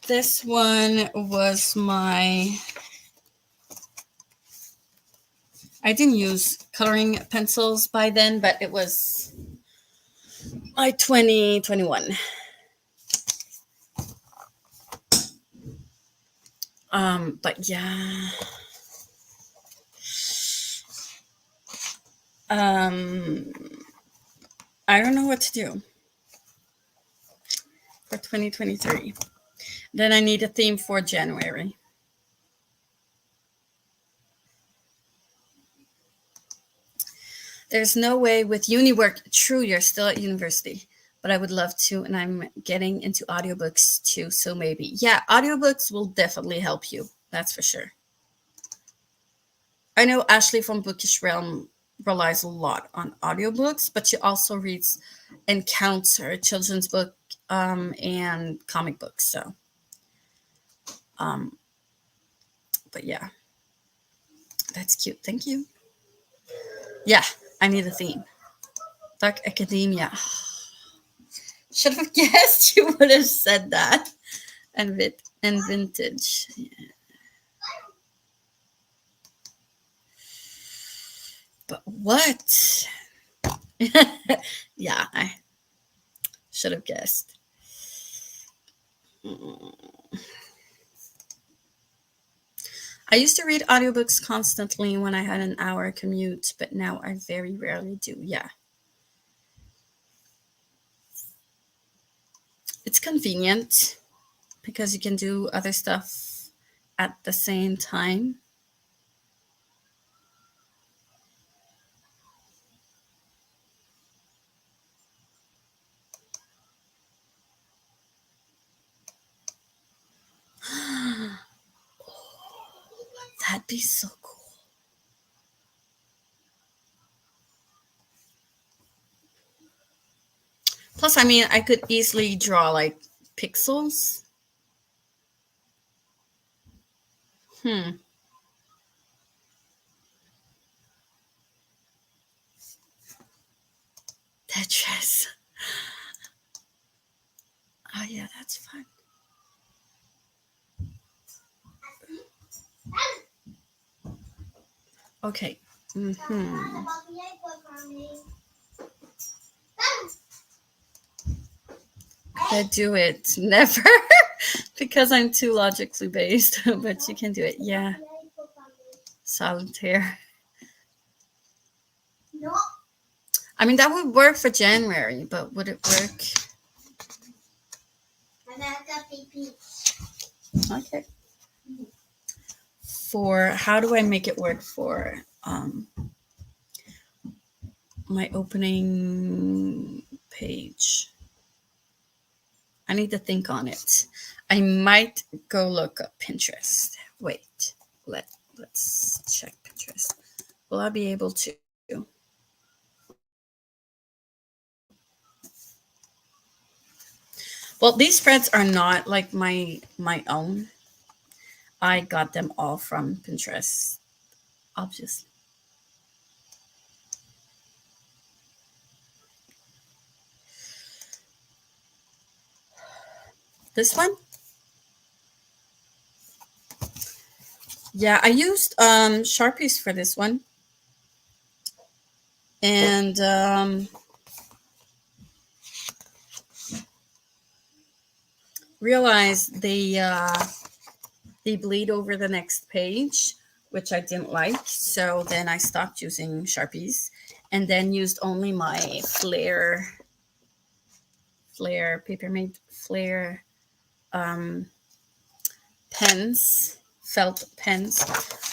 This one was my, I didn't use coloring pencils by then, but it was my 2021. But yeah. I don't know what to do for 2023. Then I need a theme for January. There's no way with uni work. True, you're still at university, but I would love to, and I'm getting into audiobooks too, so maybe. Yeah, audiobooks will definitely help you. That's for sure. I know Ashley from Bookish Realm relies a lot on audiobooks, but she also reads and counts her children's book and comic books. So, but yeah, that's cute. Thank you. Yeah, I need a theme. Dark Academia. Should have guessed you would have said that. And vintage. Yeah. But what? Yeah, I should have guessed. I used to read audiobooks constantly when I had an hour commute, but now I very rarely do. Yeah. It's convenient because you can do other stuff at the same time. That'd be so cool. Plus, I mean, I could easily draw like pixels. Tetris. Oh, yeah, that's fun. Okay. I do it. Never. Because I'm too logically based. But you can do it. Yeah. Solitaire. No. I mean, that would work for January, but would it work? America, baby. Okay. for how do I make it work for my opening page. I need to think on it. I might go look up Pinterest. Wait, let's check Pinterest. Will I be able to? Well, these spreads are not like my own. I got them all from Pinterest, obviously. This one? Yeah, I used Sharpies for this one. And realized they bleed over the next page, which I didn't like. So then I stopped using Sharpies and then used only my Flair Papermate Flair pens, felt pens.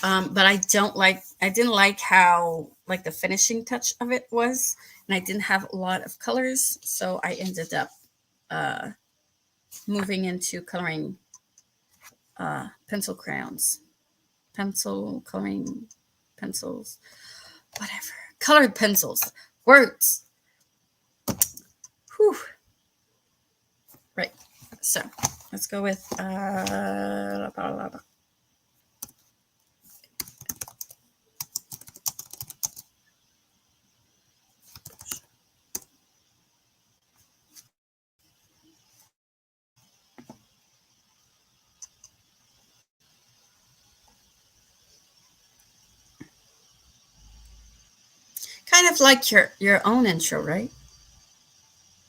But I didn't like how like the finishing touch of it was, and I didn't have a lot of colors, so I ended up moving into coloring pencil crayons, pencil coloring pencils, whatever, colored pencils, words. Whew. Right. So let's go with kind of like your own intro, right?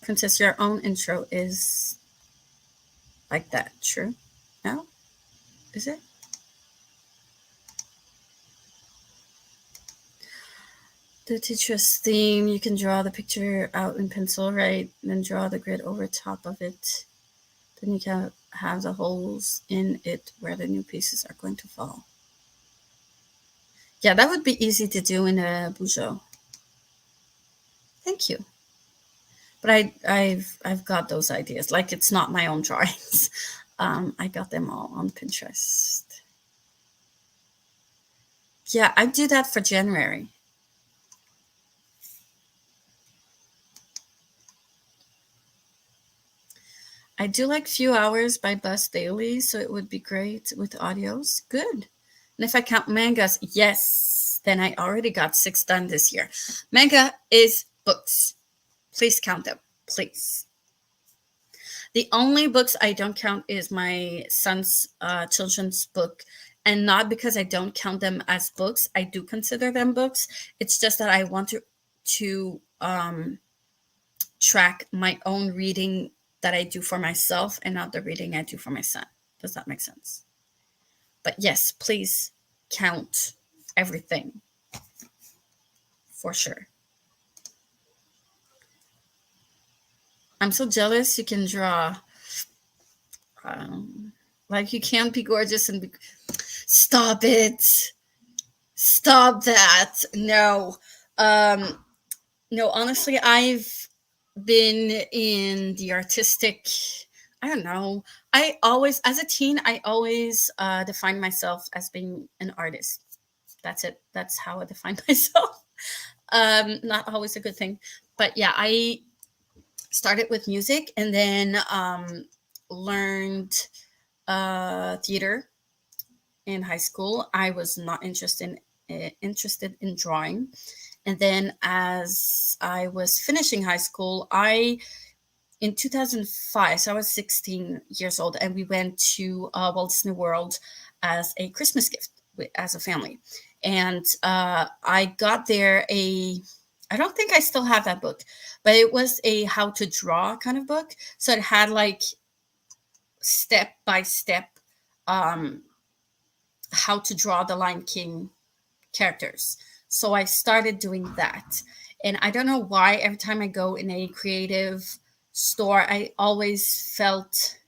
Princess, your own intro is like that, true? No? Is it? The teacher's theme, you can draw the picture out in pencil, right? And then draw the grid over top of it. Then you can have the holes in it where the new pieces are going to fall. Yeah, that would be easy to do in a Bujo. Thank you. But I've got those ideas. Like, it's not my own drawings. I got them all on Pinterest. Yeah, I do that for January. I do like Few Hours by Bus Daily, so it would be great with audios. Good. And if I count mangas, yes, then I already got 6 done this year. Manga is books. Please count them, please. The only books I don't count is my son's children's book. And not because I don't count them as books. I do consider them books. It's just that I want to track my own reading that I do for myself and not the reading I do for my son. Does that make sense? But yes, please count everything for sure. I'm so jealous you can draw. Like, you can't be gorgeous and be. Stop it. Stop that. No. No, honestly, I've been in the artistic, I don't know. I always, as a teen, I always defined myself as being an artist. That's it. That's how I define myself. Not always a good thing. But yeah, I started with music and then learned theater in high school. I was not interested in drawing. And then as I was finishing high school, in 2005, so I was 16 years old, and we went to Walt Disney World as a Christmas gift as a family. And I got there I don't think I still have that book, but it was a how to draw kind of book. So it had like step by step how to draw the Lion King characters. So I started doing that. And I don't know why every time I go in a creative store, I always felt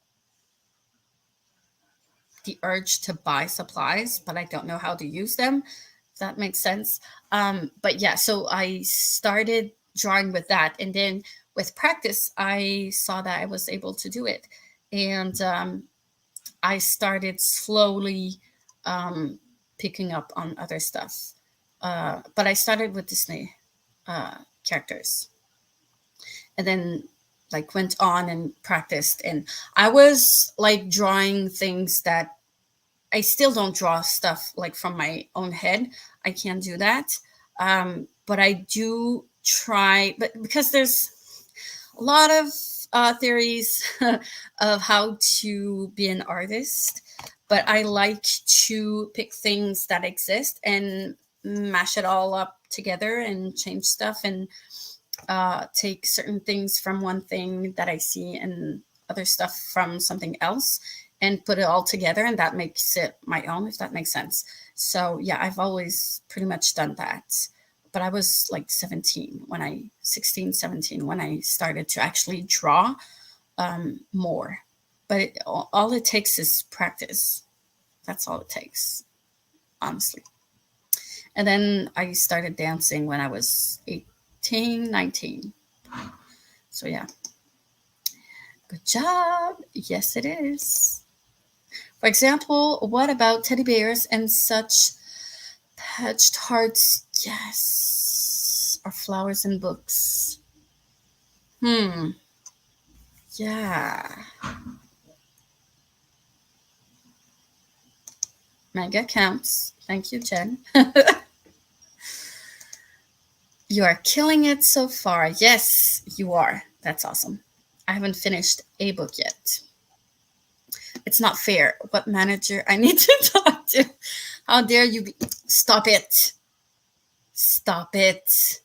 the urge to buy supplies, but I don't know how to use them. If that makes sense. But yeah, so I started drawing with that, and then with practice, I saw that I was able to do it, and I started slowly picking up on other stuff. But I started with Disney characters, and then like went on and practiced. And I was like drawing things that I still don't draw stuff like from my own head. I can't do that. But I do try, but because there's a lot of theories of how to be an artist, but I like to pick things that exist and mash it all up together and change stuff and take certain things from one thing that I see and other stuff from something else and put it all together, and that makes it my own, if that makes sense. So yeah, I've always pretty much done that. But I was like 16, 17 when I started to actually draw more. But all it takes is practice. That's all it takes, honestly. And then I started dancing when I was 18, 19. So yeah. Good job. Yes, it is. For example, what about teddy bears and such patched hearts? Yes. Or flowers and books. Yeah. Mega counts. Thank you, Jen. You are killing it so far. Yes, you are. That's awesome. I haven't finished a book yet. It's not fair. What manager I need to talk to? How dare you be? Stop it. Stop it.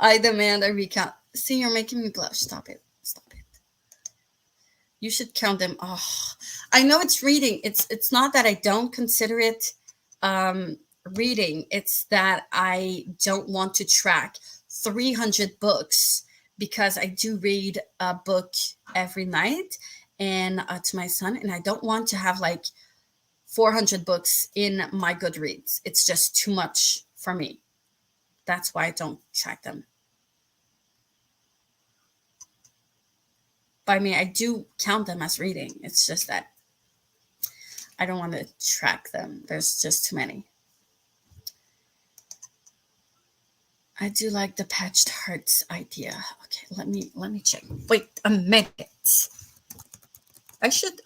I demand a recount. See, you're making me blush. Stop it. Stop it. You should count them. Oh, I know it's reading. It's not that I don't consider it reading. It's that I don't want to track 300 books because I do read a book every night and to my son, and I don't want to have like 400 books in my Goodreads. It's just too much for me. That's why I don't track them. But I mean, I do count them as reading. It's just that I don't want to track them. There's just too many. I do like the patched hearts idea. Okay, let me check. Wait a minute. I should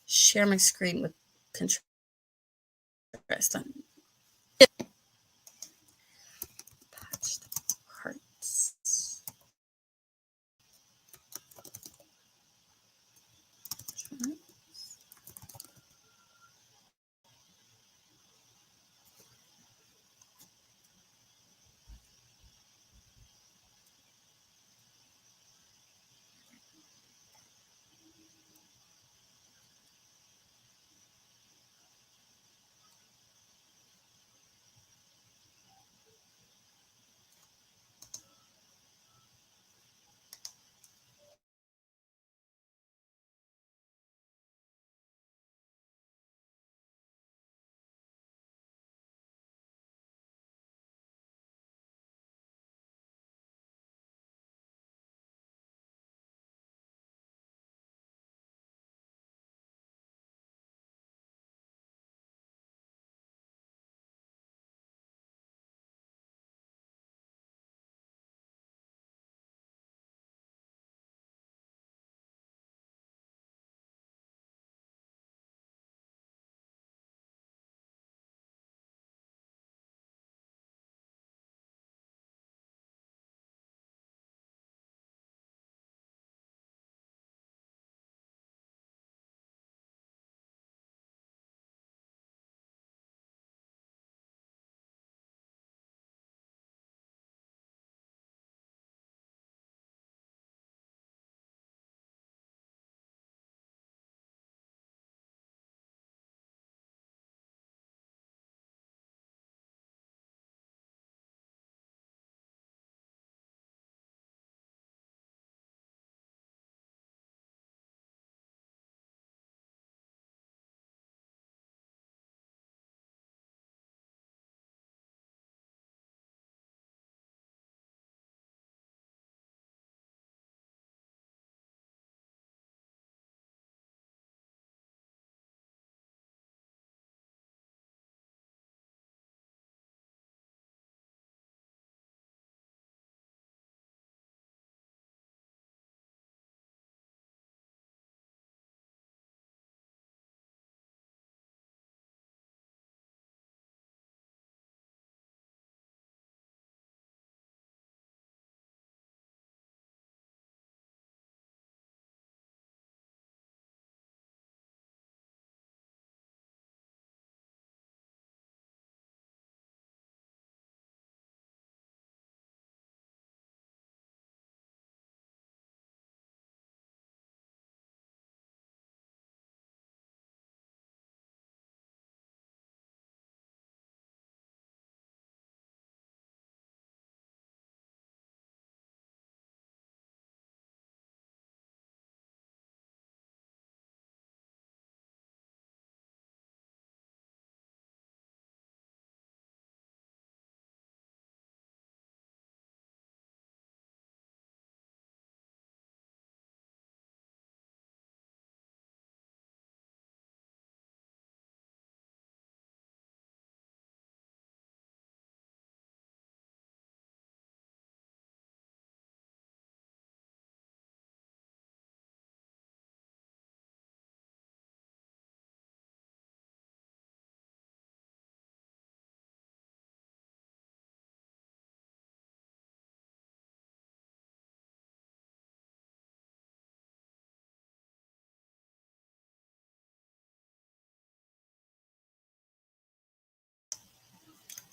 share my screen with Pinterest. Patched hearts.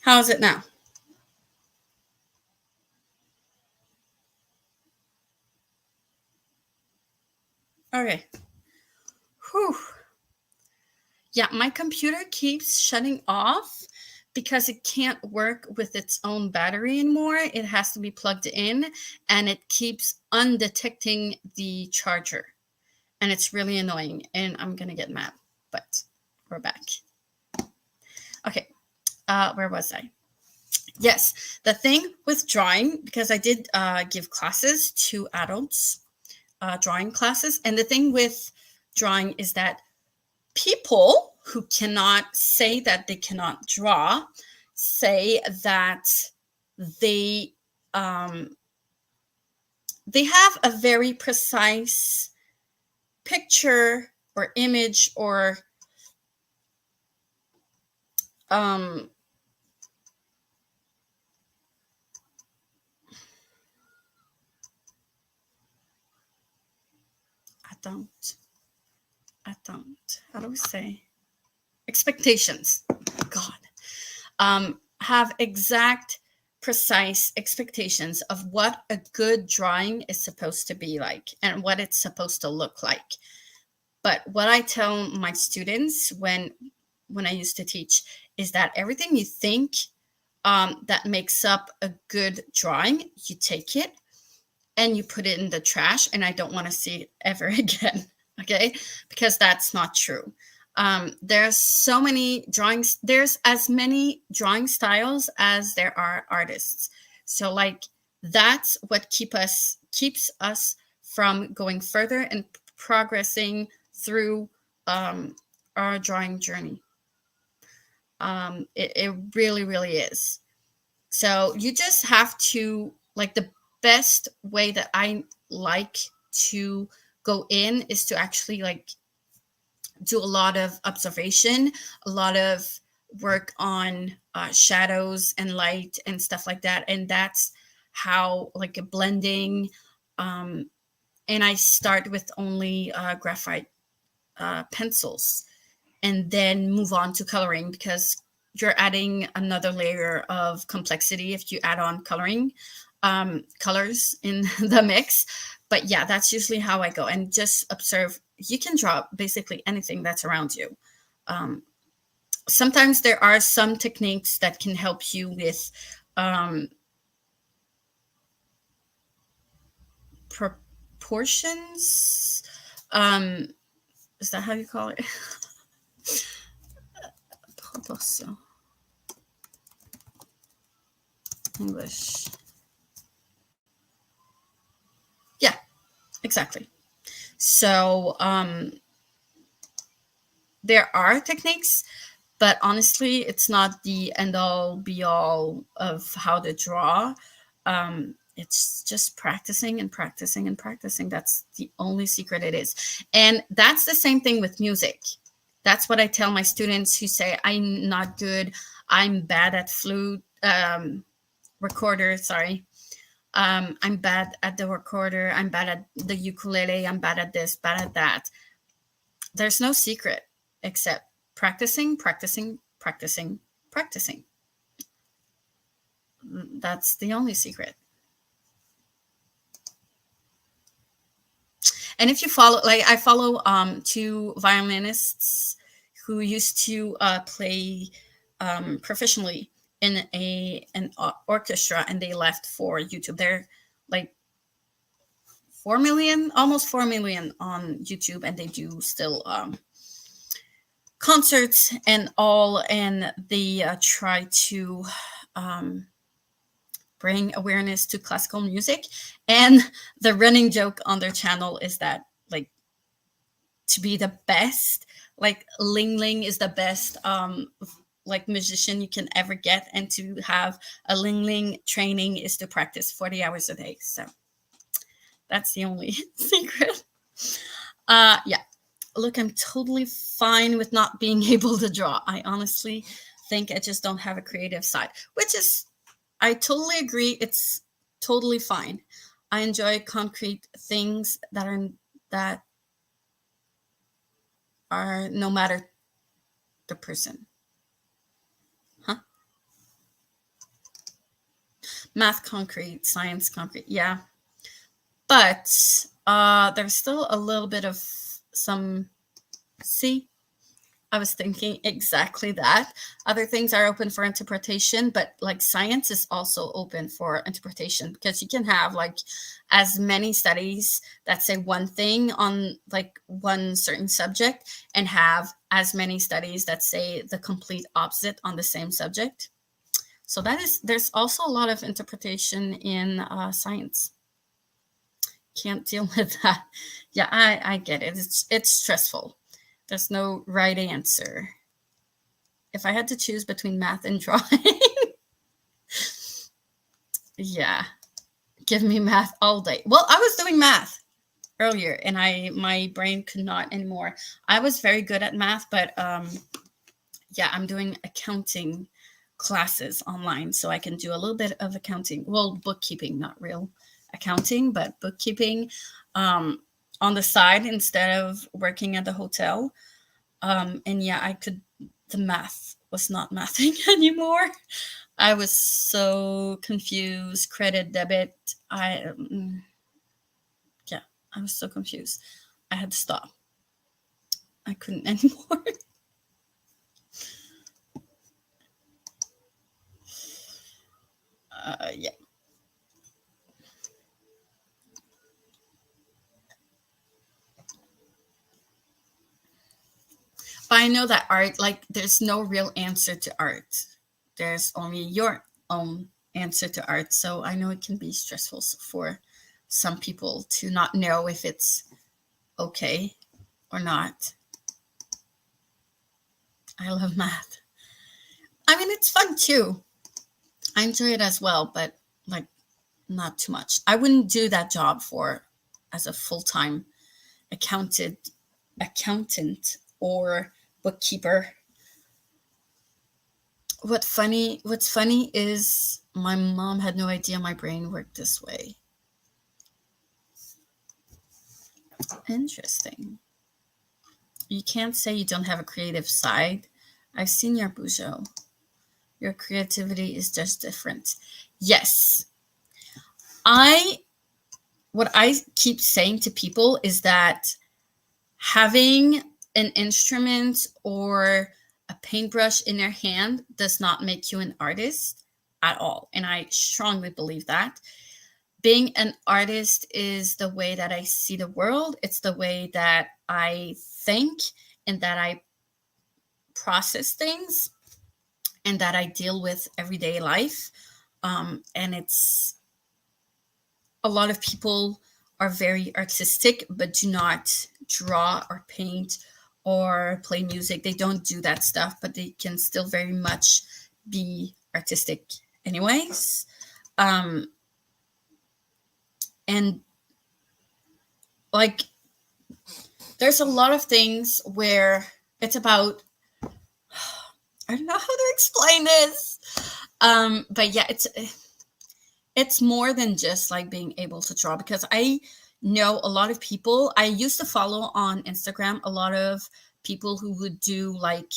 How is it now? Okay. Whew. Yeah, my computer keeps shutting off because it can't work with its own battery anymore. It has to be plugged in, and it keeps undetecting the charger. And it's really annoying, and I'm going to get mad. But we're back. Okay, where was I? Yes, the thing with drawing, because I did give classes to adults, drawing classes. And the thing with drawing is that people who cannot say that they cannot draw say that they they have a very precise picture or image or I don't how do we say expectations. God, have exact precise expectations of what a good drawing is supposed to be like and what it's supposed to look like. But what I tell my students when I used to teach is that everything you think that makes up a good drawing, you take it and you put it in the trash, and I don't want to see it ever again. Okay, because that's not true. There's so many drawings. There's as many drawing styles as there are artists. So like that's what keeps us from going further and progressing through our drawing journey. It really, really is. So you just have to, like, the best way that I like to go in is to actually like do a lot of observation, a lot of work on shadows and light and stuff like that. And that's how like a blending. And I start with only graphite pencils and then move on to coloring, because you're adding another layer of complexity if you add on coloring colors in the mix. But yeah, that's usually how I go, and just observe. You can draw basically anything that's around you. Sometimes there are some techniques that can help you with proportions. Is that how you call it? Proportion. English. Yeah, exactly. So there are techniques, but honestly, it's not the end all be all of how to draw. It's just practicing and practicing and practicing. That's the only secret it is. And that's the same thing with music. That's what I tell my students who say, I'm not good, I'm bad at flute, recorder, sorry. I'm bad at the recorder, I'm bad at the ukulele, I'm bad at this, bad at that. There's no secret except practicing, practicing, practicing, practicing. That's the only secret. And if you follow, like I follow two violinists who used to play professionally in an orchestra, and they left for YouTube. They're like 4 million, almost 4 million on YouTube, and they do still concerts and all, and they try to bring awareness to classical music. And the running joke on their channel is that, like, to be the best, like Ling Ling is the best like musician you can ever get, and to have a Ling Ling training is to practice 40 hours a day. So that's the only secret. Yeah, look, I'm totally fine with not being able to draw. I honestly think I just don't have a creative side, which is, I totally agree, it's totally fine. I enjoy concrete things that are no matter the person. Huh? Math concrete, science concrete, yeah. But there's still a little bit of some, see, I was thinking exactly that. Other things are open for interpretation, but like science is also open for interpretation, because you can have like as many studies that say one thing on like one certain subject, and have as many studies that say the complete opposite on the same subject. So there's also a lot of interpretation in science. Can't deal with that. Yeah, I get it. It's stressful. There's no right answer. If I had to choose between math and drawing, yeah, give me math all day. Well, I was doing math earlier, and my brain could not anymore. I was very good at math, but yeah, I'm doing accounting classes online, so I can do a little bit of accounting. Well, bookkeeping, not real accounting, but bookkeeping on the side instead of working at the hotel. And yeah, the math was not mathing anymore. I was so confused. Credit, debit. Yeah, I was so confused. I had to stop. I couldn't anymore. Yeah. But I know that art, like, there's no real answer to art. There's only your own answer to art. So I know it can be stressful for some people to not know if it's okay or not. I love math. I mean, it's fun too. I enjoy it as well, but like not too much. I wouldn't do that job as a full-time accountant or bookkeeper. What's funny is my mom had no idea my brain worked this way. Interesting. You can't say you don't have a creative side. I've seen your bujo. Your creativity is just different. Yes. What I keep saying to people is that having an instrument or a paintbrush in your hand does not make you an artist at all. And I strongly believe that. Being an artist is the way that I see the world. It's the way that I think and that I process things and that I deal with everyday life. And it's a lot of people are very artistic, but do not draw or paint or play music. They don't do that stuff, but they can still very much be artistic anyways. And like, there's a lot of things where it's about, I don't know how to explain this. But yeah, it's more than just like being able to draw, because I know a lot of people. I used to follow on Instagram a lot of people who would do like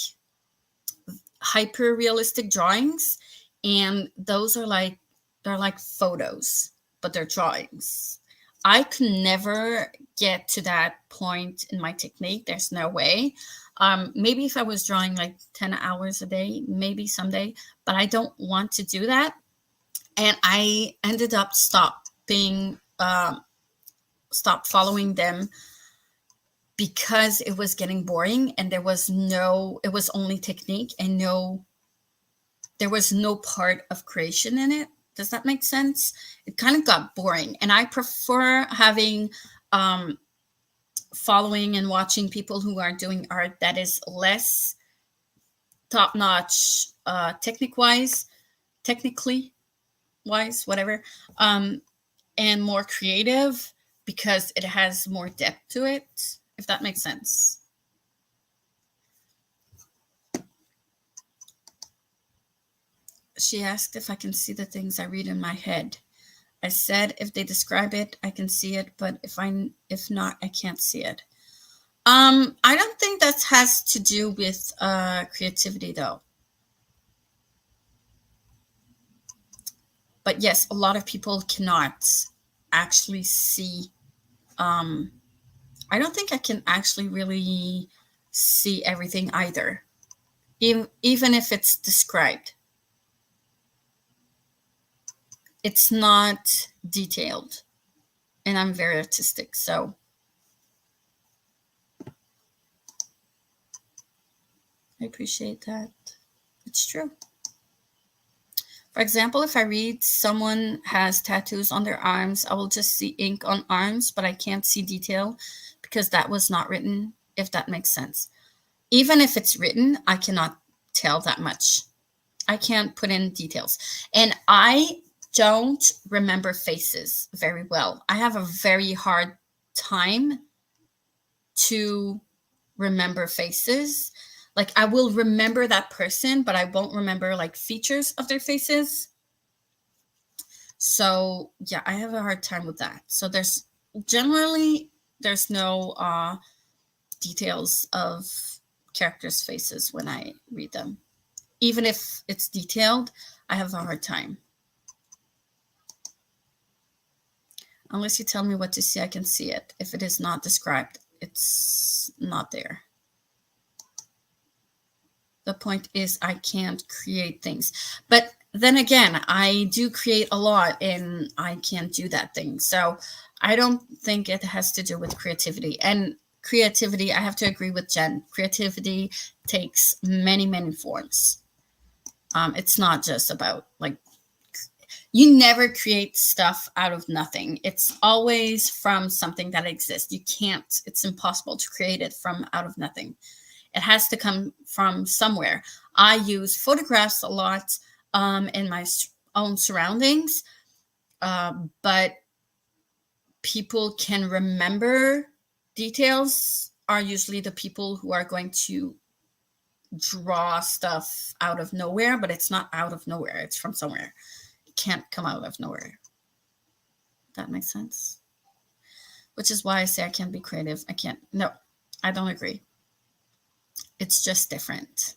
hyper realistic drawings, and those are like, they're like photos, but they're drawings. I could never get to that point in my technique. There's no way. Maybe if I was drawing like 10 hours a day, maybe someday, but I don't want to do that. And I ended up stop following them because it was getting boring, and it was only technique and there was no part of creation in it. Does that make sense? It kind of got boring, and I prefer having following and watching people who are doing art that is less top notch, technically wise, whatever, and more creative, because it has more depth to it, if that makes sense. She asked if I can see the things I read in my head. I said if they describe it, I can see it, but if not, I can't see it. I don't think that has to do with creativity, though. But yes, a lot of people cannot actually see. I don't think I can actually really see everything either, even if it's described. It's not detailed, and I'm very artistic, so I appreciate that. It's true. For example, if I read someone has tattoos on their arms, I will just see ink on arms, but I can't see detail because that was not written, if that makes sense. Even if it's written, I cannot tell that much. I can't put in details. And I don't remember faces very well. I have a very hard time to remember faces. Like, I will remember that person, but I won't remember like features of their faces. So yeah, I have a hard time with that. So there's no details of characters' faces when I read them. Even if it's detailed, I have a hard time. Unless you tell me what to see, I can see it. If it is not described, it's not there. The point is I can't create things. But then again, I do create a lot and I can't do that thing. So I don't think it has to do with creativity. And creativity, I have to agree with Jen. Creativity takes many, many forms. It's not just about like, you never create stuff out of nothing. It's always from something that exists. You can't, it's impossible to create it from out of nothing. It has to come from somewhere. I use photographs a lot in my own surroundings, but people can remember details are usually the people who are going to draw stuff out of nowhere, but it's not out of nowhere. It's from somewhere. It can't come out of nowhere. That makes sense? Which is why I say I can't be creative. I can't. No, I don't agree. It's just different.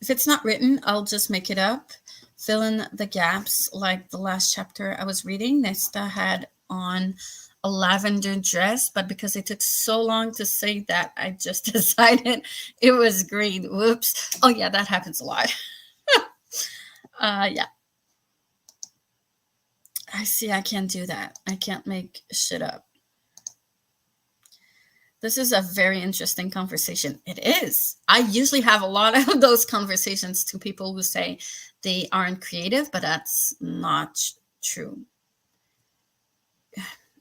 If it's not written, I'll just make it up. Fill in the gaps like the last chapter I was reading. Nesta had on a lavender dress, but because it took so long to say that, I just decided it was green. Whoops. Oh yeah, that happens a lot. Yeah. I see I can't do that. I can't make shit up. This is a very interesting conversation. It is. I usually have a lot of those conversations to people who say they aren't creative, but that's not true.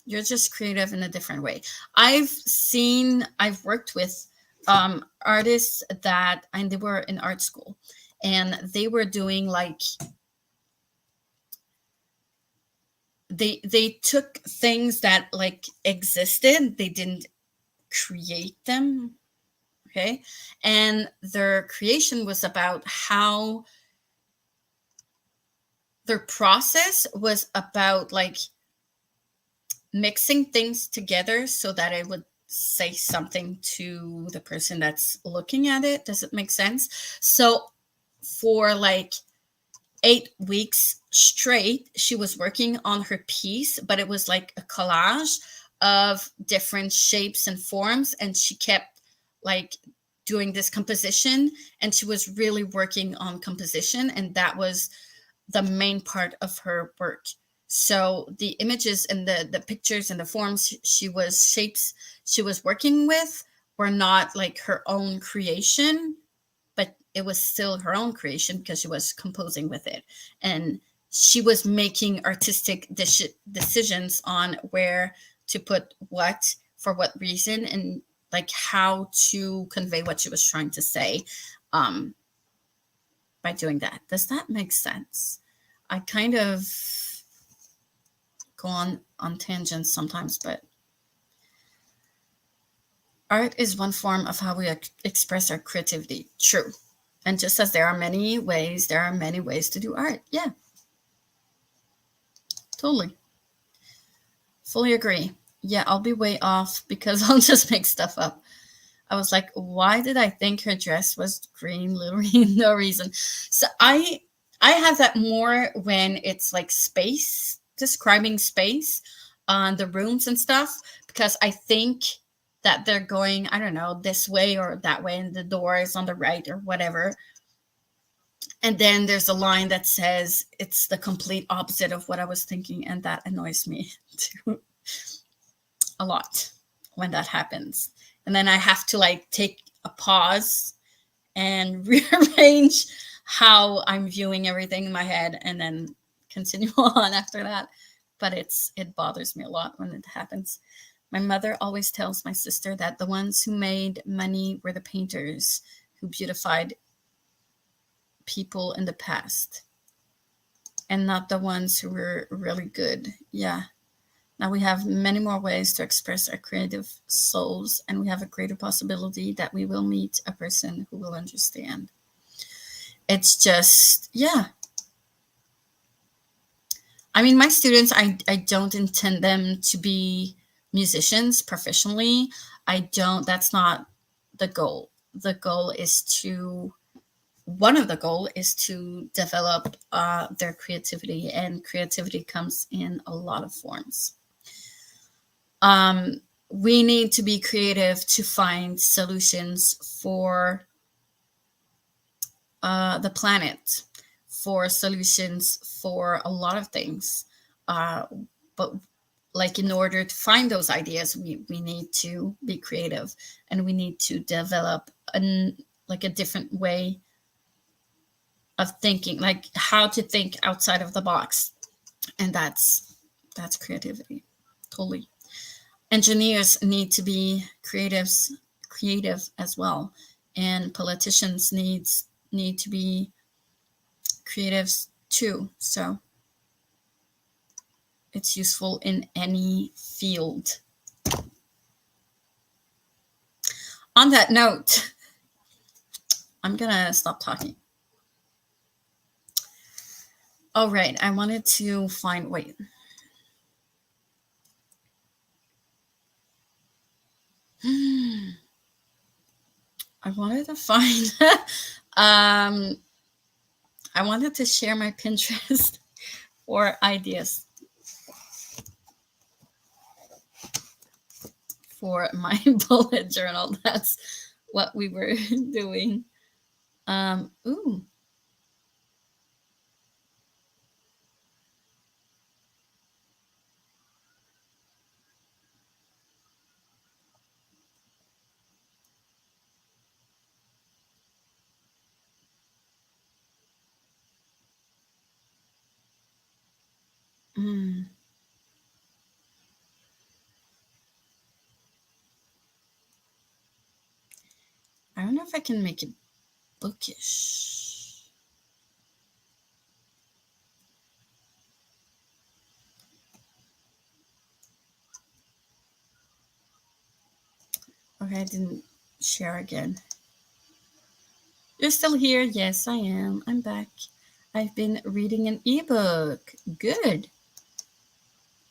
You're just creative in a different way. I've worked with artists and they were in art school, and they were doing like, they took things that like existed. They didn't create them. Okay. And their creation was about how their process was about like mixing things together so that it would say something to the person that's looking at it. Does it make sense? So for like 8 weeks straight, she was working on her piece, but it was like a collage of different shapes and forms, and she kept like doing this composition, and she was really working on composition, and that was the main part of her work. So the images and the pictures and the forms shapes she was working with were not like her own creation, but it was still her own creation because she was composing with it. And she was making artistic decisions on where to put what for what reason, and like how to convey what she was trying to say by doing that. Does that make sense? I kind of go on tangents sometimes, but art is one form of how we express our creativity. True. And just as there are many ways to do art. Yeah. Totally. Fully agree. Yeah, I'll be way off because I'll just make stuff up. I was like, why did I think her dress was green? Literally no reason. So I have that more when it's like space, describing space on the rooms and stuff, because I think that they're going, I don't know, this way or that way, and the door is on the right or whatever. And then there's a line that says it's the complete opposite of what I was thinking, and that annoys me too a lot when that happens. And then I have to like take a pause and rearrange how I'm viewing everything in my head and then continue on after that. But it bothers me a lot when it happens. My mother always tells my sister that the ones who made money were the painters who beautified people in the past, and not the ones who were really good. Yeah. Now we have many more ways to express our creative souls, and we have a greater possibility that we will meet a person who will understand. It's just, yeah. I mean, my students, I don't intend them to be musicians professionally. That's not the goal. The goal is to, one of the goal is to develop their creativity, and creativity comes in a lot of forms. We need to be creative to find solutions for the planet, for solutions for a lot of things. But like, in order to find those ideas, we need to be creative, and we need to develop a different way of thinking, like how to think outside of the box. And that's creativity, totally. Engineers need to be creative as well, and politicians need to be creatives too. So it's useful in any field. On that note, I'm gonna stop talking. All right, I wanted to find, wait. I wanted to find, I wanted to share my Pinterest for ideas for my bullet journal. That's what we were doing. Ooh. I don't know if I can make it bookish. Okay, I didn't share again. You're still here? Yes, I am. I'm back. I've been reading an ebook. Good.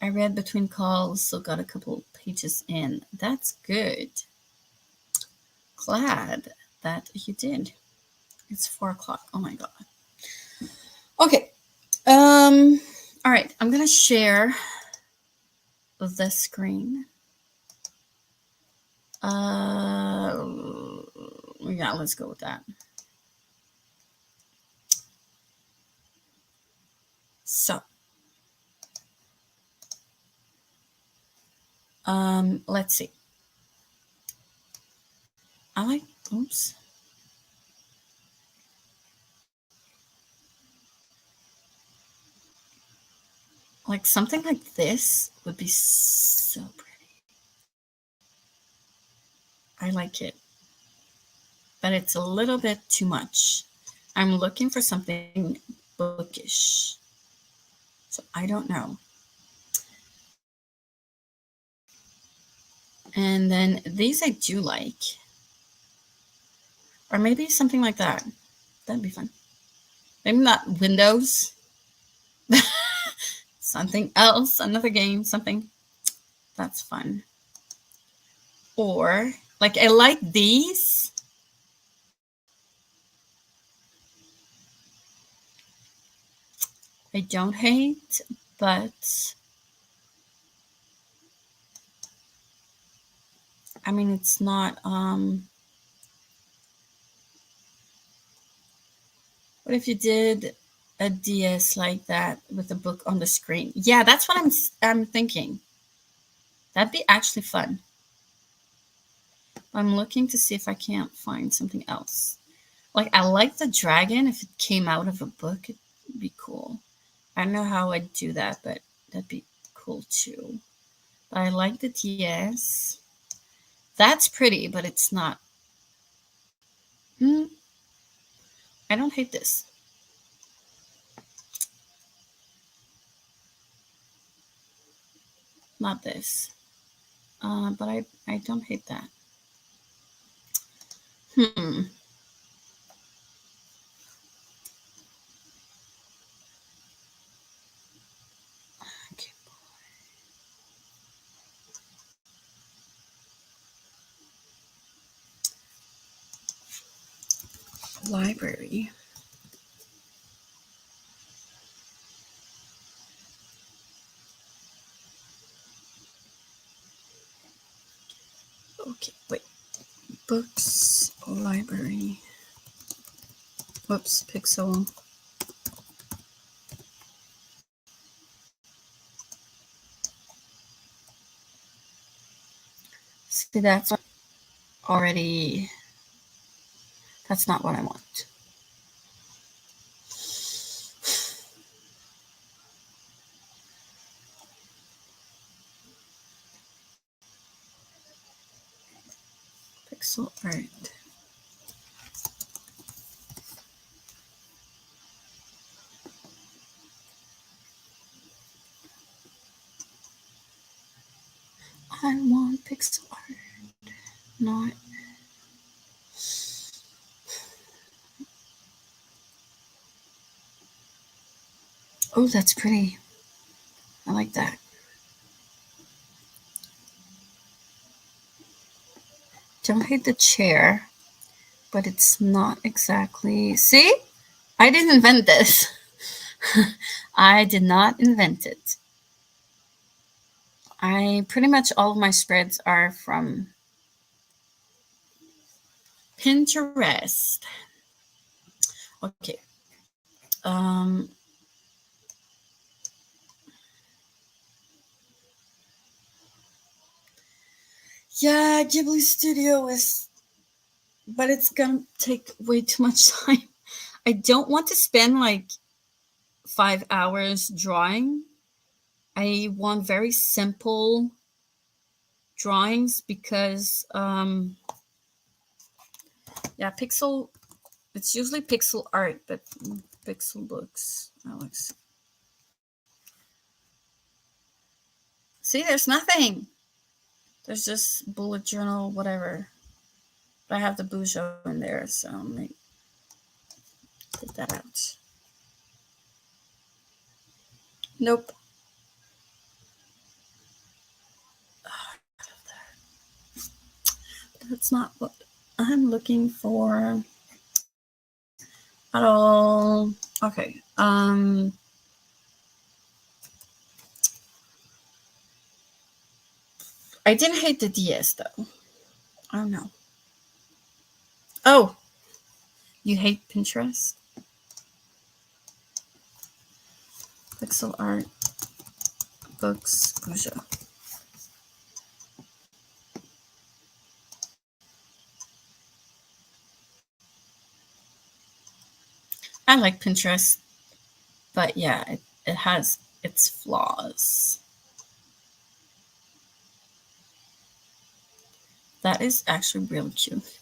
I read between calls, so got a couple pages in. That's good. Glad that you did. It's 4:00. Oh my God. Okay. All right. I'm gonna share the screen. Yeah, let's go with that. So, let's see. Oops. Like something like this would be so pretty. I like it, but it's a little bit too much. I'm looking for something bookish. So I don't know. And then these I do like. Or maybe something like that. That'd be fun. Maybe not Windows. Something else, another game, something. That's fun. Or Like, I like these. I don't hate, but I mean, it's not, what if you did a DS like that with a book on the screen? Yeah, that's what I'm thinking. That'd be actually fun. I'm looking to see if I can't find something else. Like, I like the dragon. If it came out of a book, it'd be cool. I don't know how I'd do that, but that'd be cool too. But I like the DS. That's pretty, but it's not. I don't hate this. Not this. But I don't hate that. Okay. Library. Okay, wait. Books, library. Whoops, pixel. See, that's already, that's not what I want. Pixel art. I want pixel art, not. Oh, that's pretty. I like that. Don't hate the chair, but it's not exactly. See? I didn't invent this. I did not invent it. I pretty much all of my spreads are from Pinterest. Okay. Yeah, Ghibli Studio is, but it's gonna take way too much time. I don't want to spend like 5 hours drawing. I want very simple drawings because, yeah, pixel, it's usually pixel art, but pixel books. Alex. See, there's nothing. There's just bullet journal, whatever. But I have the Bujo in there, so let me take that out. Nope. That's not what I'm looking for at all. Okay. I didn't hate the DS though. I don't know. Oh, you hate Pinterest? Pixel art, books, Bujo. I like Pinterest, but yeah, it has its flaws. That is actually really cute.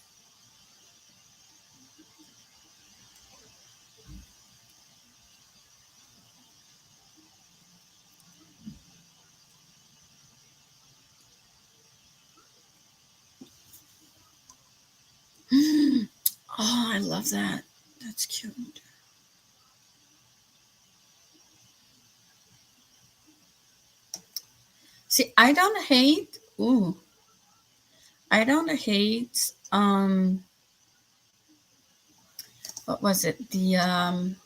Oh, I love that. That's cute. See, I don't hate. Ooh, I don't hate what was it? The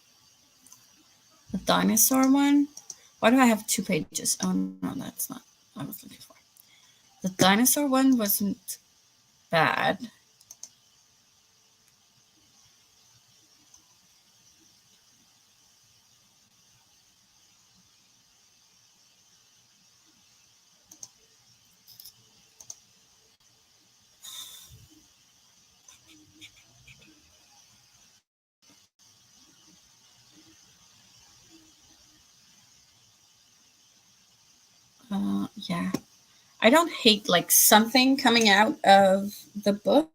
dinosaur one. Why do I have 2 pages? Oh no, that's not what I was looking for. The dinosaur one wasn't bad. Yeah. I don't hate like something coming out of the book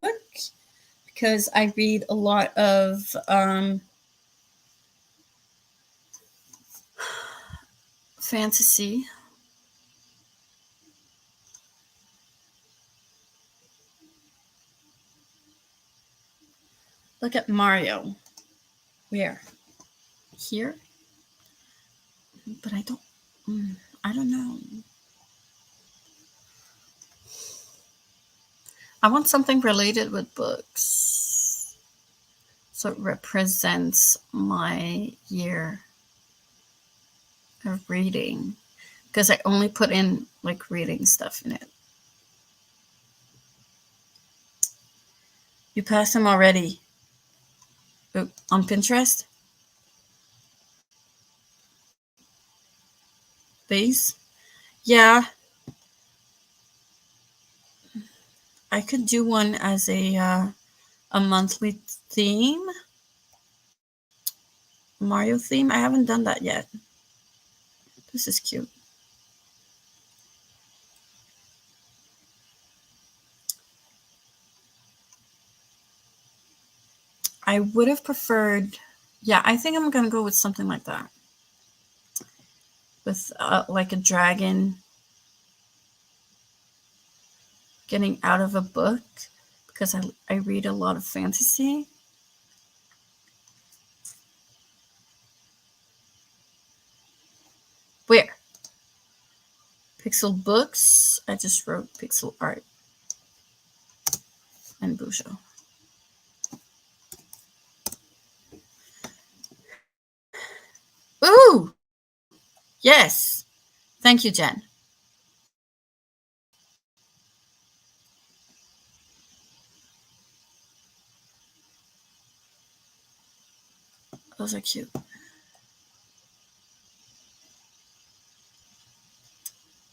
because I read a lot of fantasy. Look at Mario. Where? Here? But I don't. I don't know. I want something related with books. So it represents my year of reading. Because I only put in like reading stuff in it. You passed them already. On Pinterest? These? Yeah. I could do one as a monthly theme. Mario theme. I haven't done that yet. This is cute. I would have preferred, yeah, I think I'm going to go with something like that. With like a dragon getting out of a book because I read a lot of fantasy. Where? Pixel books. I just wrote pixel art and Busho. Ooh! Yes! Thank you, Jen. Those are cute.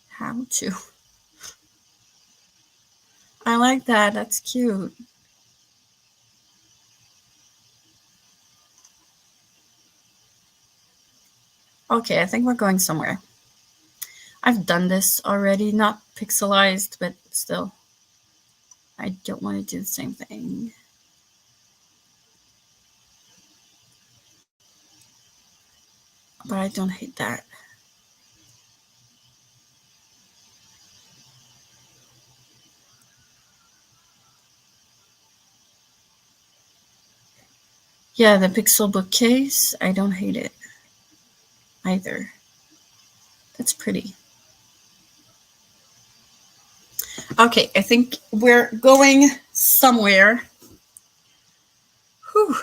How to? I like that. That's cute. Okay, I think we're going somewhere. I've done this already, not pixelized, but still. I don't want to do the same thing. But I don't hate that. Yeah, the pixel bookcase, I don't hate it either. That's pretty. Okay, I think we're going somewhere. Whew.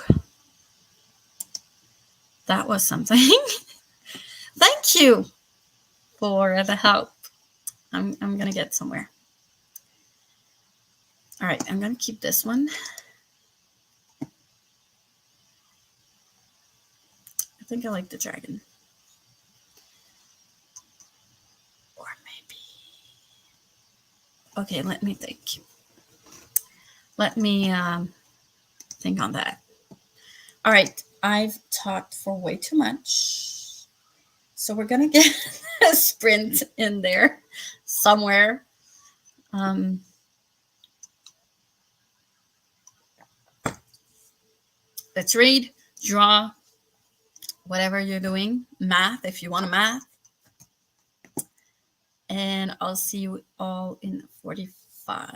That was something. Thank you for the help. I'm going to get somewhere. All right, I'm going to keep this one. I think I like the dragon. Or maybe. Okay, let me think. Let me think on that. All right, I've talked for way too much. So we're going to get a sprint in there somewhere. Let's read, draw, whatever you're doing, math if you want to math. And I'll see you all in 45.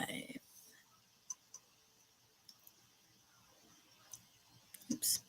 Oops.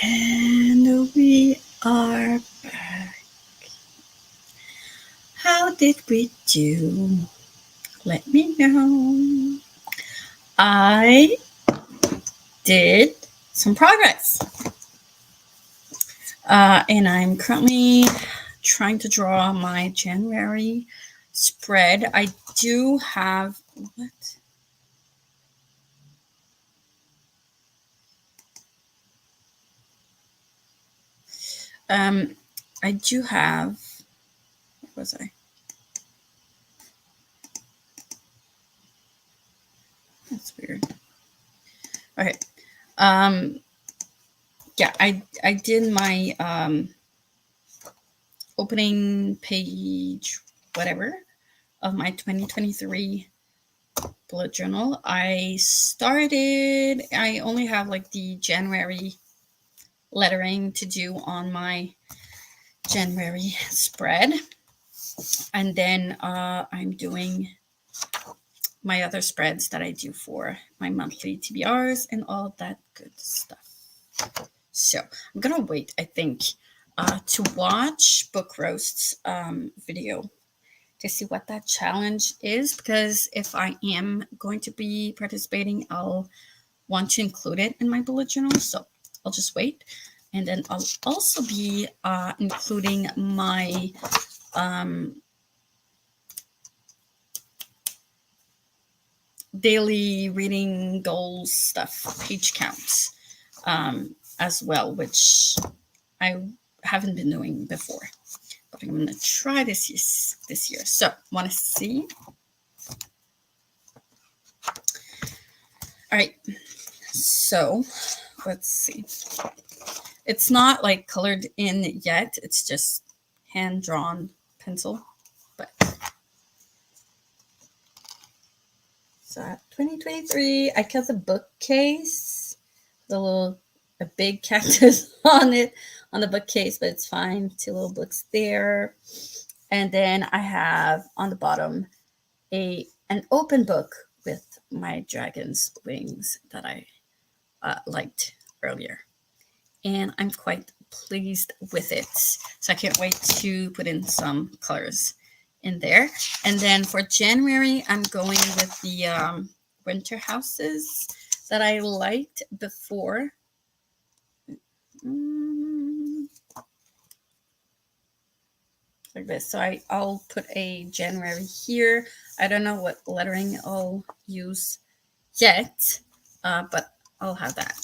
And we are back. How did we do? Let me know. I did some progress. And I'm currently trying to draw my January spread. I do have what? I do have. Where was I? That's weird. Okay. Yeah, I did my opening page, whatever, of my 2023 bullet journal. I only have like the January lettering to do on my January spread. And then I'm doing my other spreads that I do for my monthly TBRs and all that good stuff. So I'm gonna wait, I think, to watch Book Roast's video to see what that challenge is, because if I am going to be participating, I'll want to include it in my bullet journal. So I'll just wait. And then I'll also be including my daily reading goals stuff, page counts as well, which I haven't been doing before. But I'm going to try this year. So, want to see? All right. So, let's see. It's not like colored in yet. It's just hand-drawn pencil. But so 2023, I cut the bookcase, a big cactus on it, on the bookcase, but it's fine. 2 little books there. And then I have on the bottom an open book with my dragon's wings that I liked earlier. And I'm quite pleased with it. So I can't wait to put in some colors in there. And then for January, I'm going with the winter houses that I liked before. Like this. So I'll put a January here. I don't know what lettering I'll use yet, but I'll have that.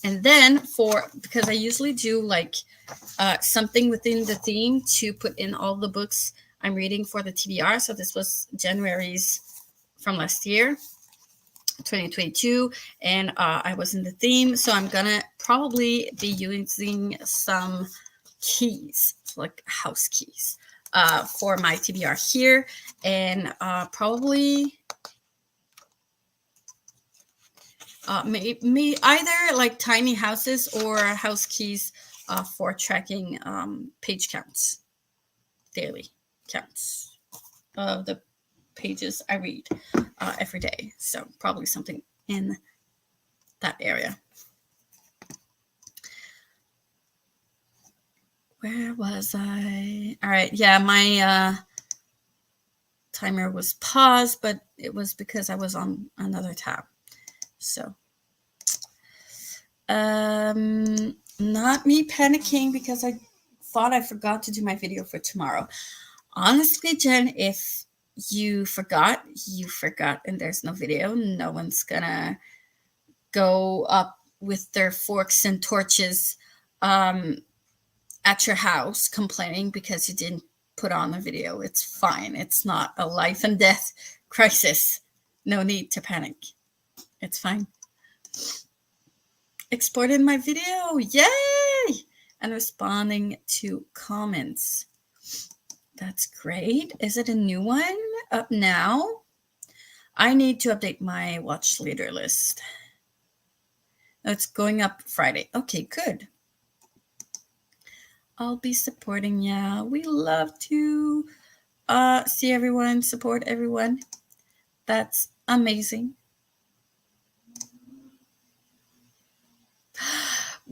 And then because I usually do like something within the theme to put in all the books I'm reading for the TBR. So this was January's from last year, 2022, and I was in the theme. So I'm gonna probably be using some keys, like house keys, for my TBR here, and probably me either like tiny houses or house keys for tracking page counts, daily counts of the pages I read every day. So probably something in that area. Where was I? All right. Yeah, my timer was paused, but it was because I was on another tab. So, not me panicking because I thought I forgot to do my video for tomorrow. Honestly, Jen, if you forgot, and there's no video, no one's gonna go up with their forks and torches at your house complaining because you didn't put on a video. It's fine. It's not a life and death crisis. No need to panic. It's fine. Exported my video. Yay! And responding to comments. That's great. Is it a new one up now? I need to update my watch later list. It's going up Friday. Okay, good. I'll be supporting. Yeah, we love to see everyone, support everyone. That's amazing.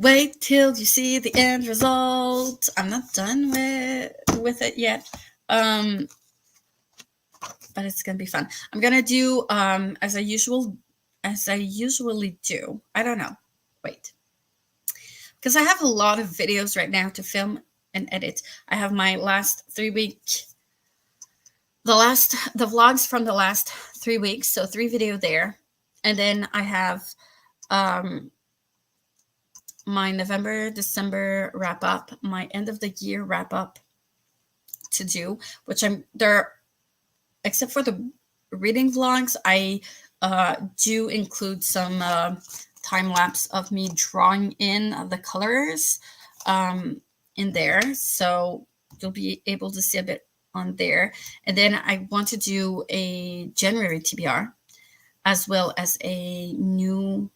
wait till you see the end result. I'm not done with it yet. But it's gonna be fun. I'm gonna do as I usually do. I don't know. Wait. Because I have a lot of videos right now to film and edit. I have my last 3-week, the vlogs from the last 3 weeks, so 3 video there. And then I have my November, December wrap up, my end of the year wrap up to do, which I'm there, except for the reading vlogs, I do include some time lapse of me drawing in the colors in there, so you'll be able to see a bit on there. And then I want to do a January TBR as well as a new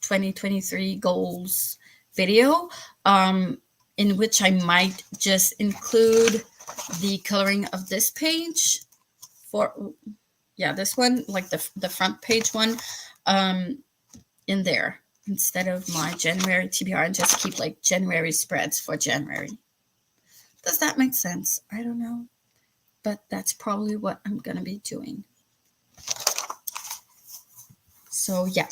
2023 goals video, in which I might just include the coloring of this page for, yeah, this one, like the front page one, in there instead of my January TBR, and just keep like January spreads for January. Does that make sense? I don't know, but that's probably what I'm gonna be doing. So yeah,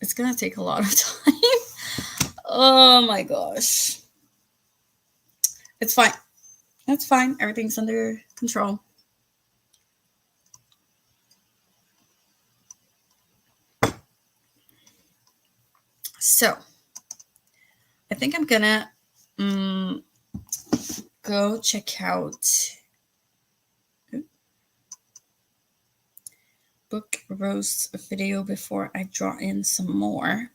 it's gonna take a lot of time. Oh my gosh. It's fine. It's fine. Everything's under control. So I think I'm gonna go check out book roast video before I draw in some more.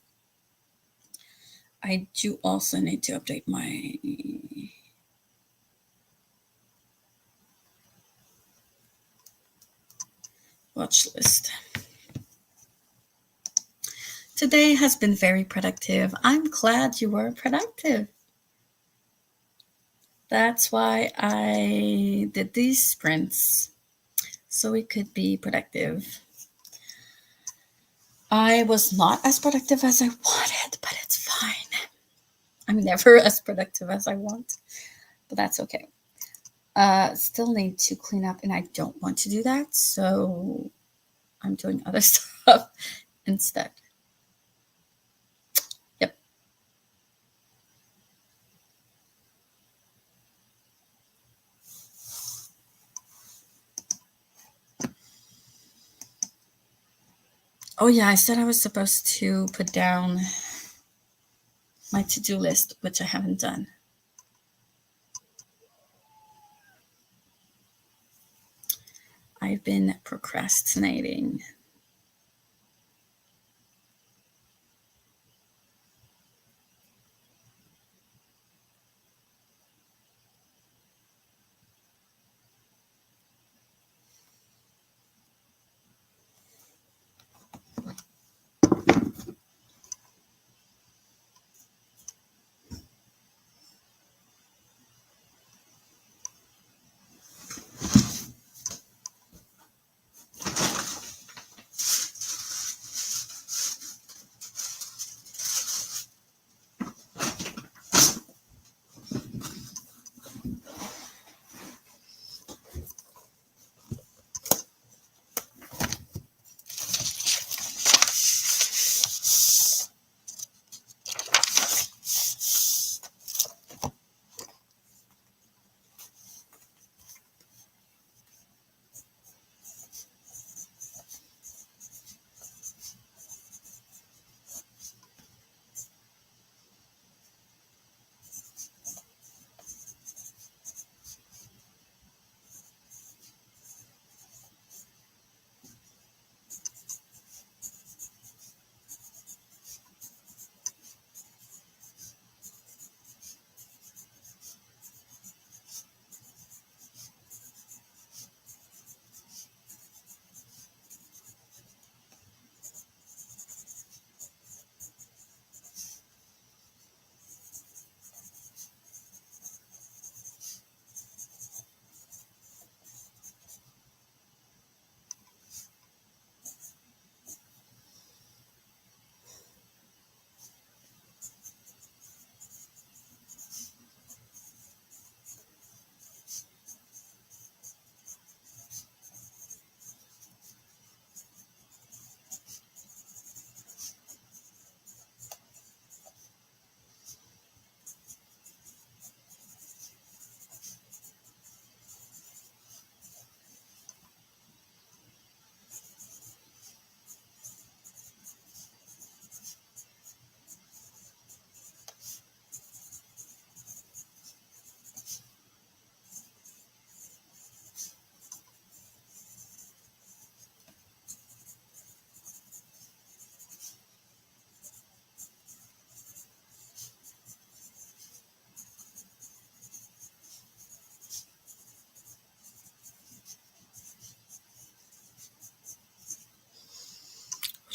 I do also need to update my watch list. Today has been very productive. I'm glad you were productive. That's why I did these sprints, so it could be productive. I was not as productive as I wanted, but it's fine. I'm never as productive as I want, but that's okay. Still need to clean up, and I don't want to do that, so I'm doing other stuff instead. Yep. Oh yeah, I said I was supposed to put down my to-do list, which I haven't done. I've been procrastinating.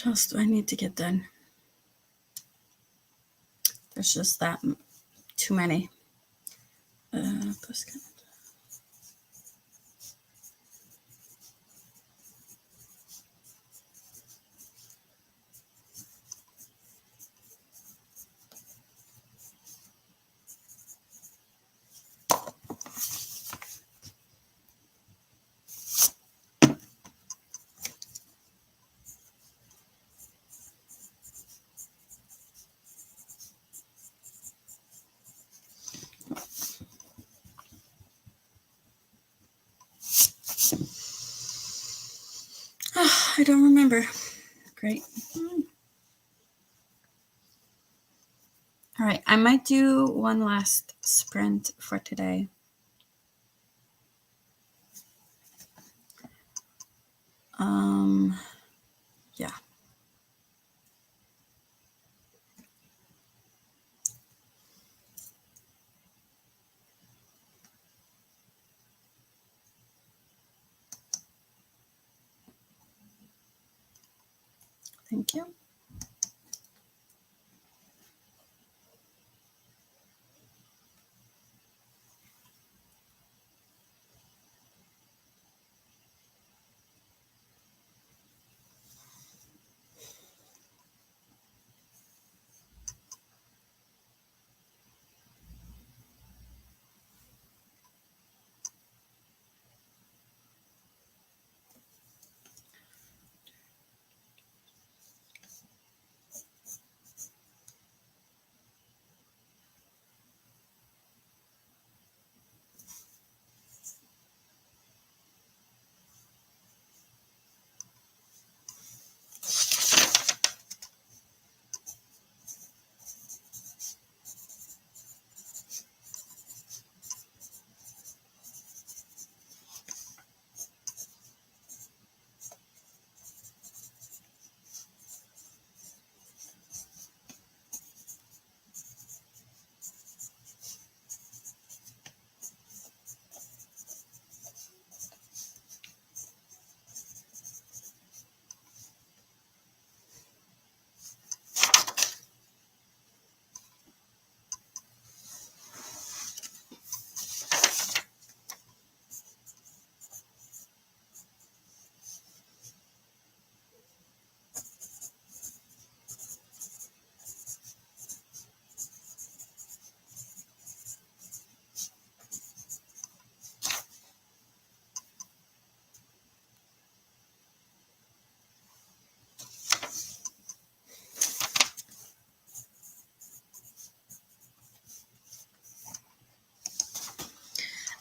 What else do I need to get done? There's just that too many. I don't remember. Great. All right, I might do one last sprint for today. Yeah. Thank you.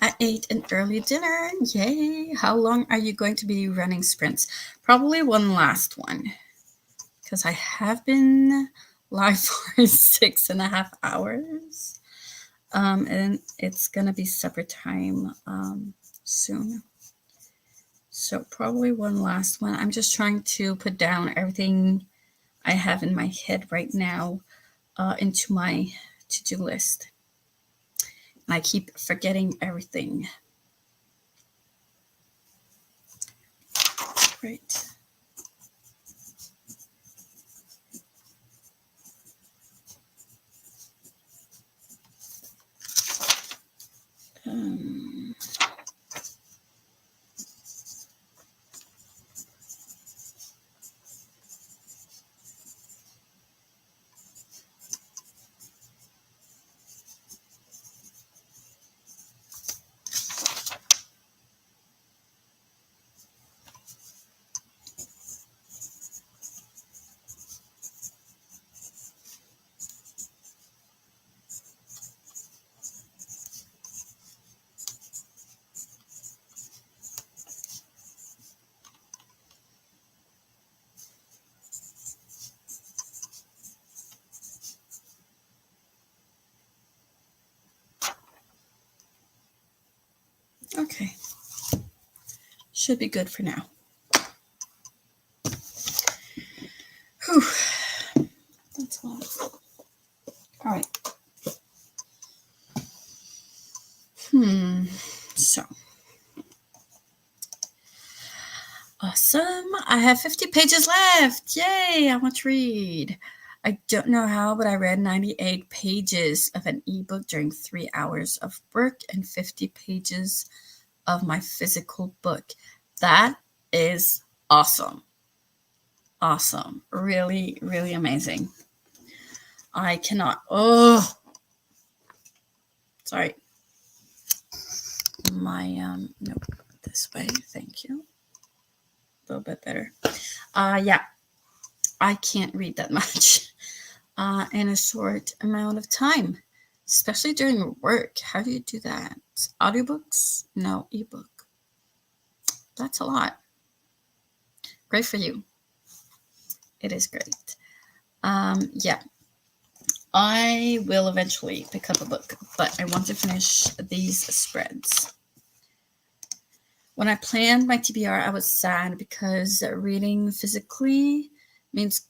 I ate an early dinner. Yay. How long are you going to be running sprints? Probably one last one, because I have been live for 6.5 hours. And it's going to be supper time soon. So probably one last one. I'm just trying to put down everything I have in my head right now into my to-do list. And I keep forgetting everything. Right. Okay. Should be good for now. Whew. That's a lot. All right. So Awesome. I have 50 pages left. Yay, I want to read. I don't know how, but I read 98 pages of an ebook during 3 hours of work and 50 pages of my physical book. That is awesome. Awesome. Really, really amazing. I cannot. Oh, sorry. My, nope, this way. Thank you. A little bit better. Yeah, I can't read that much in a short amount of time, especially during work. How do you do that? Audiobooks? No, ebook. That's a lot. Great for you. It is great. Yeah, I will eventually pick up a book, but I want to finish these spreads. When I planned my TBR, I was sad because reading physically means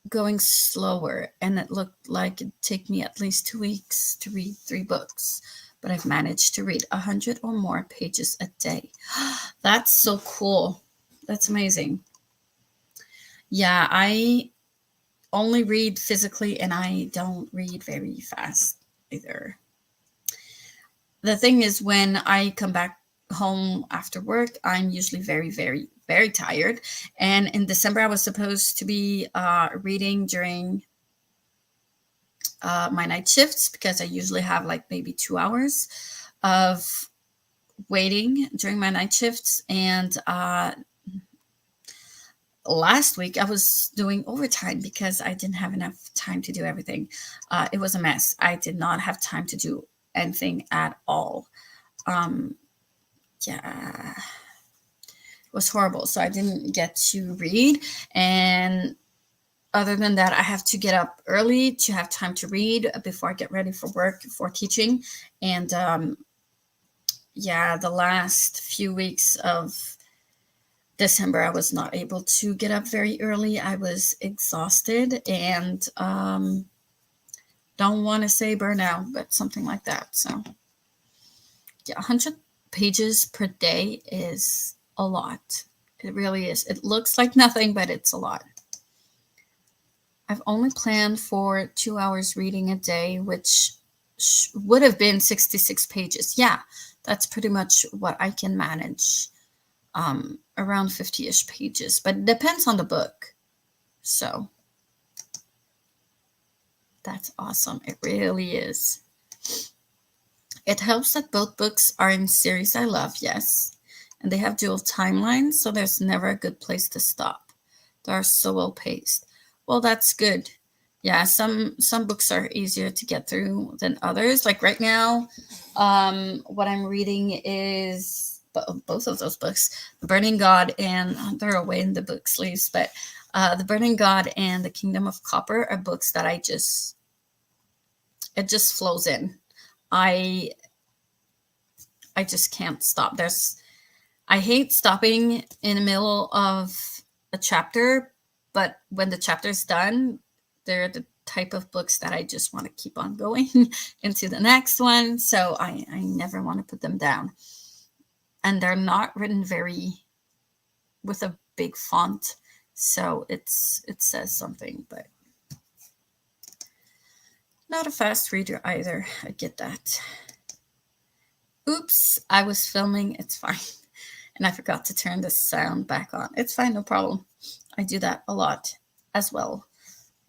going slower, and it looked like it'd take me at least 2 weeks to read 3 books, but I've managed to read 100 or more pages a day. That's so cool. That's amazing. Yeah, I only read physically, and I don't read very fast either. The thing is, when I come back home after work, I'm usually very, very, very tired. And in December, I was supposed to be reading during my night shifts, because I usually have like maybe 2 hours of waiting during my night shifts. And last week I was doing overtime because I didn't have enough time to do everything. It was a mess. I did not have time to do anything at all. Yeah, it was horrible. So I didn't get to read. And other than that, I have to get up early to have time to read before I get ready for work, for teaching. And yeah, the last few weeks of December, I was not able to get up very early. I was exhausted and don't want to say burnout, but something like that. So yeah, 100 pages per day is a lot. It really is. It looks like nothing, but it's a lot. I've only planned for 2 hours reading a day, which would have been 66 pages. Yeah, that's pretty much what I can manage. Around 50-ish pages, but it depends on the book. So that's awesome. It really is. It helps that both books are in series I love, yes. And they have dual timelines, so there's never a good place to stop. They are so well paced. Well, that's good. Yeah, some books are easier to get through than others. Like right now, what I'm reading is both of those books, The Burning God, and they're away in the book sleeves, but The Burning God and The Kingdom of Copper are books that it just flows in. I just can't stop. I hate stopping in the middle of a chapter, but when the chapter is done, they're the type of books that I just want to keep on going into the next one. So I never want to put them down. And they're not written with a big font. So it says something, but not a fast reader either. I get that. Oops, I was filming. It's fine. And I forgot to turn the sound back on. It's fine, no problem. I do that a lot as well.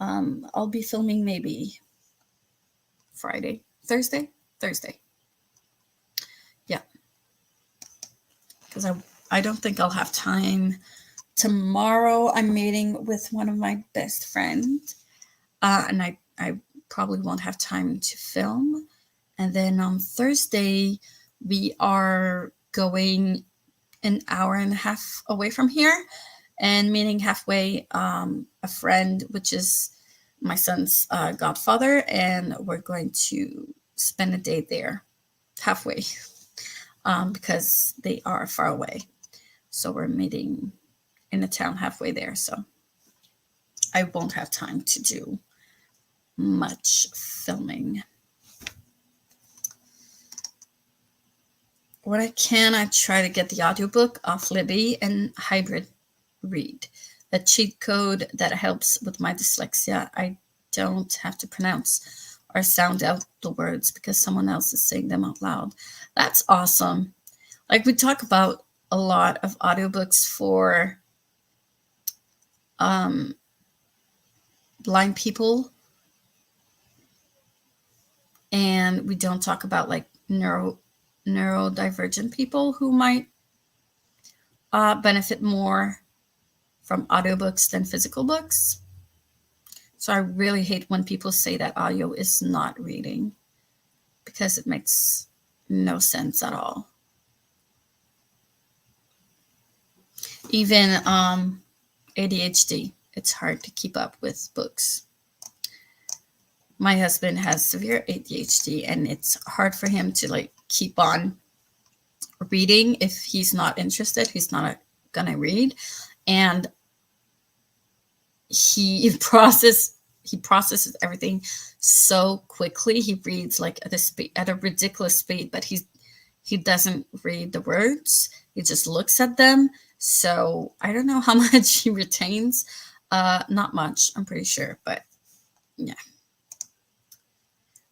I'll be filming maybe Thursday. Yeah, because I don't think I'll have time. Tomorrow I'm meeting with one of my best friends, and I probably won't have time to film. And then on Thursday we are going an hour and a half away from here and meeting halfway a friend, which is my son's godfather, and we're going to spend a day there halfway because they are far away. So we're meeting in a town halfway there. So I won't have time to do much filming. when I can, I try to get the audiobook off Libby and hybrid read, a cheat code that helps with my dyslexia. I don't have to pronounce or sound out the words because someone else is saying them out loud. That's awesome. Like, we talk about a lot of audiobooks for blind people, and we don't talk about like neurodivergent people who might benefit more from audiobooks than physical books. So I really hate when people say that audio is not reading, because it makes no sense at all. Even ADHD, it's hard to keep up with books. My husband has severe ADHD, and it's hard for him to like keep on reading. If he's not interested, he's not gonna read. And he processes everything so quickly. He reads like at a ridiculous speed, but he doesn't read the words. He just looks at them. So I don't know how much he retains. Not much, I'm pretty sure, but yeah.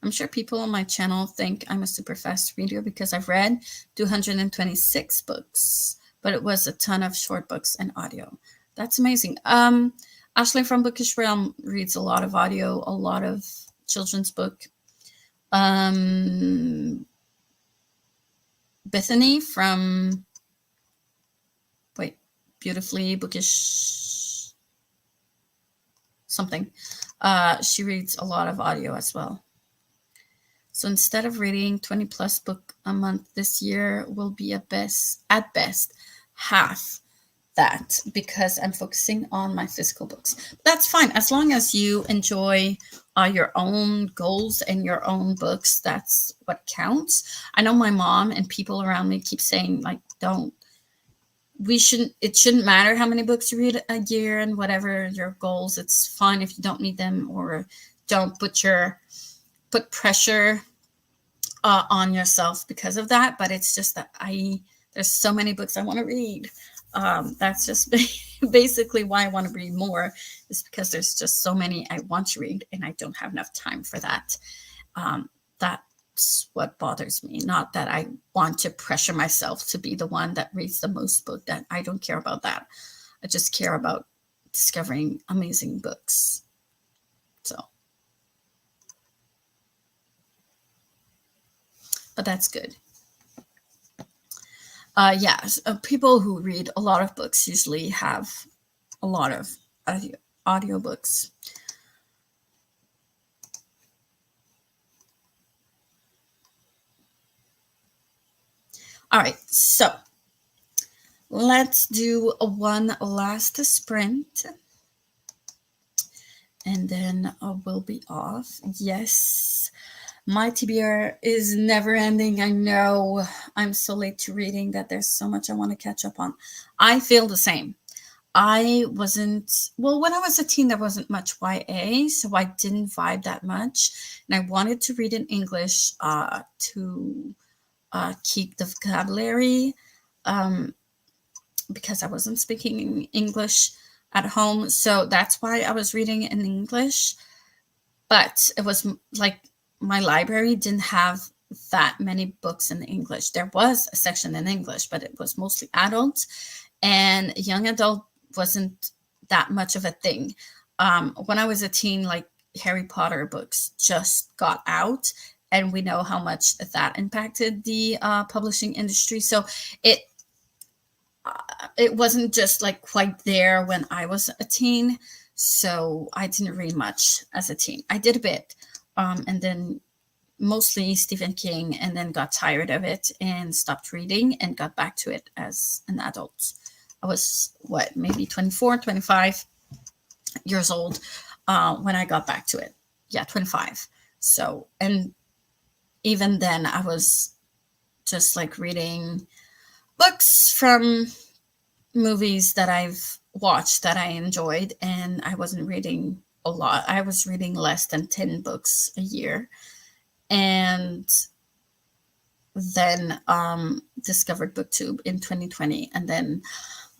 I'm sure people on my channel think I'm a super fast reader because I've read 226 books, but it was a ton of short books and audio. That's amazing. Ashley from Bookish Realm reads a lot of audio, a lot of children's book. Bethany from Beautifully Bookish something. She reads a lot of audio as well. So instead of reading 20 plus book a month this year, will be at best half that, because I'm focusing on my physical books. But that's fine, as long as you enjoy your own goals and your own books. That's what counts. I know my mom and people around me keep saying like, it shouldn't matter how many books you read a year and whatever your goals. It's fine if you don't need them, or don't put pressure on yourself because of that. But it's just that there's so many books I want to read. That's just basically why I want to read more, is because there's just so many I want to read and I don't have enough time for that. That's what bothers me. Not that I want to pressure myself to be the one that reads the most book. That I don't care about that. I just care about discovering amazing books. So, but that's good. People who read a lot of books usually have a lot of audiobooks. All right, so let's do one last sprint, and then we'll be off. Yes. My TBR is never ending. I know I'm so late to reading that there's so much I want to catch up on. I feel the same. When I was a teen, there wasn't much YA, so I didn't vibe that much. And I wanted to read in English to keep the vocabulary because I wasn't speaking English at home. So that's why I was reading in English. But it was like, my library didn't have that many books in English. There was a section in English, but it was mostly adult, and young adult wasn't that much of a thing. When I was a teen, like Harry Potter books just got out, and we know how much that impacted the publishing industry. So it wasn't just like quite there when I was a teen. So I didn't read much as a teen. I did a bit. And then mostly Stephen King, and then got tired of it and stopped reading and got back to it as an adult. I was, maybe 24, 25 years old when I got back to it. Yeah, 25. So, and even then I was just like reading books from movies that I've watched that I enjoyed, and I wasn't reading a lot. I was reading less than 10 books a year. And then discovered BookTube in 2020, and then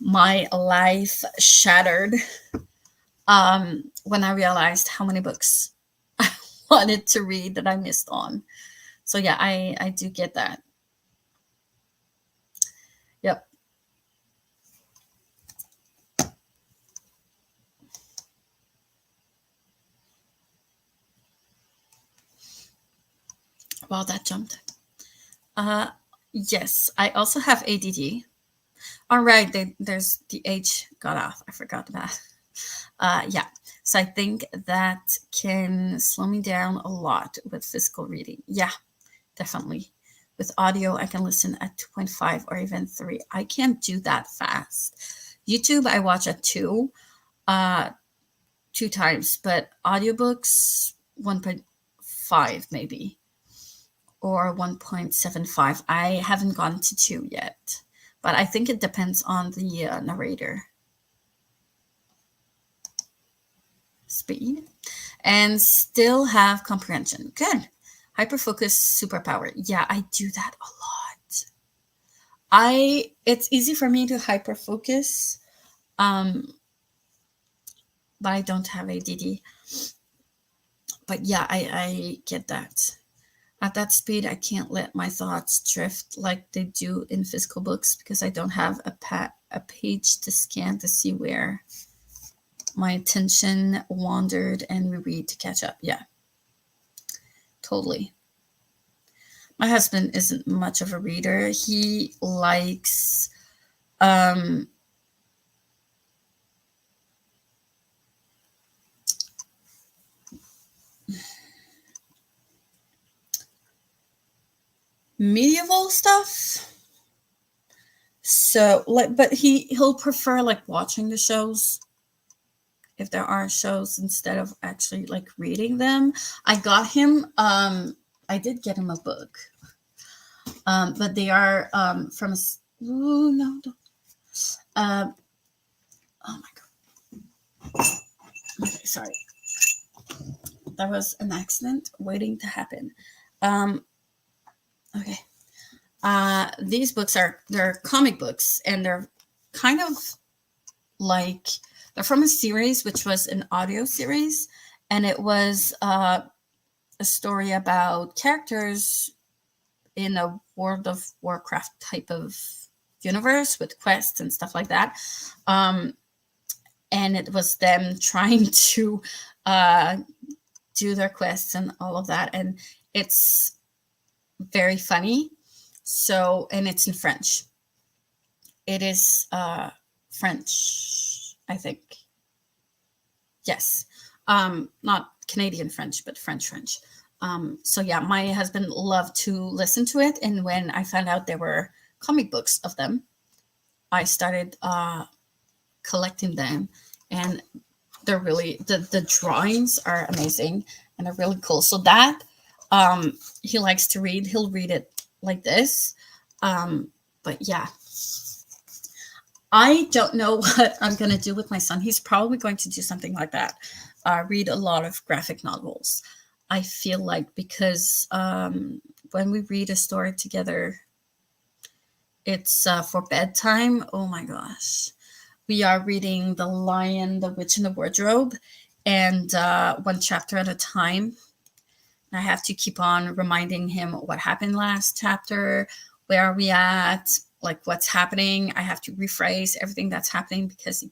my life shattered when I realized how many books I wanted to read that I missed on. So yeah, I do get that. Yep. Wow, that jumped. Yes, I also have ADD. All right, there's the H got off. I forgot that. Yeah, so I think that can slow me down a lot with physical reading. Yeah, definitely. With audio, I can listen at 2.5 or even 3. I can't do that fast. YouTube, I watch at 2 times, but audiobooks, 1.5 maybe, or 1.75. I haven't gone to 2 yet, but I think it depends on the narrator. Speed. And still have comprehension. Good. Hyperfocus superpower. Yeah, I do that a lot. It's easy for me to hyperfocus, but I don't have ADD. But yeah, I get that. At that speed, I can't let my thoughts drift like they do in physical books because I don't have a page to scan to see where my attention wandered and reread to catch up. Yeah, totally. My husband isn't much of a reader. He likes medieval stuff. So but he'll prefer like watching the shows if there are shows instead of actually like reading them. I got him I did get him a book. But they are from oh no, don't. Oh my god. Okay, sorry. That was an accident waiting to happen. Okay. These books they're comic books, and they're kind of like they're from a series which was an audio series, and it was a story about characters in a World of Warcraft type of universe with quests and stuff like that. And it was them trying to do their quests and all of that, and it's very funny. So, and it's in French. It is French, I think. Yes. Not Canadian French, but French. So yeah, my husband loved to listen to it. And when I found out there were comic books of them, I started collecting them. And they're really, the drawings are amazing and they're really cool. So that he likes to read. He'll read it like this. But yeah, I don't know what I'm going to do with my son. He's probably going to do something like that. Read a lot of graphic novels. I feel like because when we read a story together, it's for bedtime. Oh my gosh. We are reading The Lion, the Witch, and the Wardrobe, and one chapter at a time. I have to keep on reminding him what happened last chapter, where are we at, like what's happening. I have to rephrase everything that's happening because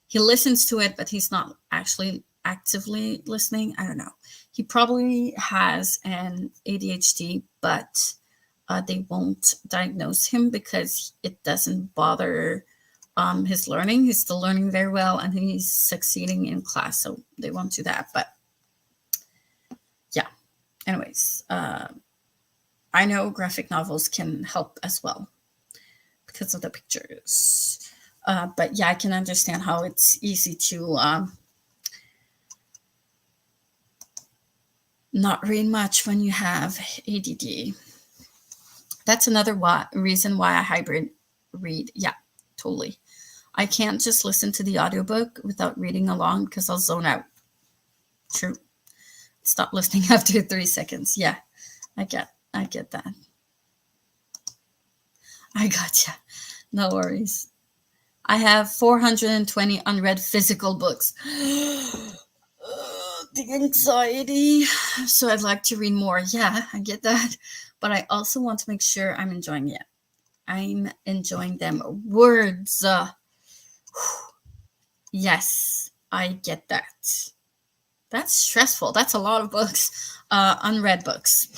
he listens to it, but he's not actually actively listening. I don't know. He probably has an ADHD, but they won't diagnose him because it doesn't bother his learning. He's still learning very well and he's succeeding in class, so they won't do that. But yeah, anyways, I know graphic novels can help as well because of the pictures. But yeah, I can understand how it's easy to not read much when you have ADD. That's another reason why I hybrid read. Yeah, totally. I can't just listen to the audiobook without reading along because I'll zone out. True. Stop listening after 3 seconds. Yeah, I get I get that. I gotcha. No worries. I have 420 unread physical books. The anxiety. So I'd like to read more. Yeah, I get that. But I also want to make sure I'm enjoying it. I'm enjoying them. Words. Yes, I get that. That's stressful. That's a lot of books. Unread books.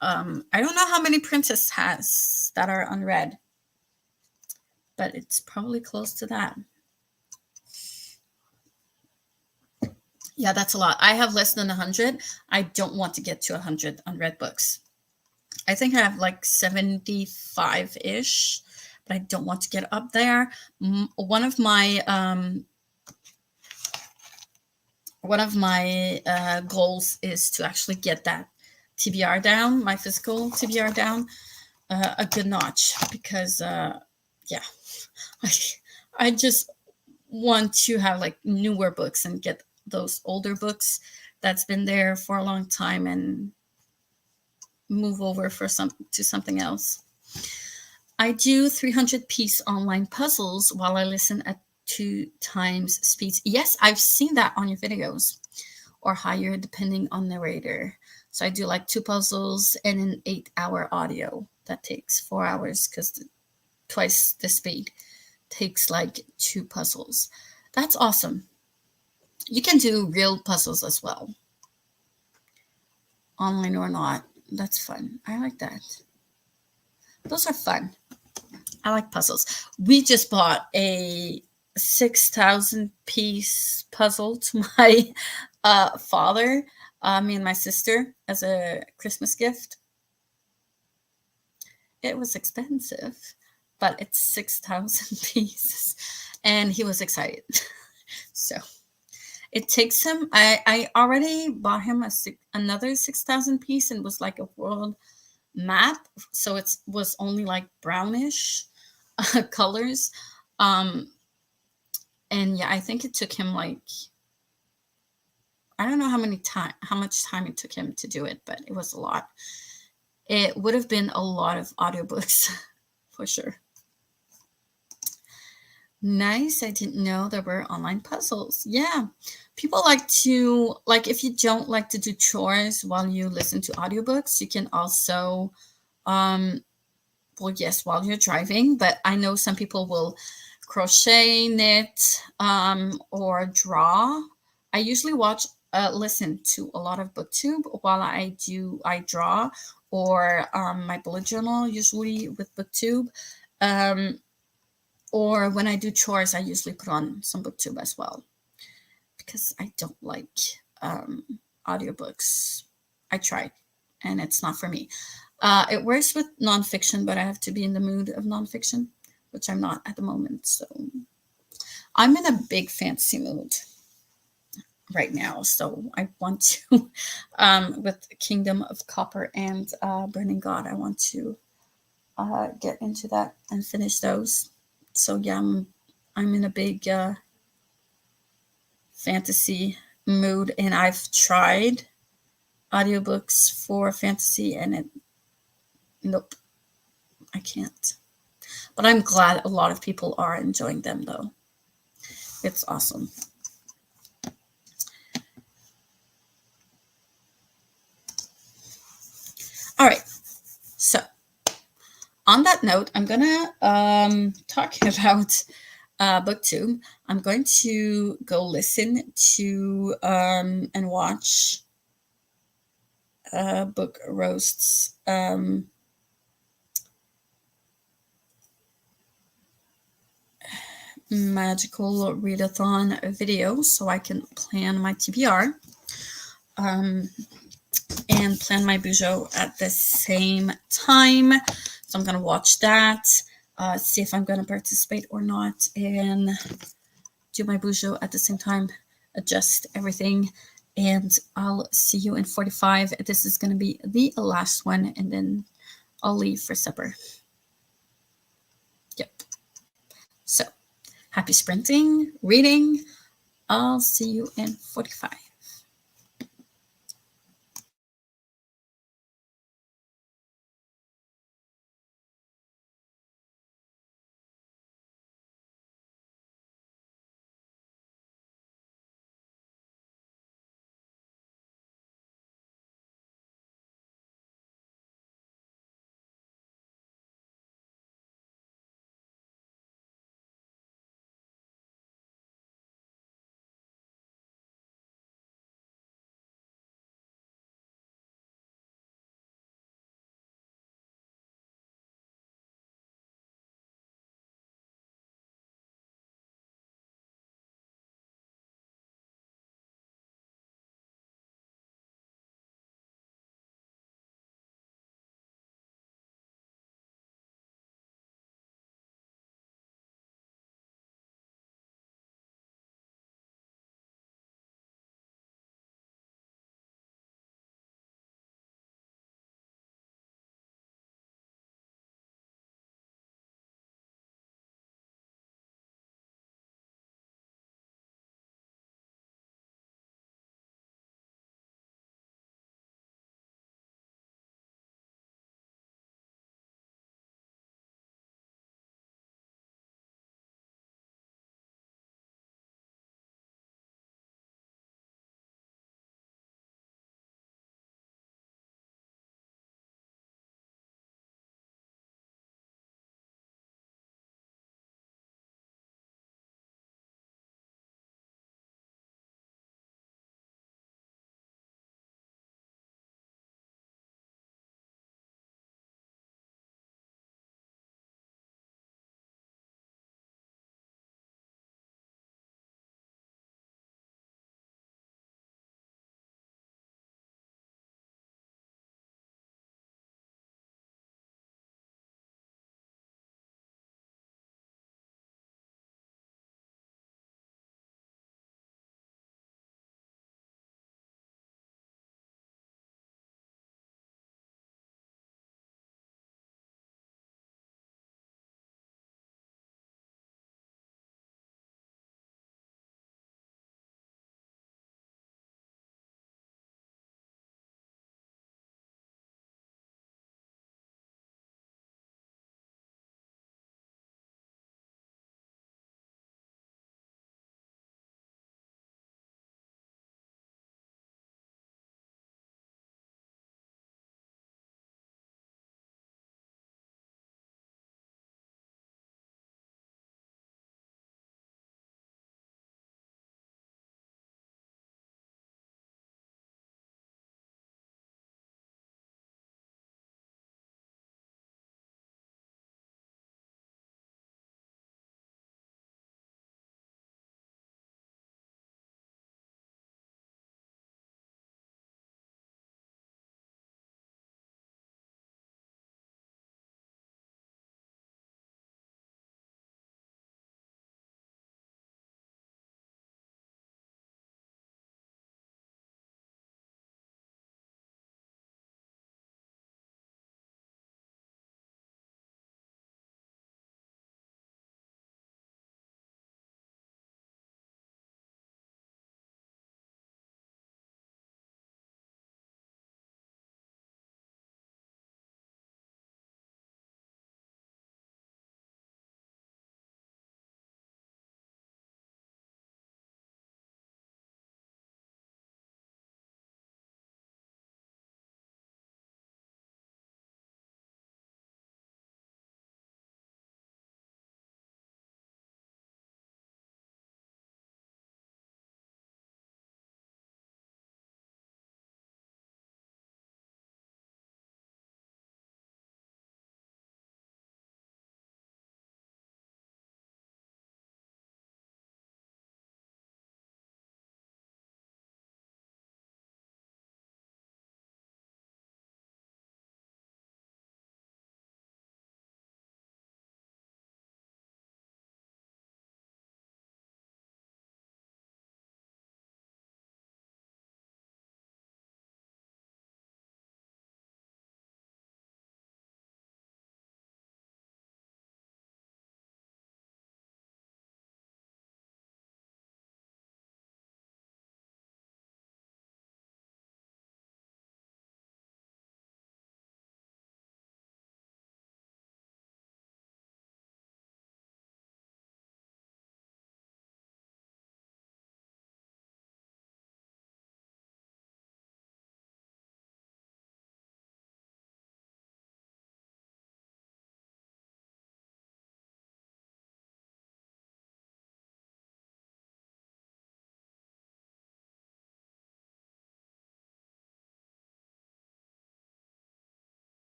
I don't know how many Princess has that are unread, but it's probably close to that. Yeah, that's a lot. I have less than 100. I don't want to get to 100 unread books. I think I have like 75-ish, but I don't want to get up there. One of my goals is to actually get that TBR down, my physical TBR down, a good notch, because yeah, I just want to have like newer books and get those older books that's been there for a long time and move over to something else. I do 300-piece online puzzles while I listen at 2 times speeds. Yes, I've seen that on your videos, or higher depending on narrator. So I do like 2 puzzles and an 8-hour audio. That takes 4 hours because twice the speed takes like 2 puzzles. That's awesome. You can do real puzzles as well, online or not. That's fun. I like that. Those are fun. I like puzzles. We just bought a 6,000-piece puzzle to my father, me and my sister, as a Christmas gift. It was expensive, but it's 6,000 pieces, and he was excited. So it takes him. I already bought him another 6,000 piece, and it was like a world map, so it was only like brownish colors, and yeah, I think it took him like, I don't know how much time it took him to do it, but it was a lot. It would have been a lot of audiobooks for sure. Nice. I didn't know there were online puzzles. Yeah, people like to, like, if you don't like to do chores while you listen to audiobooks, you can also well, yes, while you're driving, but I know some people will crochet, knit, or draw. I usually listen to a lot of booktube while I draw, or my bullet journal, usually with booktube. Or when I do chores, I usually put on some booktube as well, because I don't like audiobooks. I tried, and it's not for me. It works with nonfiction, but I have to be in the mood of nonfiction, which I'm not at the moment. So I'm in a big fantasy mood right now. So I want to, with Kingdom of Copper and Burning God, I want to get into that and finish those. So yeah, I'm in a big fantasy mood, and I've tried audiobooks for fantasy, and nope, I can't. But I'm glad a lot of people are enjoying them, though. It's awesome. All right. So on that note, I'm going to talk about BookTube. I'm going to go listen to and watch Book Roast's magical readathon video, so I can plan my TBR and plan my Bujo at the same time. So I'm going to watch that, see if I'm going to participate or not, and do my Bujo at the same time, adjust everything, and I'll see you in 45. This is going to be the last one, and then I'll leave for supper. Yep. So happy sprinting, reading. I'll see you in 45.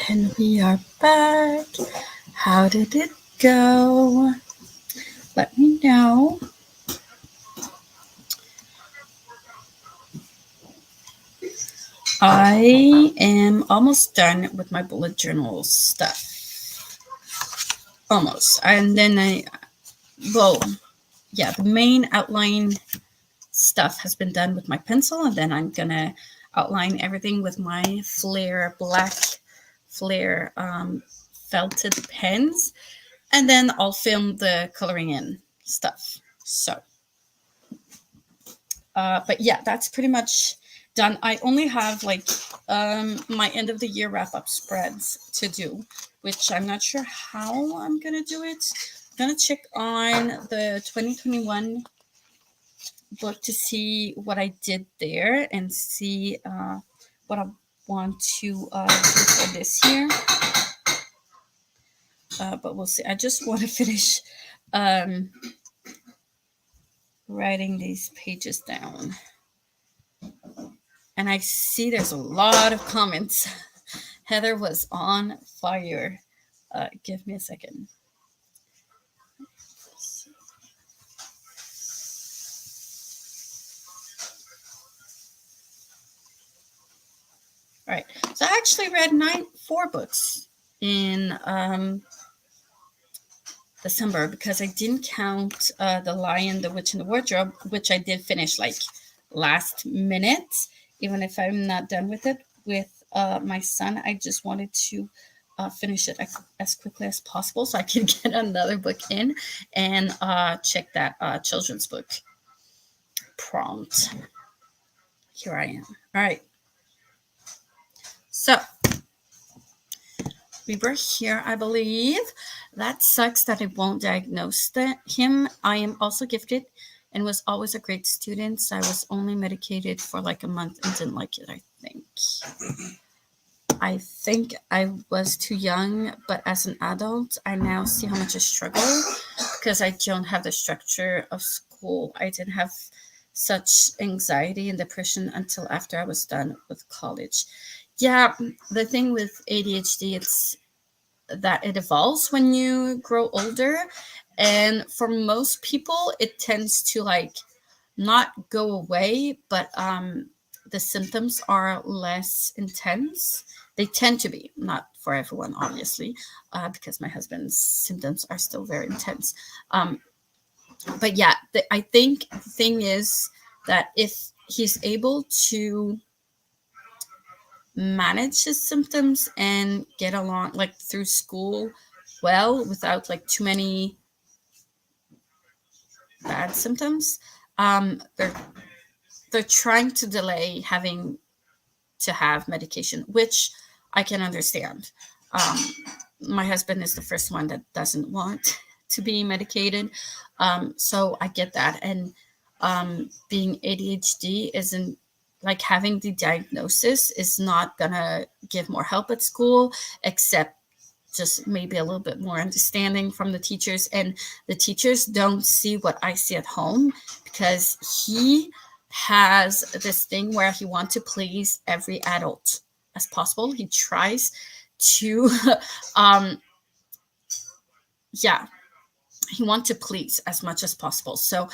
And we are back. How did it go? Let me know. I am almost done with my bullet journal stuff. Almost. And then the main outline stuff has been done with my pencil, and then I'm gonna outline everything with my black Flair felted pens, and then I'll film the coloring in stuff. So, but yeah, that's pretty much done. I only have like my end of the year wrap up spreads to do, which I'm not sure how I'm gonna do it. I'm gonna check on the 2021 book to see what I did there and see what I want to do for this year. But we'll see. I just want to finish writing these pages down. And I see there's a lot of comments. Heather was on fire. Give me a second. All right. So I actually read 4 books in December because I didn't count The Lion, the Witch, and the Wardrobe, which I did finish like last minute, even if I'm not done with it. With my son, I just wanted to finish it as quickly as possible so I can get another book in and check that children's book prompt. Here I am. All right. So we were here, I believe. That sucks that I won't diagnose him. I am also gifted and was always a great student. So I was only medicated for like a month and didn't like it, I think. I think I was too young, but as an adult, I now see how much I struggle because I don't have the structure of school. I didn't have such anxiety and depression until after I was done with college. Yeah, the thing with ADHD, it's that it evolves when you grow older. And for most people, it tends to like not go away, but the symptoms are less intense. They tend to be, not for everyone, obviously, because my husband's symptoms are still very intense. But yeah, I think the thing is that if he's able to manage his symptoms and get along like through school well without like too many bad symptoms, they're trying to delay having to have medication, which I can understand. My husband is the first one that doesn't want to be medicated, so I get that. And being ADHD isn't like having the diagnosis is not gonna give more help at school, except just maybe a little bit more understanding from the teachers. And the teachers don't see what I see at home because he has this thing where he wants to please every adult as possible. He tries to he wants to please as much as possible. So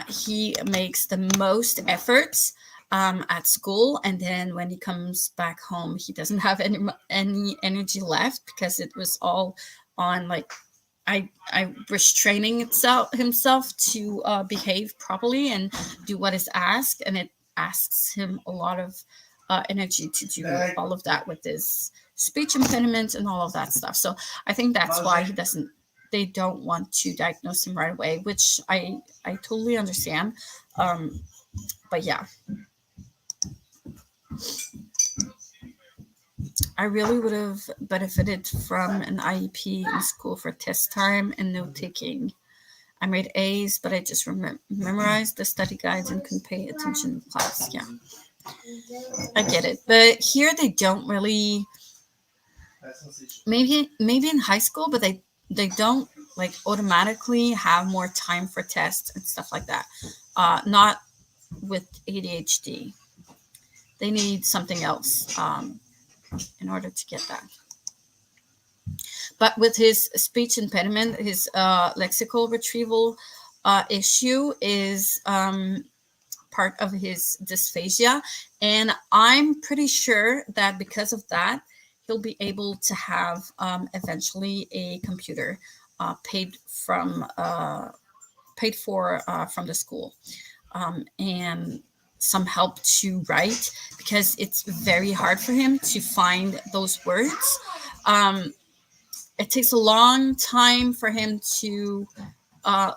he makes the most efforts at school, and then when he comes back home, he doesn't have any energy left because it was all on like I restraining himself to behave properly and do what is asked, and it asks him a lot of energy to do all of that with his speech impediment and all of that stuff. So I think that's why they don't want to diagnose him right away, which I totally understand. But yeah, I really would have benefited from an IEP in school for test time and note taking. I made A's, but I just memorized the study guides and couldn't pay attention in class. Yeah, I get it. But here they don't really. Maybe in high school, but they don't like automatically have more time for tests and stuff like that. Not with ADHD. They need something else in order to get that. But with his speech impediment, his lexical retrieval issue is part of his dysphagia. And I'm pretty sure that because of that, he'll be able to have eventually a computer paid for from the school, and some help to write, because it's very hard for him to find those words. Um, it takes a long time for him to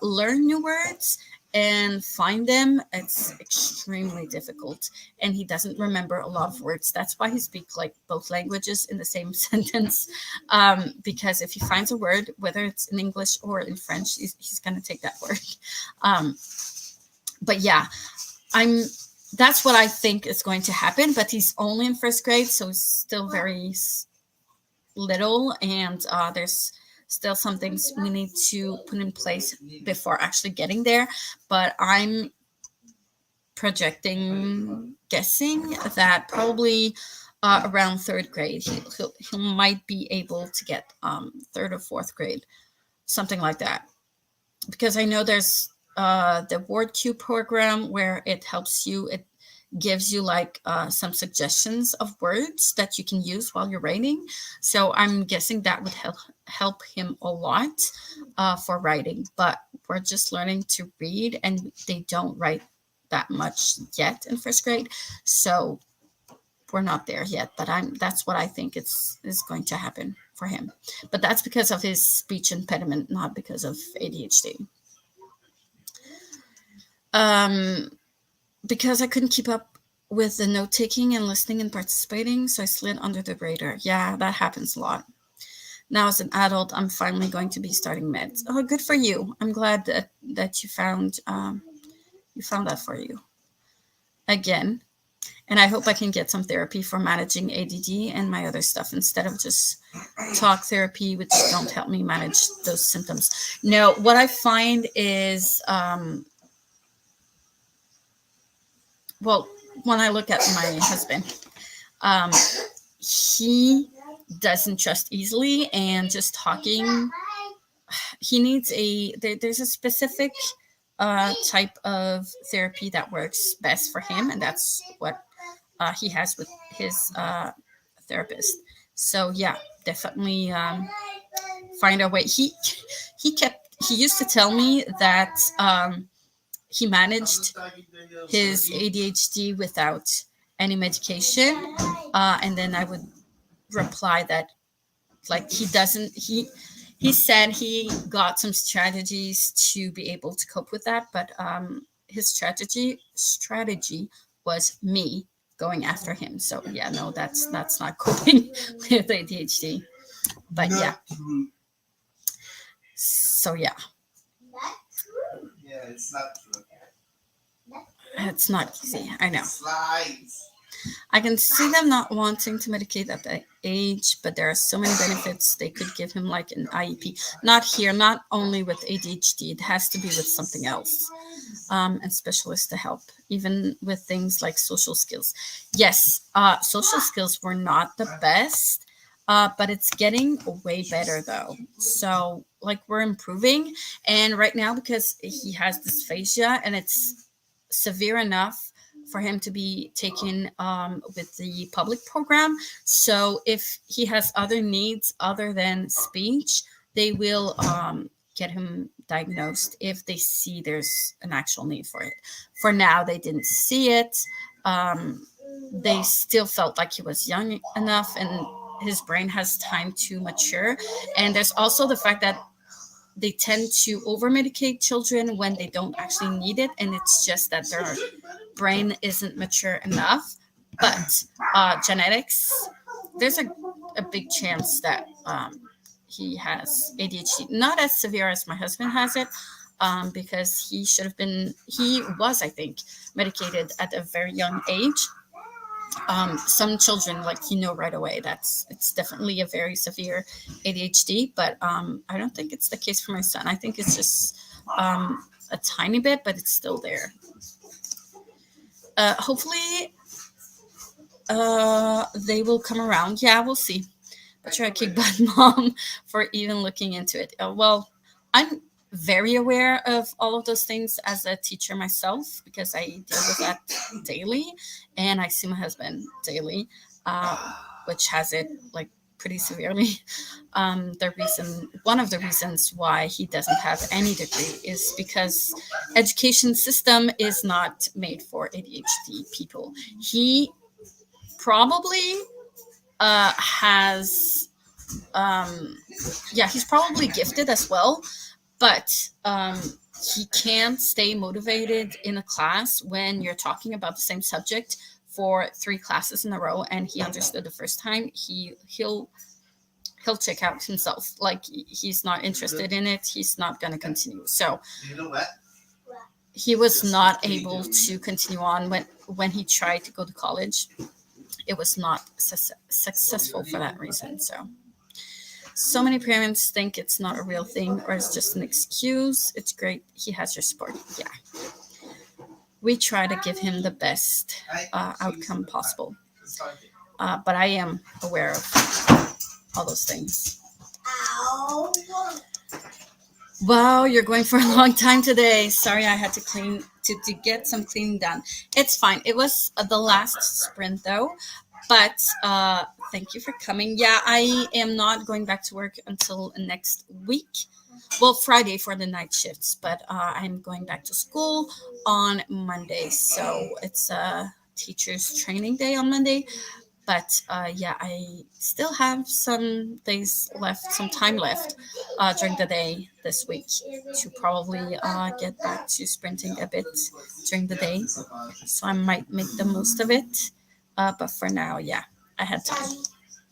learn new words and find them. It's extremely difficult, and he doesn't remember a lot of words. That's why he speaks like both languages in the same sentence, because if he finds a word, whether it's in English or in French, he's going to take that word. um, but yeah, I'm that's what I think is going to happen. But he's only in first grade, so he's still very little, and there's still some things we need to put in place before actually getting there. But I'm guessing that probably around third grade he might be able to get third or fourth grade, something like that. Because I know there's the Word Q program where it gives you like some suggestions of words that you can use while you're writing. So I'm guessing that would help him a lot for writing. But we're just learning to read, and they don't write that much yet in first grade. So we're not there yet. But that's what I think is going to happen for him. But that's because of his speech impediment, not because of ADHD. Because I couldn't keep up with the note taking and listening and participating, so I slid under the radar. Yeah, that happens a lot. Now, as an adult, I'm finally going to be starting meds. Oh, good for you! I'm glad that you found that for you again. And I hope I can get some therapy for managing ADD and my other stuff instead of just talk therapy, which don't help me manage those symptoms. No, what I find is, well, when I look at my husband, he doesn't trust easily, and just talking, he needs there's a specific type of therapy that works best for him, and that's what he has with his therapist. So yeah, definitely find a way. He used to tell me that he managed his ADHD without any medication, and then I would reply that, like, he said he got some strategies to be able to cope with that, but his strategy was me going after him. So yeah, no, that's not coping with ADHD. But yeah, so yeah, Yeah, it's not true. it's not easy, I know. I can see them not wanting to medicate at that age, but there are so many benefits. They could give him like an IEP. Not here, not only with ADHD, it has to be with something else. And specialists to help, even with things like social skills. Yes, social skills were not the best, but it's getting way better though. So like we're improving, and right now, because he has dysphagia and it's severe enough for him to be taken with the public program. So if he has other needs other than speech, they will get him diagnosed if they see there's an actual need for it. For now, they didn't see it. They still felt like he was young enough and his brain has time to mature. And there's also the fact that they tend to over medicate children when they don't actually need it, and it's just that their brain isn't mature enough. But genetics, there's a big chance that he has ADHD, not as severe as my husband has it, because he was, I think, medicated at a very young age. Some children, like, right away it's definitely a very severe ADHD, but I don't think it's the case for my son. I think it's just a tiny bit, but it's still there. Hopefully they will come around. Yeah, we'll see. but you're a kick butt mom for even looking into it. Well, I'm very aware of all of those things as a teacher myself because I deal with that daily, and I see my husband daily, which has it like pretty severely. One of the reasons why he doesn't have any degree is because education system is not made for ADHD people. He probably has he's probably gifted as well, but he can't stay motivated in a class when you're talking about the same subject for 3 classes in a row and he understood the first time. He'll check out himself. Like he's not interested in it. He's not going to continue. So he was not able to continue on when he tried to go to college. It was not successful for that reason. So many parents think it's not a real thing or it's just an excuse. It's great. He has your support. Yeah. We try to give him the best outcome possible. But I am aware of all those things. Wow, you're going for a long time today. Sorry, I had to get some cleaning done. It's fine. It was the last sprint though. But thank you for coming. Yeah, I am not going back to work until next week. Well, Friday for the night shifts, but I'm going back to school on Monday. So it's a teacher's training day on Monday. But I still have some days left, some time left during the day this week to probably get back to sprinting a bit during the day. So I might make the most of it. But for now, I had time.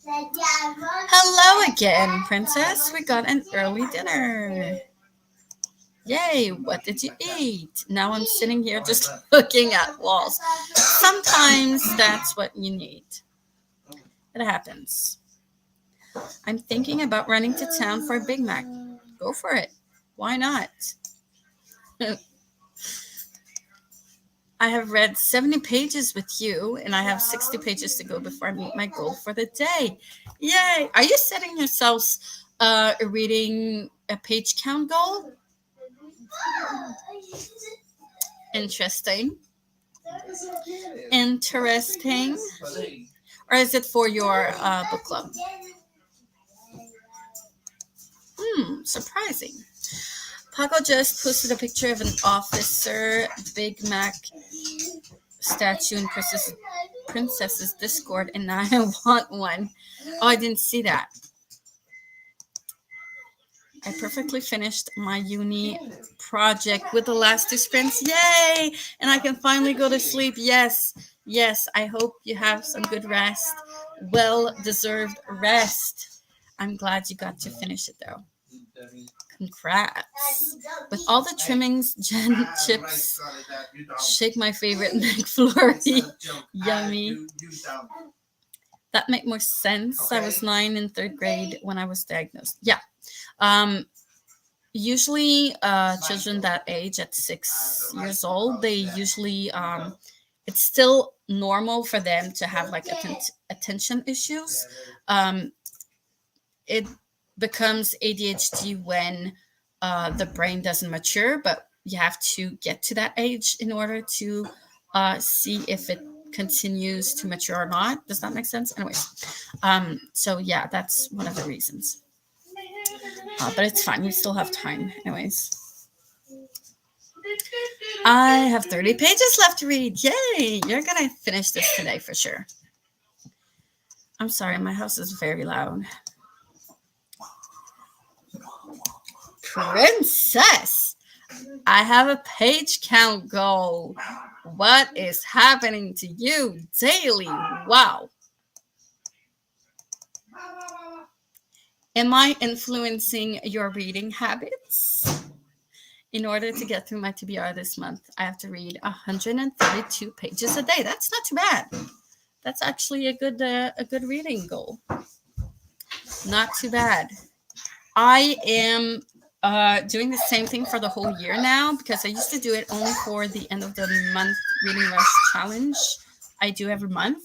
Hello again, Princess. We got an early dinner. Yay, what did you eat? Now I'm sitting here just looking at walls. Sometimes that's what you need. It happens. I'm thinking about running to town for a Big Mac. Go for it. Why not? I have read 70 pages with you, and I have 60 pages to go before I meet my goal for the day. Yay! Are you setting yourselves reading a page count goal? Interesting. Interesting. Or is it for your book club? Surprising. Paco just posted a picture of an officer Big Mac statue in Princess's Discord, and now I want one. Oh, I didn't see that. I perfectly finished my uni project with the last 2 sprints. Yay! And I can finally go to sleep. Yes. I hope you have some good rest. Well-deserved rest. I'm glad you got to finish it, though. Congrats. With all the trimmings, Jen chips, shake my favorite McFlurry. Yummy. That make more sense. Okay. I was 9 in 3rd grade when I was diagnosed. Yeah. Usually children that age at 6 years old, they usually it's still normal for them to have like attention issues. It becomes ADHD when the brain doesn't mature, but you have to get to that age in order to see if it continues to mature or not. Does that make sense? Anyways, that's one of the reasons. But it's fine. We still have time. Anyways. I have 30 pages left to read. Yay! You're going to finish this today for sure. I'm sorry. My house is very loud. Princess, I have a page count goal. What is happening to you daily? Wow. Am I influencing your reading habits? In order to get through my TBR this month, I have to read 132 pages a day. That's not too bad. That's actually a good reading goal. Not too bad. I am doing the same thing for the whole year now because I used to do it only for the end of the month reading rush challenge I do every month.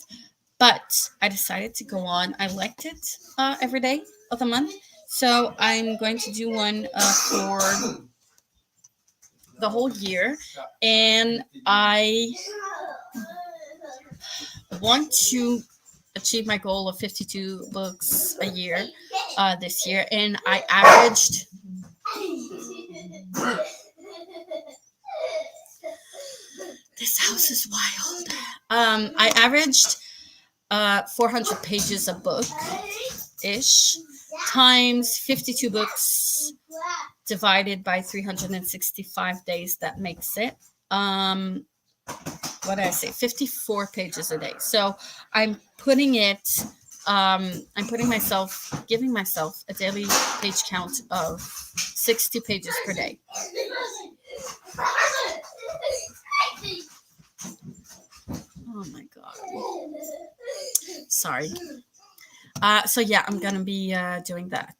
but I decided to go on. I liked it every day of the month. So I'm going to do one for the whole year. And I want to achieve my goal of 52 books a year this year. And I averaged, this house is wild. I averaged 400 pages a book ish times 52 books divided by 365 days. That makes it what did I say, 54 pages a day. So I'm putting giving myself a daily page count of 60 pages per day. Oh my god, sorry. So yeah, I'm gonna be doing that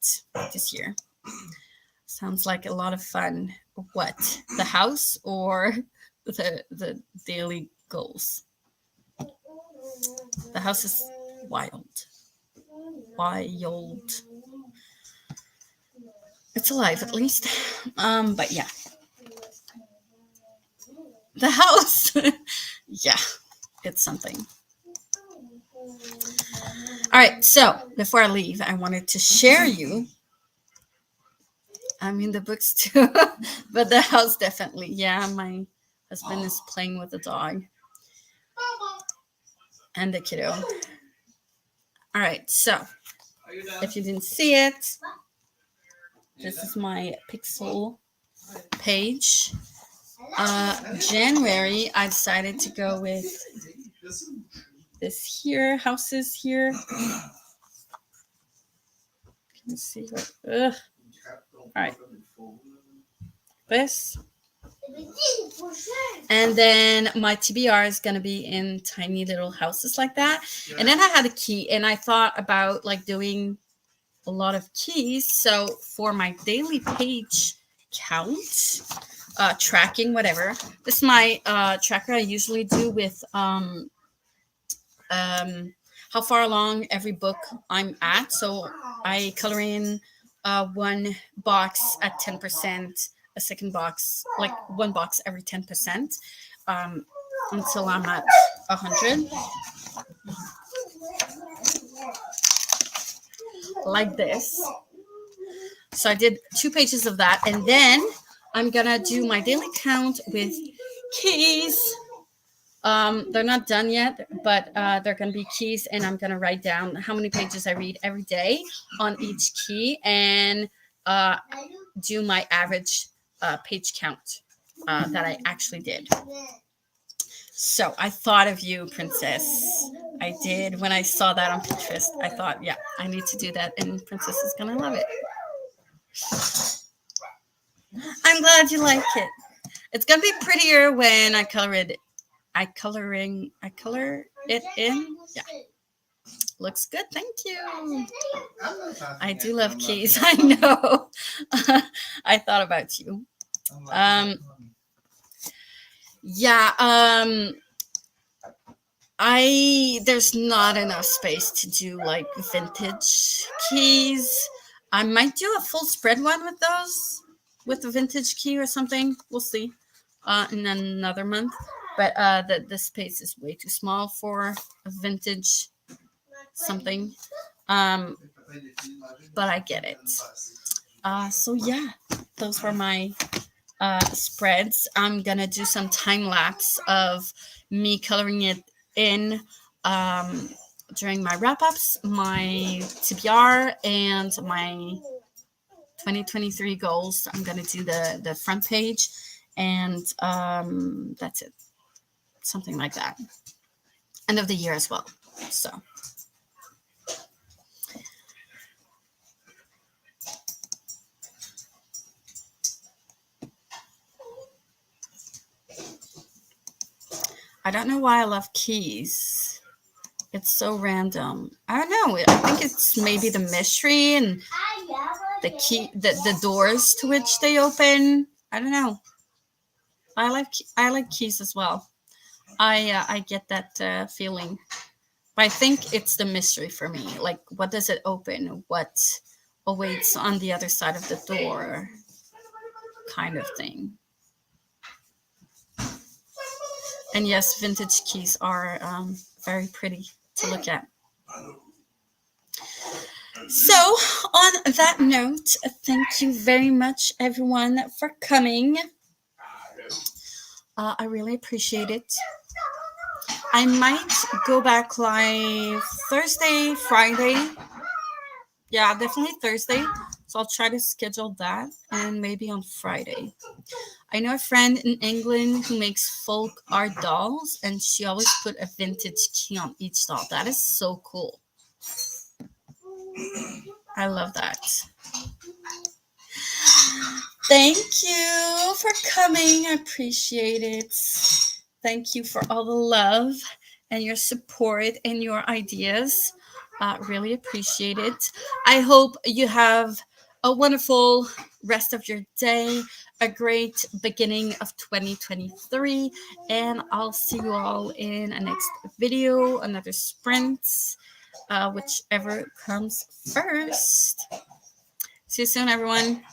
this year. Sounds like a lot of fun. What, the house or the daily goals? The house is wild. It's alive at least. But yeah, the house. Yeah, it's something. All right, so before I leave, I wanted to share you. I mean, the books too, but the house definitely. Yeah, my husband is playing with the dog and the kiddo. All right, so if you didn't see it, this is my Pixel page. January, I decided to go with this here, houses here. Can you see what? All right. This. And then my TBR is going to be in tiny little houses like that. And then I had a key, and I thought about like doing a lot of keys. So for my daily page count, tracking, whatever, this is my tracker I usually do with how far along every book I'm at. So I color in one box at 10%, a second box, like one box every 10%, until I'm at 100. Like this. So I did 2 pages of that, and then I'm gonna do my daily count with keys. They're not done yet, but they're going to be keys, and I'm going to write down how many pages I read every day on each key, and do my average page count that I actually did. So I thought of you, Princess. I did. When I saw that on Pinterest, I thought, yeah, I need to do that, and Princess is going to love it. I'm glad you like it. It's going to be prettier when I color it. I color it in. Yeah. Looks good. Thank you. I do love keys. I know. I thought about you. Yeah. There's not enough space to do like vintage keys. I might do a full spread one with those, with a vintage key or something. We'll see. In another month. But the space is way too small for a vintage something. But I get it. So yeah, those were my spreads. I'm gonna do some time lapse of me coloring it in during my wrap-ups, my TBR, and my 2023 goals. I'm gonna do the front page, and that's it. Something like that. End of the year as well. So I don't know why I love keys. It's so random. I don't know. I think it's maybe the mystery and the key, the doors to which they open. I don't know. I like keys as well. I get that feeling But I think it's the mystery for me. Like, what does it open? What awaits on the other side of the door? Kind of thing. And yes, vintage keys are very pretty to look at. So, on that note, thank you very much, everyone, for coming. I really appreciate it. I might go back live Thursday, Friday. Yeah, definitely Thursday. So I'll try to schedule that, and maybe on Friday. I know a friend in England who makes folk art dolls, and she always put a vintage key on each doll. That is so cool. I love that. Thank you for coming. I appreciate it. Thank you for all the love and your support and your ideas. Really appreciate it. I hope you have a wonderful rest of your day, a great beginning of 2023, and I'll see you all in a next video, another sprint, whichever comes first. See you soon, everyone.